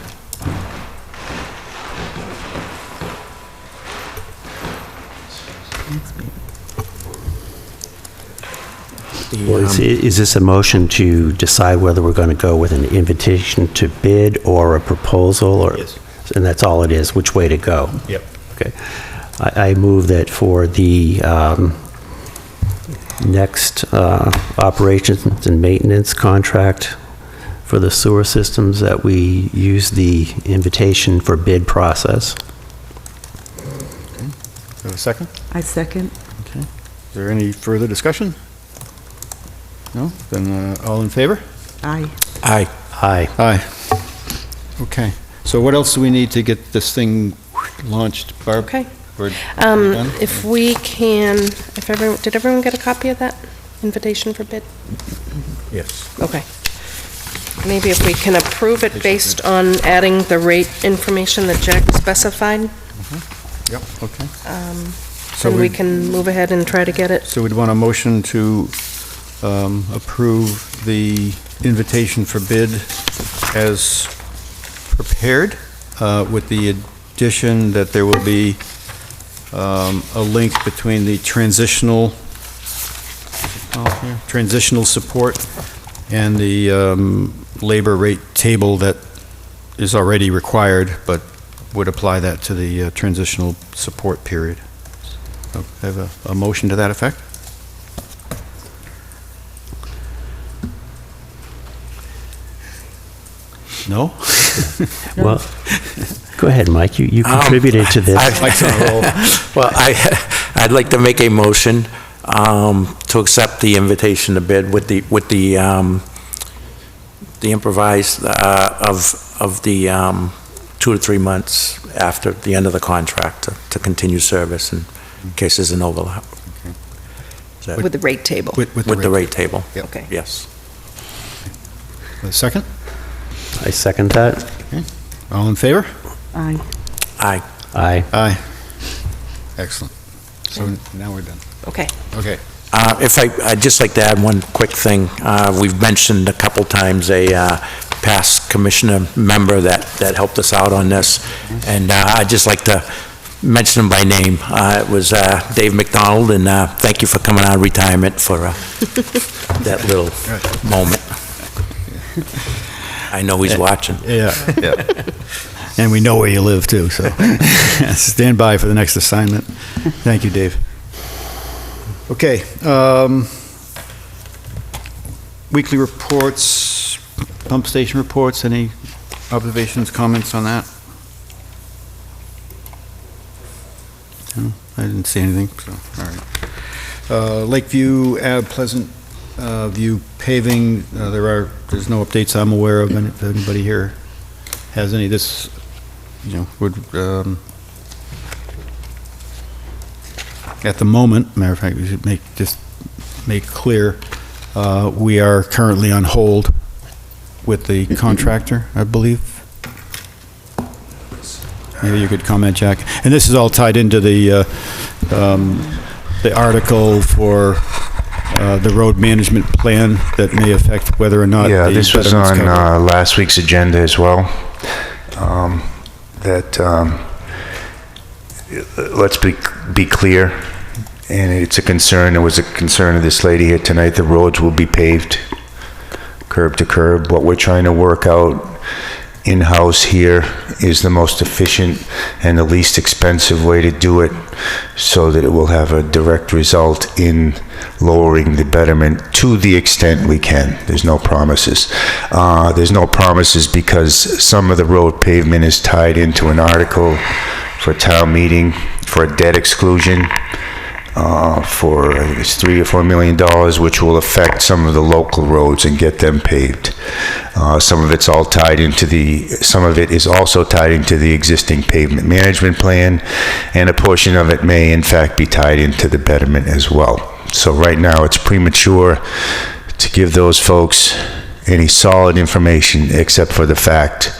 Is this a motion to decide whether we're going to go with an invitation to bid or a proposal? Or, Yes. And that's all it is, which way to go? Yep. Okay. I move that for the next operations and maintenance contract for the sewer systems that we use the invitation for bid process. Have a second? I second. Okay. Is there any further discussion? No? Then all in favor? Aye. Aye. Aye. Aye. Okay. So what else do we need to get this thing launched, Barb? Okay. We're done? If we can, did everyone get a copy of that invitation for bid? Yes. Okay. Maybe if we can approve it based on adding the rate information that Jack specified, Yep, okay. then we can move ahead and try to get it. So we'd want a motion to approve the invitation for bid as prepared, with the addition that there will be a link between the transitional support and the labor rate table that is already required, but would apply that to the transitional support period. So have a motion to that effect? No? Well, go ahead, Mike. You contributed to this. Well, I'd like to make a motion to accept the invitation to bid with the improvised of the 2 to 3 months after the end of the contract to continue service in case there's an overlap. Is that- With the rate table. With With the rate table. Yep. Okay. Yes. A second? I second that. All in favor? Aye. Aye. Aye. Aye. Excellent. So now we're done. Okay. Okay. I'd just like to add one quick thing. We've mentioned a couple times a past commissioner member that helped us out on this, and I'd just like to mention him by name. It was Dave McDonald, and thank you for coming out of retirement for that little moment. I know he's watching. Yeah, yeah. And we know where you live, too, so stand by for the next assignment. Thank you, Dave. Okay. Weekly reports, pump station reports, any observations, comments on that? No, I didn't see anything, so, all right. Lakeview, Pleasant View paving, there's no updates I'm aware of, and if anybody here has any, this, would, at the moment, matter of fact, we should make clear, we are currently on hold with the contractor, I believe. Maybe you could comment, Jack. And this is all tied into the article for the road management plan that may affect whether or not. Yeah, the this was betterment's on covered. last week's agenda as well. Let's be clear, and it's a concern. It was a concern of this lady here tonight. The roads will be paved curb to curb. What we're trying to work out in-house here is the most efficient and the least expensive way to do it, so that it will have a direct result in lowering the betterment to the extent we can. There's no promises. There's no promises because some of the road pavement is tied into an article for town meeting for a debt exclusion for, I think it's $3 or $4 million, which will affect some of the local roads and get them paved. Some of it is also tied into the existing pavement management plan, and a portion of it may in fact be tied into the betterment as well. So right now it's premature to give those folks any solid information except for the fact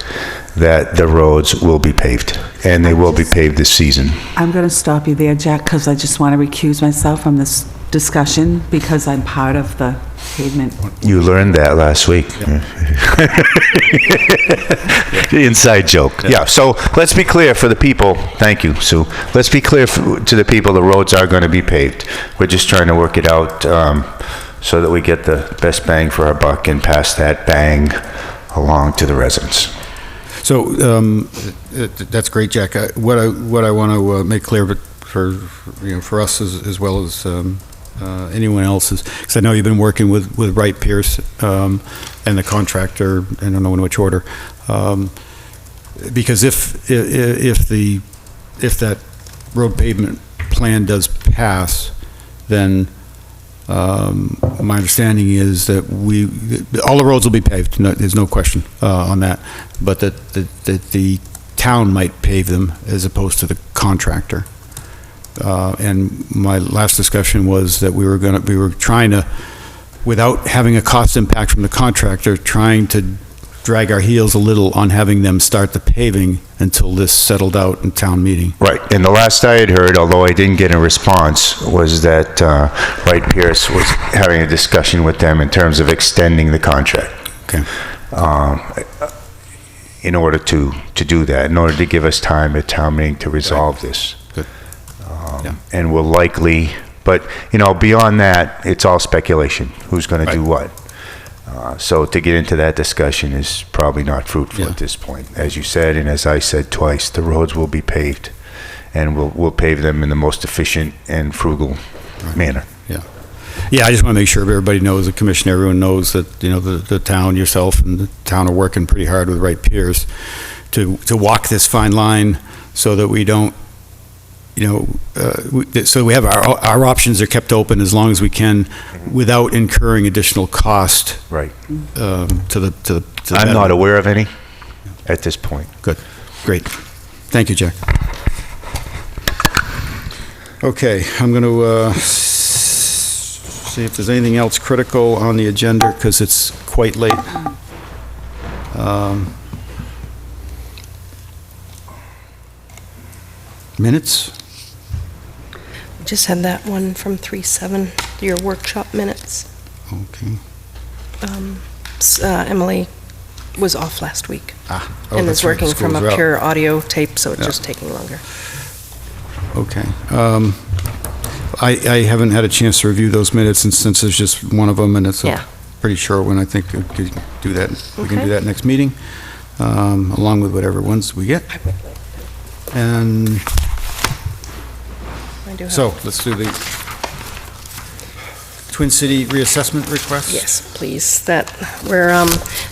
that the roads will be paved, and they will be paved this season. I'm going to stop you there, Jack, because I just want to recuse myself from this discussion because I'm part of the pavement. You learned that last week. Inside joke. Yeah, so let's be clear for the people. Thank you, Sue. Let's be clear to the people, the roads are going to be paved. We're just trying to work it out so that we get the best bang for our buck and pass that bang along to the residents. So that's great, Jack. What I want to make clear, but for us as well as anyone else, is because I know you've been working with Wright Pierce and the contractor. I don't know in which order, because if that road pavement plan does pass, then my understanding is that all the roads will be paved. No, there's no question on that. But that the town might pave them as opposed to the contractor. And my last discussion was that we were trying to, without having a cost impact from the contractor, trying to drag our heels a little on having them start the paving until this settled out in town meeting. Right, and the last I had heard, although I didn't get a response, was that Wright Pierce was having a discussion with them in terms of extending the contract. Okay. In order to do that, in order to give us time at town meeting to resolve this. Good. Yeah. And we'll likely, but, beyond that, it's all speculation. Who's going to do what? So to get into that discussion is probably not fruitful at this point. As you said, and as I said twice, the roads will be paved, and we'll pave them in the most efficient and frugal manner. Yeah. Yeah, I just want to make sure everybody knows, the commission, everyone knows that, the town, yourself, and the town are working pretty hard with Wright Pierce to walk this fine line so that we don't, so we have our options are kept open as long as we can without incurring additional cost. Right. To the I'm not aware of any at this point. Good. Great. Thank you, Jack. Okay, I'm going to see if there's anything else critical on the agenda, because it's quite late. Minutes? Just had that one from 3/7, your workshop minutes. Okay. Emily was off last week. Oh, And that's is right, working the from schools a are out. pure audio tape, so it's Yeah. just taking longer. Okay. I haven't had a chance to review those minutes, and since there's just one of them, and it's Yeah. a pretty short one, I think we could do that. We can Okay. do that next meeting, along with whatever ones we get. And I do have. so, let's do the Twin City reassessment request? Yes, please.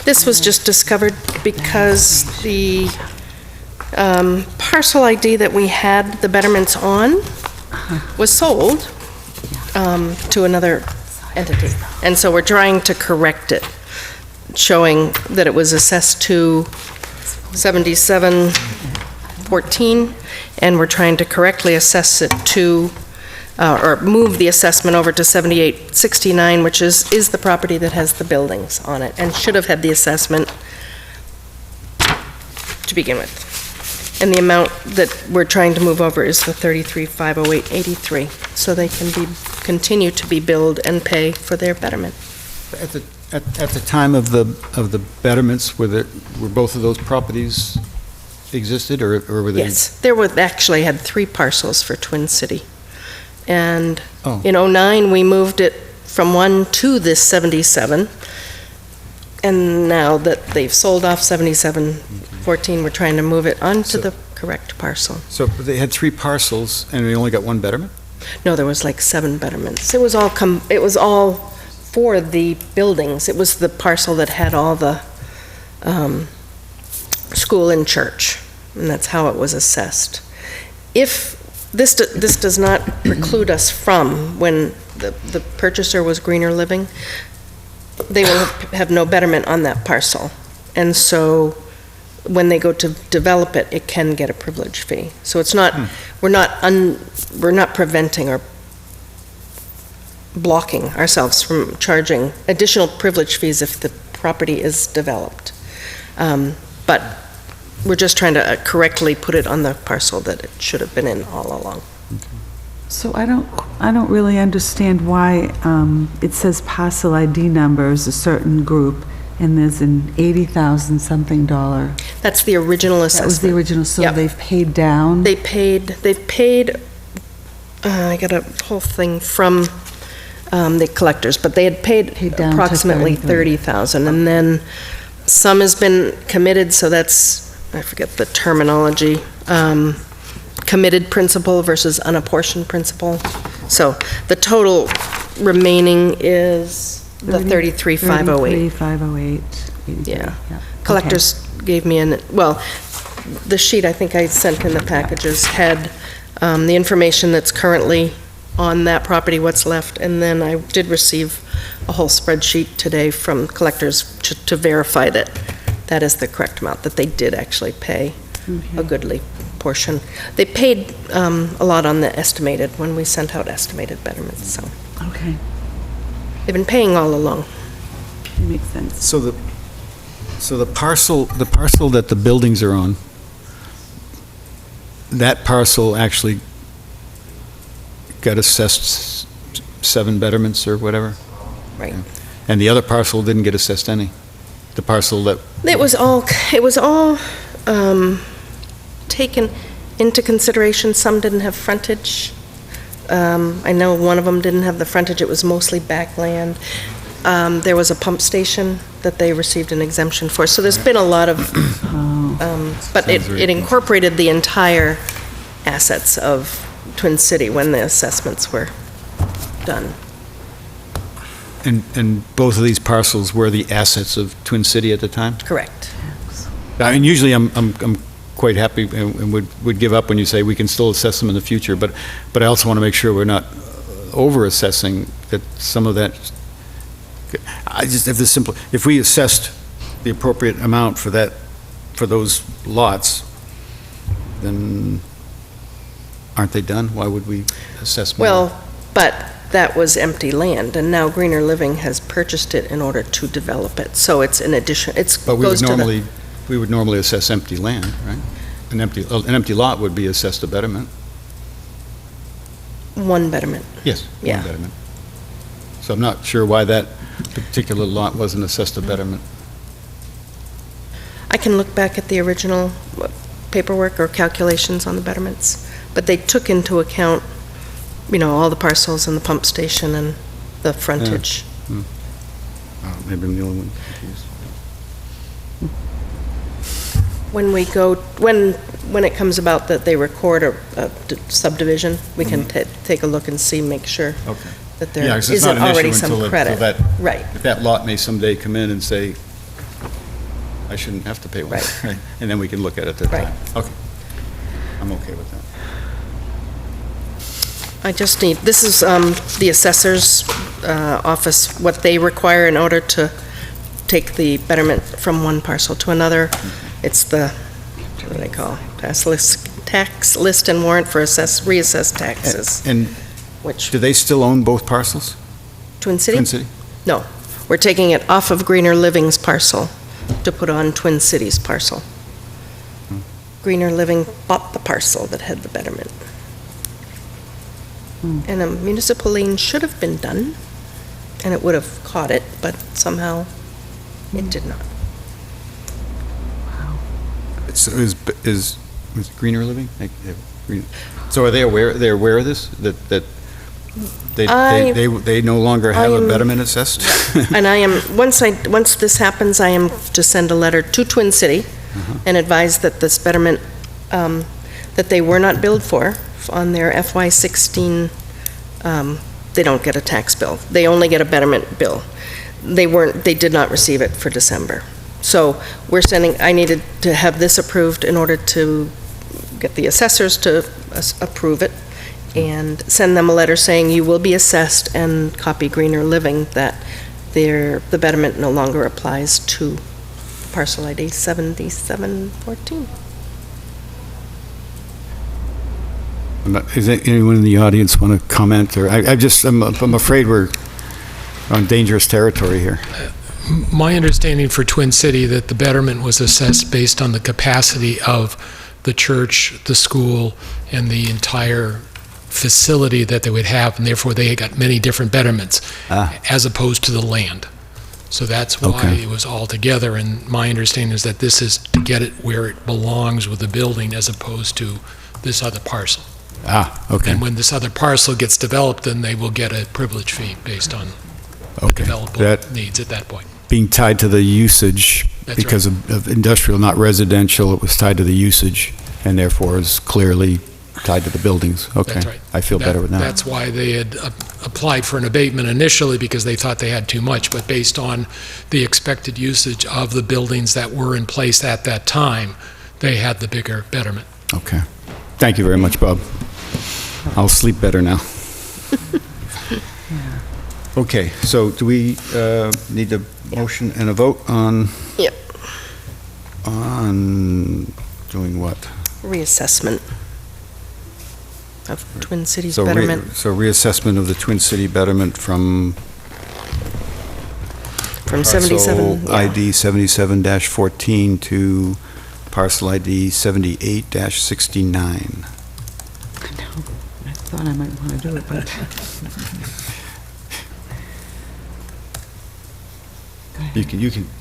This was just discovered because the parcel ID that we had the betterments on was sold to another entity. And so we're trying to correct it, showing that it was assessed to 7714, and we're trying to correctly assess it to, or move the assessment over to 7869, which is the property that has the buildings on it, and should have had the assessment to begin with. And the amount that we're trying to move over is the 33,508.83, so they can continue to be billed and pay for their betterment. At the time of the betterments, were both of those properties existed, or were they? Yes, actually had 3 parcels for Twin City. And Oh. in '09, we moved it from 1 to this 77. And now that they've sold off 7714, we're trying to move it onto So- the correct parcel. So they had 3 parcels, and they only got 1 betterment? No, there was like 7 betterments. It was all for the buildings. It was the parcel that had all the school and church, and that's how it was assessed. If this does not preclude us from, when the purchaser was Greener Living, they will have no betterment on that parcel. And so when they go to develop it, it can get a privilege fee. So it's not, we're not preventing or blocking ourselves from charging additional privilege fees if the property is developed. But we're just trying to correctly put it on the parcel that it should have been in all along. So I don't really understand why it says parcel ID number is a certain group, and there's an $80,000 something dollar. That's the original assessment. That was the original, so Yep. they've paid down? They've paid, I got a whole thing from the collectors, but they had paid down to approximately 33. $30,000. And then some has been committed, so that's, I forget the terminology, committed principal versus unapportioned principal. So the total remaining is the 33,508. 33,508. Yeah. Collectors gave me the sheet I think I sent in the packages had the information that's currently on that property, what's left, and then I did receive a whole spreadsheet today from collectors to verify that that is the correct amount, that they did actually pay a goodly portion. They paid a lot on the estimated, when we sent out estimated betterments, so. Okay, They've been paying all along. it makes sense. So the parcel that the buildings are on, that parcel actually got assessed 7 betterments or whatever? Right. And the other parcel didn't get assessed any? The parcel that, It was all taken into consideration. Some didn't have frontage. I know one of them didn't have the frontage. It was mostly backland. There was a pump station that they received an exemption for. So there's been a lot of, but it incorporated the entire assets of Twin City when the assessments were done. and both of these parcels were the assets of Twin City at the time? Correct. I mean, usually I'm quite happy and would give up when you say we can still assess them in the future, but I also want to make sure we're not over-assessing, that some of that, I just have this simple, if we assessed the appropriate amount for those lots, then aren't they done? Why would we assess more? Well, but that was empty land, and now Greener Living has purchased it in order to develop it. So it's an addition, But we would normally assess empty land, right? An empty lot would be assessed a betterment. one betterment. Yes. Yeah. One betterment. So I'm not sure why that particular lot wasn't assessed a betterment. I can look back at the original paperwork or calculations on the betterments, but they took into account, all the parcels and the pump station and the frontage. Maybe I'm the only one confused. When it comes about that they record a subdivision, we can take a look and see, make sure Okay. that Yeah, there 'cause it's not isn't an issue already some until credit. Right. If that lot may someday come in and say, I shouldn't have to pay one. Right. And then we can look at it at that Right. time. Okay. I'm okay with that. I just need, this is the assessor's office, what they require in order to take the betterment from one parcel to another. It's the, what do they call, tax list and warrant for reassessed taxes, And which, do they still own both parcels? Twin City? Twin City? No, we're taking it off of Greener Living's parcel to put on Twin City's parcel. Greener Living bought the parcel that had the betterment. And a municipal lien should have been done, and it would have caught it, but somehow it did not. So is Greener Living? So are they aware of this? That they no longer have a betterment assessed? And I am, once this happens, I am to send a letter to Twin City and advise that this betterment, that they were not billed for on their FY16, they don't get a tax bill. They only get a betterment bill. They did not receive it for December. So I needed to have this approved in order to get the assessors to approve it and send them a letter saying you will be assessed, and copy Greener Living that the betterment no longer applies to parcel ID 7714. Is there anyone in the audience want to comment? Or I'm afraid we're on dangerous territory here. My understanding for Twin City that the betterment was assessed based on the capacity of the church, the school, and the entire facility that they would have, and therefore they got many different betterments as opposed to the land. So that's why it was all together, and my understanding is that this is to get it where it belongs with the building as opposed to this other parcel. Okay. And when this other parcel gets developed, then they will get a privilege fee based on the developable needs at that point. Being tied to the usage, That's because of industrial, not residential, it was tied to the usage, and therefore is clearly tied to the buildings. Okay. That's right. I feel better with that. That's why they had applied for an abatement initially, because they thought they had too much, but based on the expected usage of the buildings that were in place at that time, they had the bigger betterment. Okay. Thank you very much, Bob. I'll sleep better now. Okay, so do we need a motion and a vote on? Yep. On doing what? Reassessment of Twin Cities So betterment so reassessment of the Twin City betterment from from parcel 77. yeah. ID 77-14 to parcel ID 78-69. I thought I might want to do it, but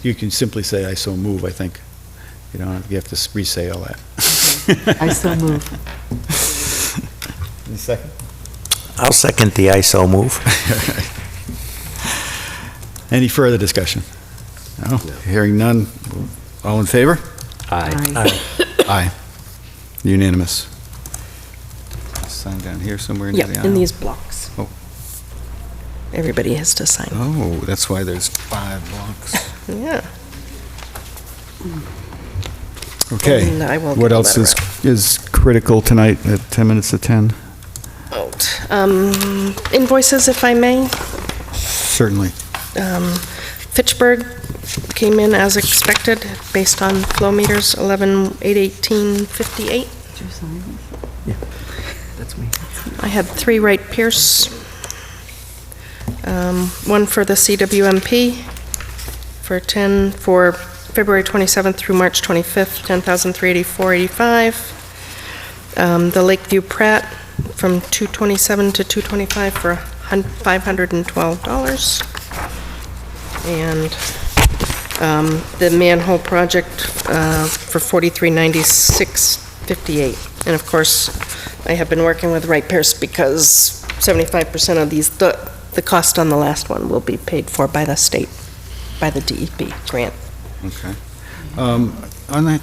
You can simply say, "I so move," I think. You have to re-say all that. I so move. Any second? I'll second the ISO move. Any further discussion? No? Hearing none. All in favor? Aye. Aye. Unanimous. Sign down here somewhere near the Yeah, aisle. in these blocks. Oh. Everybody has to sign. Oh, that's why there's 5 blocks. Yeah. Okay. And I will What give else that is critical tonight at 10 minutes to 10? Invoices, if I may. Certainly. Fitchburg came in as expected, based on flow meters, 11/8/18/58. Did you sign this? That's me. I had 3 Wright Pierce. One for the CWMP for February 27th through March 25th, $10,384.85. The Lakeview Pratt from 2/27 to 2/25 for $512. And the manhole project for $4396.58. And of course, I have been working with Wright Pierce because 75% of these, the cost on the last one will be paid for by the state, by the DEP grant. Okay. On that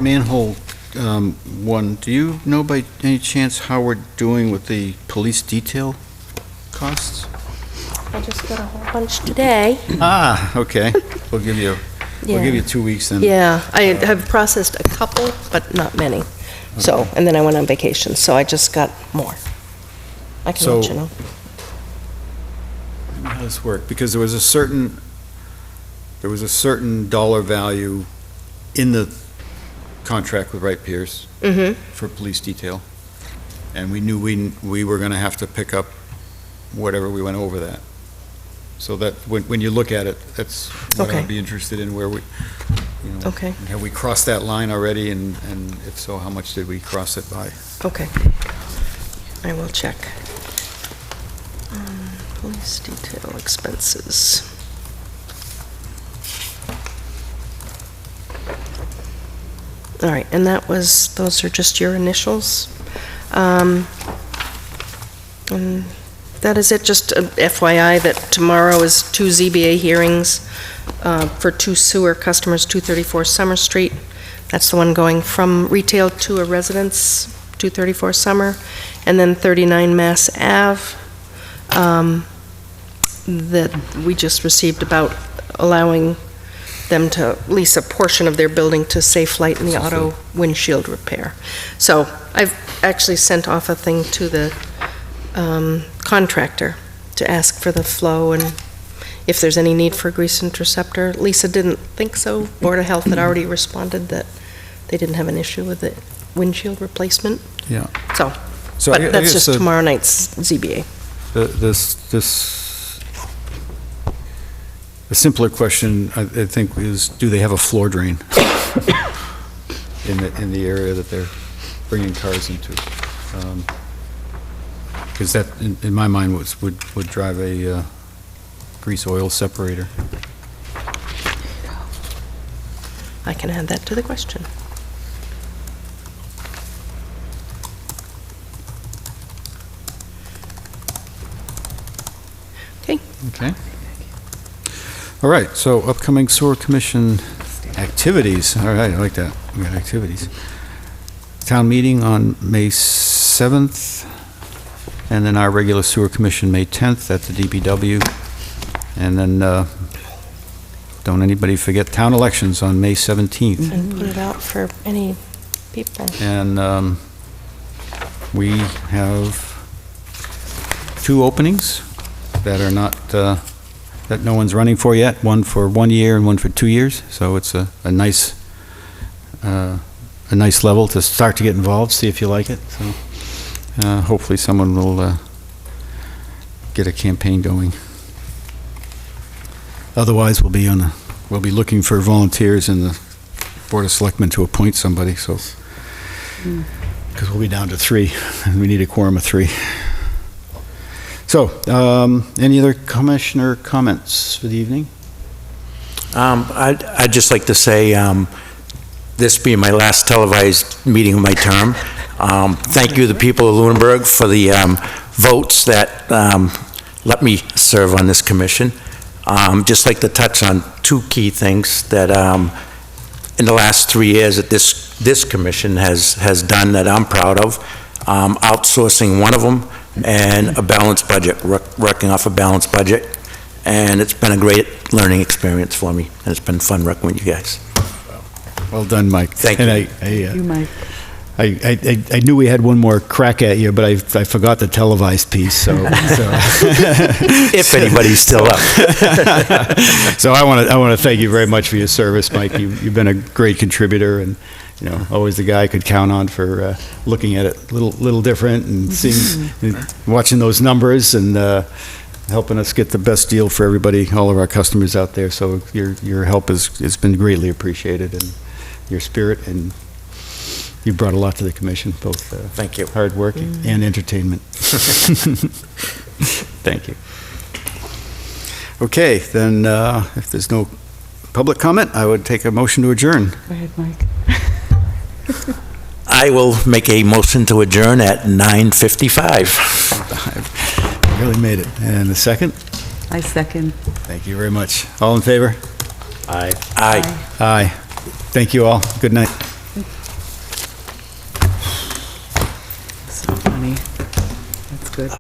manhole one, do you know by any chance how we're doing with the police detail costs? I just got a whole bunch today. Ah, okay. We'll give you 2 weeks then. Yeah, I have processed a couple, but not many. So, and then I went on vacation, so I just got more. I can let you know. How does this work? Because there was a certain dollar value in the contract with Wright Pierce for police detail, and we knew we were going to have to pick up whatever we went over that. So that when you look at it, that's what Okay. I'd be interested in, where we, Okay. have we crossed that line already, and if so, how much did we cross it by? Okay. I will check. Police detail expenses. All right, and those are just your initials. And that is it, just a FYI that tomorrow is 2 ZBA hearings for 2 sewer customers, 234 Summer Street. That's the one going from retail to a residence, 234 Summer, and then 39 Mass Ave, that we just received about allowing them to lease a portion of their building to Safe Light in the auto windshield repair. So I've actually sent off a thing to the contractor to ask for the flow and if there's any need for a grease interceptor. Lisa didn't think so. Board of Health had already responded that they didn't have an issue with the windshield replacement. Yeah. So, So but I that's guess just tomorrow night's ZBA. The simpler question, I think, is do they have a floor drain in the area that they're bringing cars into? Because that, in my mind, would drive a grease oil separator. I can add that to the question. Okay. Okay. All right, so upcoming sewer commission activities. All right, I like that. We got activities. Town meeting on May 7th, and then our regular sewer commission May 10th at the DPW. And then, don't anybody forget town elections on May 17th. And put it out for any people. And we have 2 openings that are not, that no one's running for yet, one for 1 year and one for 2 years. So it's a nice level to start to get involved, see if you like it. So hopefully someone will get a campaign going. Otherwise, we'll be looking for volunteers in the Board of Selectmen to appoint somebody, so, because we'll be down to 3, and we need a quorum of 3. So, any other commissioner comments for the evening? I'd just like to say, this being my last televised meeting of my term, thank you, the people of Lunenburg, for the votes that let me serve on this commission. Just like to touch on 2 key things that in the last 3 years that this commission has done that I'm proud of. Outsourcing one of them, and a balanced budget, working off a balanced budget. And it's been a great learning experience for me, and it's been fun working with you guys. Well done, Mike. Thank you. And Thank you, Mike. I knew we had one more crack at you, but I forgot the televised piece, so. If anybody's still up. So I want to thank you very much for your service, Mike. You've been a great contributor, and, you know, always the guy I could count on for looking at it a little different and seeing, watching those numbers and helping us get the best deal for everybody, all of our customers out there. So your help has been greatly appreciated, and your spirit, and you brought a lot to the commission, both thank you, hard work and entertainment. Thank you. Okay, then if there's no public comment, I would take a motion to adjourn. Go ahead, Mike. I will make a motion to adjourn at 9:55. You really made it. And the second? I second. Thank you very much. All in favor? Aye. Aye. Aye. Thank you all. Good night. So funny. That's good.